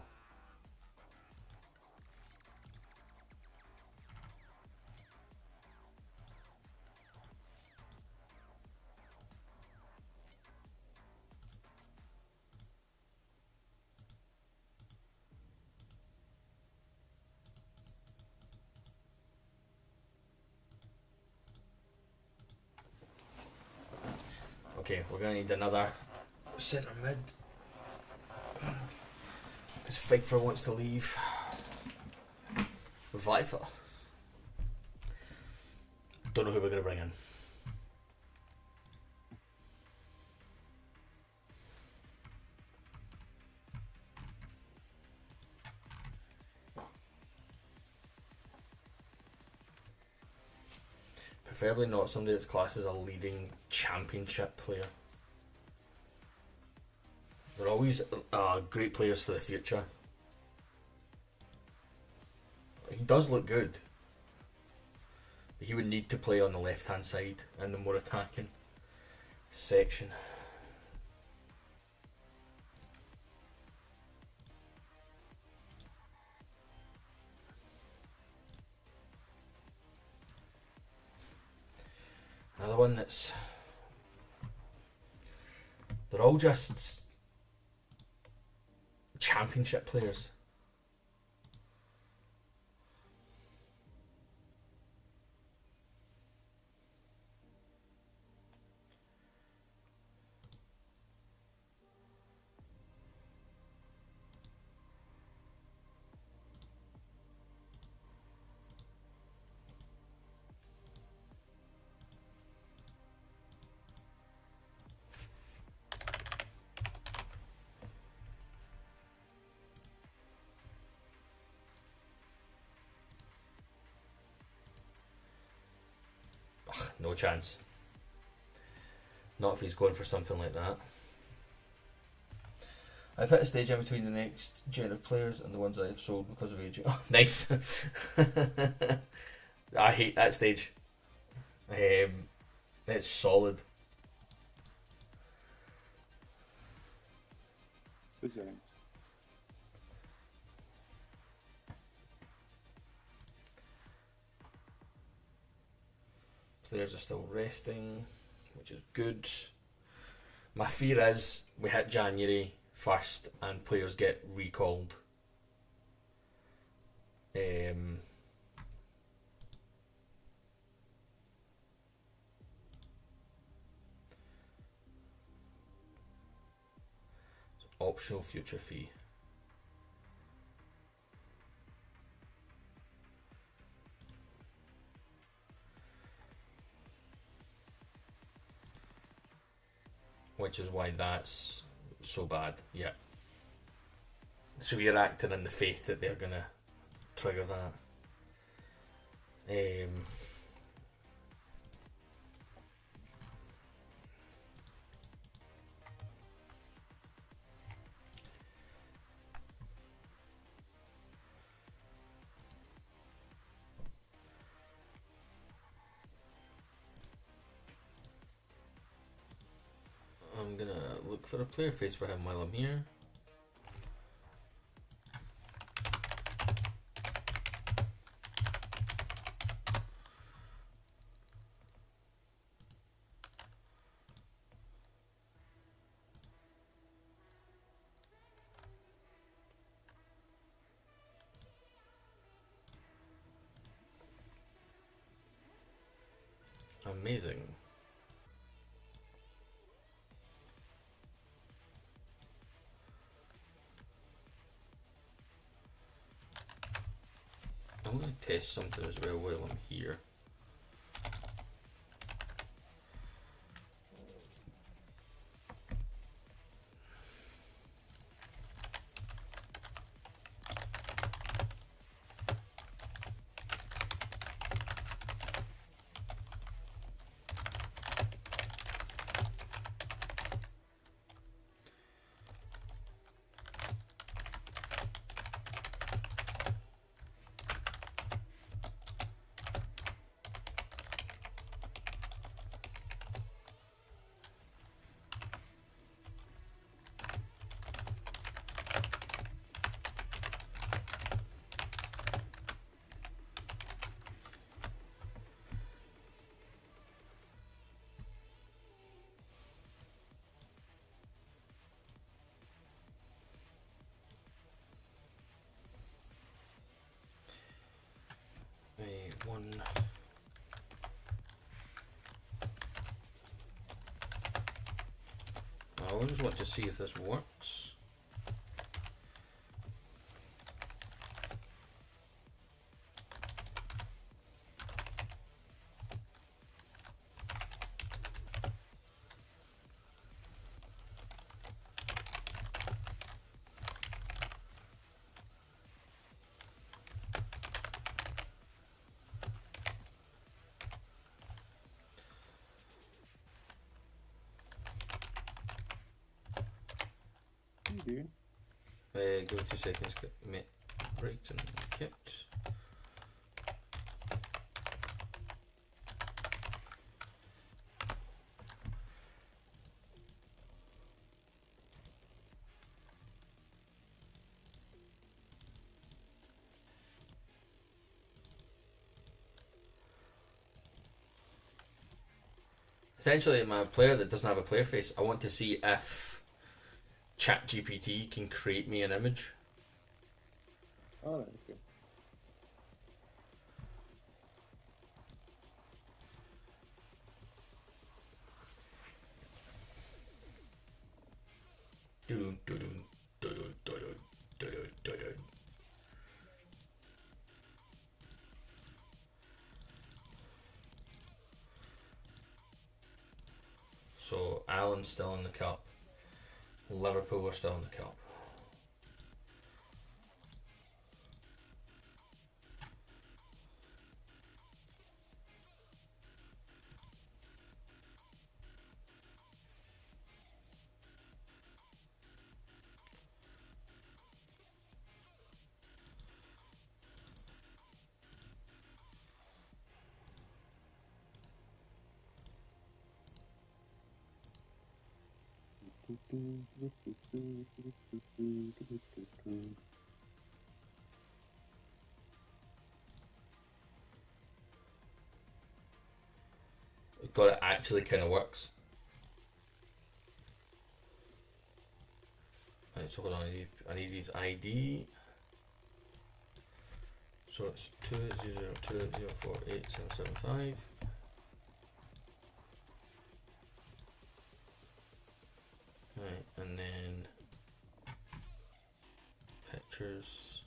Okay, we're going to need another centre mid. Because Figfer wants to leave. Viper. Don't know who we're going to bring in. Preferably not somebody that's classed as a leading championship player. They're always great players for the future. He does look good. But he would need to play on the left hand side in the more attacking section. Another one that's... They're all just championship players. No chance. Not if he's going for something like that. I've hit a stage in between the next gen of players and the ones I've sold because of aging. Oh, nice. I hate that stage. It's solid. Resilience. Players are still resting, which is good. My fear is we hit January 1st and players get recalled. Optional future fee. Which is why that's so bad. Yeah. So we're acting in the faith that they're gonna trigger that. I'm gonna look for a player face for him while I'm here. Amazing. I'm going to test something as well while I'm here. One. I just want to see if this works. You do. Give me 2 seconds. Get Brighton kit. Essentially, I'm a player that doesn't have a player face. I want to see if ChatGPT can create me an image. Alright, okay. Doo-doo, doo-doo, doo-doo, doo-doo, doo-doo, doo-doo. So Alan's still in the cup. Liverpool are still in the cup. God, it actually kind of works. Right, so hold on, I need his ID. So it's 2002048775. Right, and then pictures.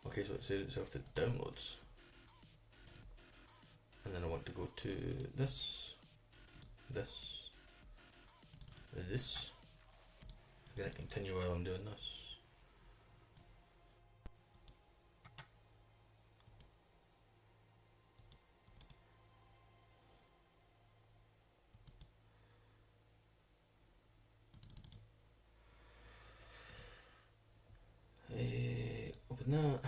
Okay, so it says itself to downloads. And then I want to go to this. I'm gonna continue while I'm doing this. Open that.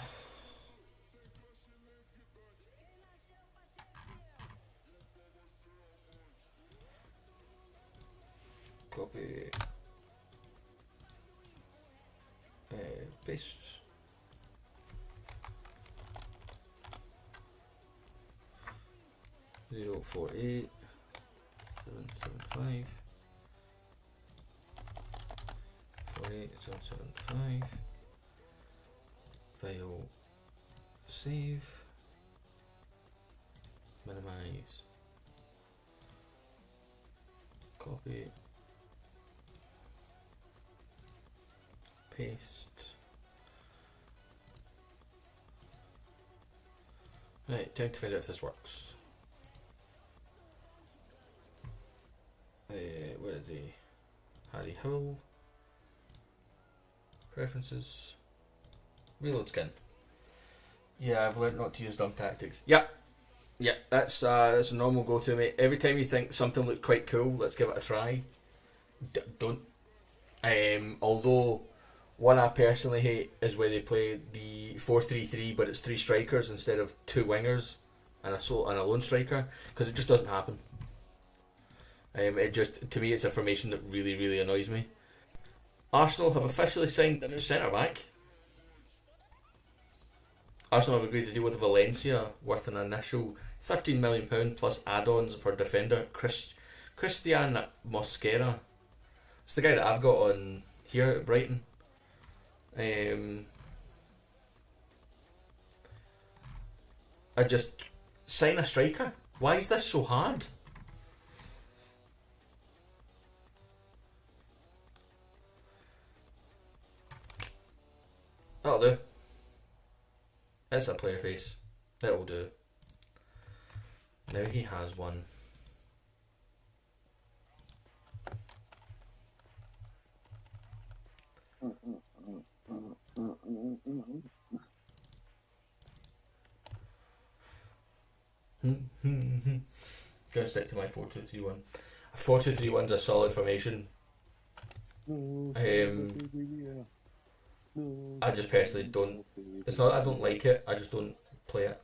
Copy. Paste. Zero 48 775 48 775. File. Save. Minimize. Copy. Paste. Right, time to find out if this works. Where is he? Harry Hill. Preferences. Reload skin. Yeah, I've learned not to use dumb tactics. Yep. Yeah, that's a normal go-to, mate. Every time you think something looks quite cool, let's give it a try. Don't. Although one I personally hate is where they play the 4-3-3, but it's 3 strikers instead of 2 wingers and a lone striker, because it just doesn't happen. To me, it's a formation that really, really annoys me. Arsenal have officially signed a new centre back. Arsenal have agreed to deal with Valencia worth an initial £13 million plus add-ons for defender Christian Mosquera. It's the guy that I've got on here at Brighton. I just sign a striker. Why is this so hard? That'll do. It's a player face. That'll do. Now he has one. Gonna stick to my 4-2-3-1. A 4-2-3-1's a solid formation. I just personally don't. It's not that I don't like it. I just don't play it.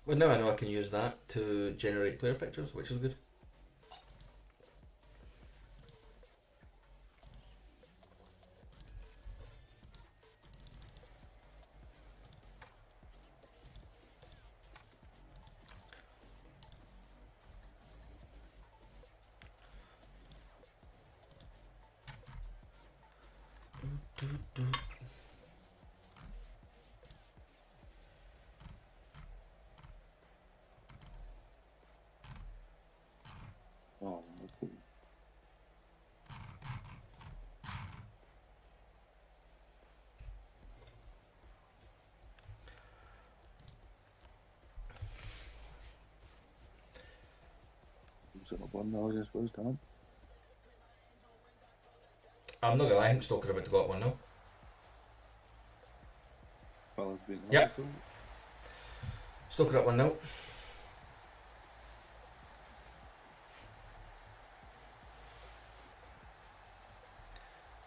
Well, now I know I can use that to generate player pictures, which is good. Oh, okay. Was it a 1-0 against West Ham? I'm not gonna lie, I think Stoke are about to go up 1-0. Well, it's been Yep. Stoke are up 1-0.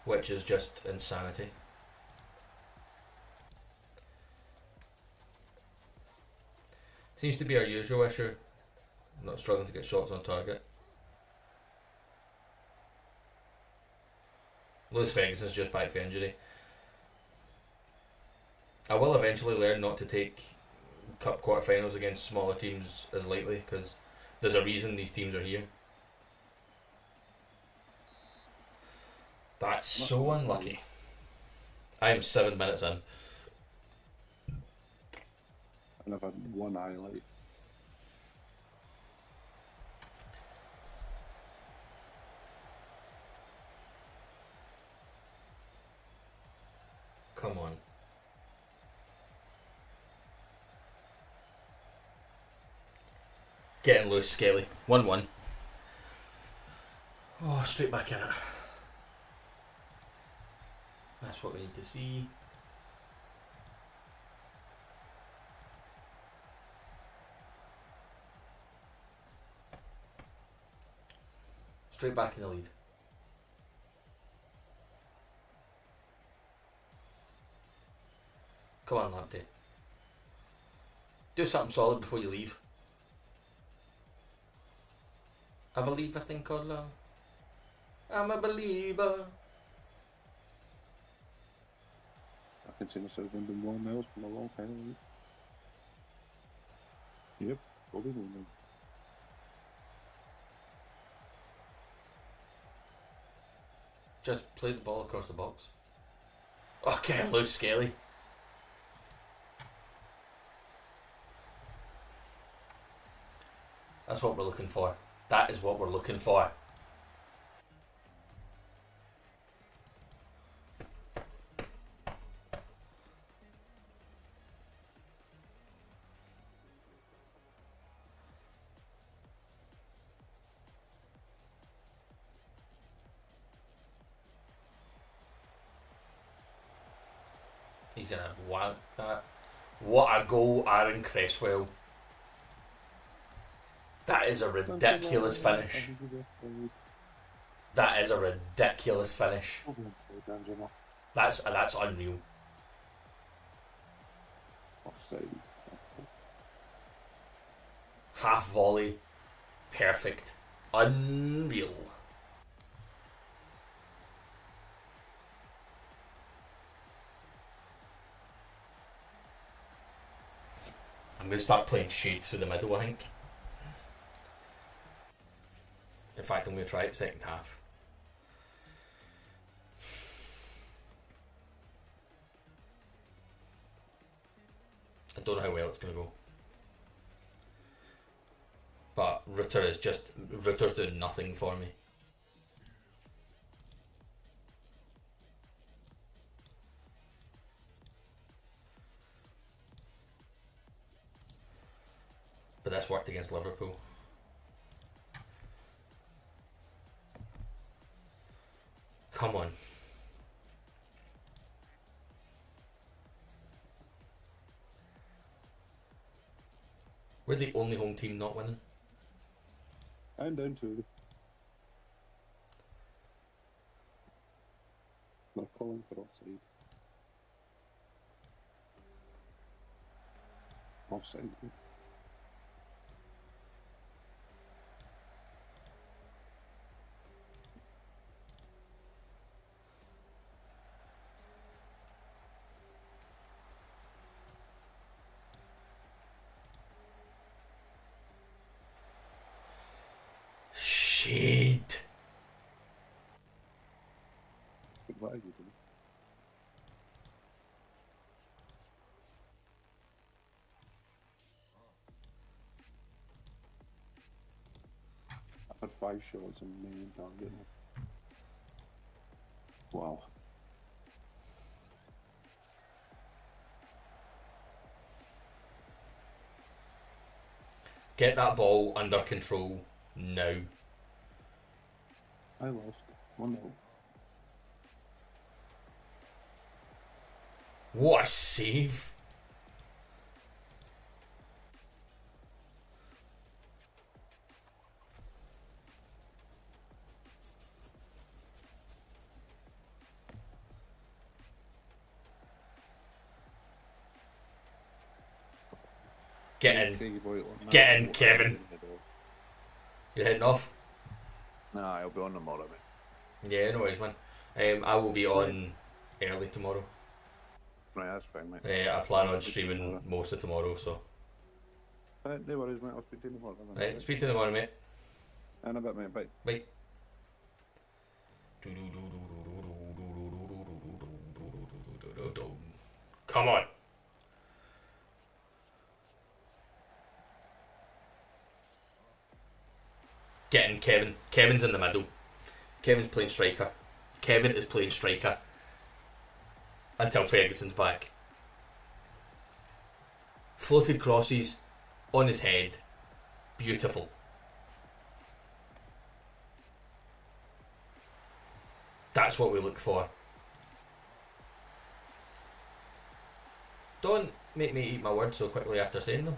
Which is just insanity. Seems to be our usual issue. Not struggling to get shots on target. Lewis Ferguson's just back for injury. I will eventually learn not to take cup quarterfinals against smaller teams as lightly, because there's a reason these teams are here. That's so unlucky. I am 7 minutes in. And I've had one highlight. Come on. Getting loose, Skelly. 1-1. Oh, straight back in it. That's what we need to see. Straight back in the lead. Come on, Lamptey. Do something solid before you leave. I believe a thing called love. I'm a believer. I can see myself doing 1-0 from a long time. Yep, probably 1-0. Just play the ball across the box. Oh, get loose, Skelly. That's what we're looking for. That is what we're looking for. He's in a wank that. What a goal, Aaron Cresswell. That is a ridiculous finish. That is a ridiculous finish. That's unreal. Offside. Half volley. Perfect. Unreal. I'm going to start playing shades through the middle, I think. In fact, I'm going to try it second half. I don't know how well it's going to go. But Router's doing nothing for me. But that's worked against Liverpool. Come on. We're the only home team not winning. I'm down to. They're calling for offside. Offside. Shit. What are you doing? I've had 5 shots and main target. Wow. Get that ball under control now. I lost 1-0. What a save. Get in. Get in, Kevin. You're heading off? Nah, I'll be on tomorrow, mate. Yeah, no worries, man. I will be on early tomorrow. Right, that's fine, mate. I plan on streaming most of tomorrow, so. No worries, mate. I'll speak to you tomorrow. Right, speak to you tomorrow, mate. In a bit, mate. Bye. Bye. Come on. Get in, Kevin. Kevin's in the middle. Kevin's playing striker. Kevin is playing striker. Until Ferguson's back. Floated crosses on his head. Beautiful. That's what we look for. Don't make me eat my words so quickly after saying them.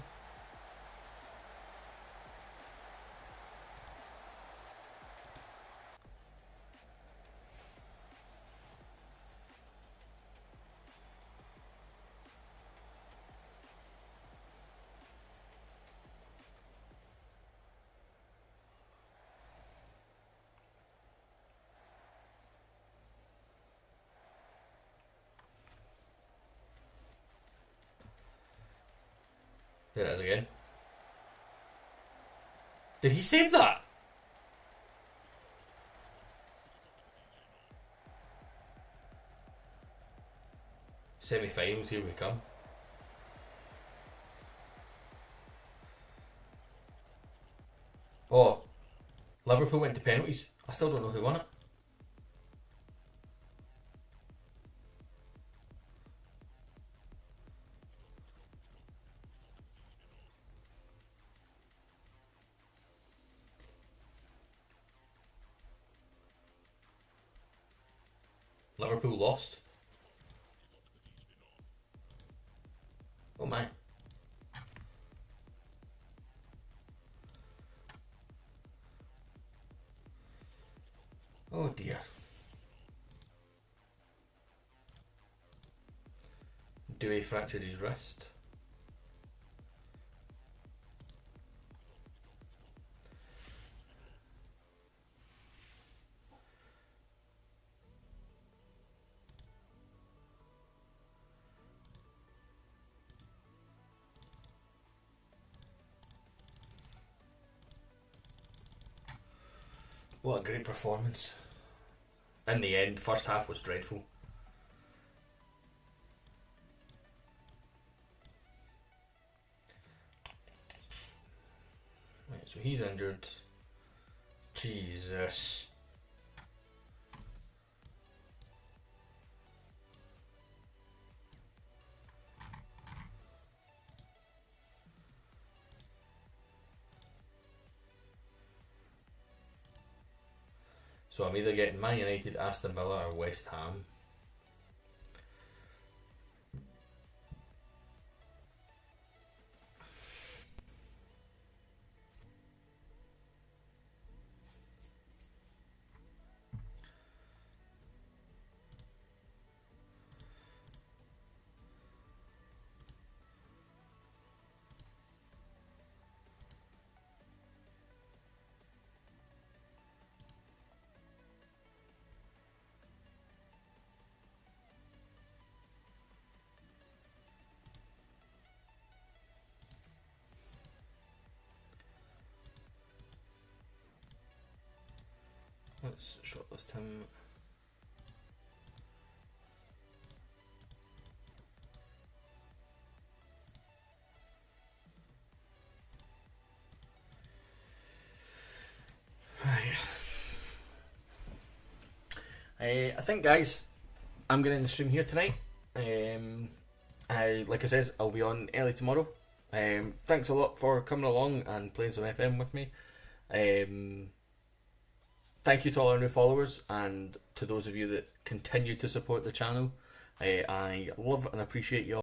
There it is again. Did he save that? Semi-finals, here we come. Oh, Liverpool went to penalties. I still don't know who won it. Liverpool lost. Oh my. dear. Dewey fractured his wrist. What a great performance. In the end, first half was dreadful. Right, so he's injured. Jesus. So I'm either getting Man United, Aston Villa or West Ham. Let's shortlist him. I think, guys, I'm going to end the stream here tonight. Like I says, I'll be on early tomorrow. Thanks a lot for coming along and playing some FM with me. Thank you to all our new followers and to those of you that continue to support the channel. I love and appreciate you all.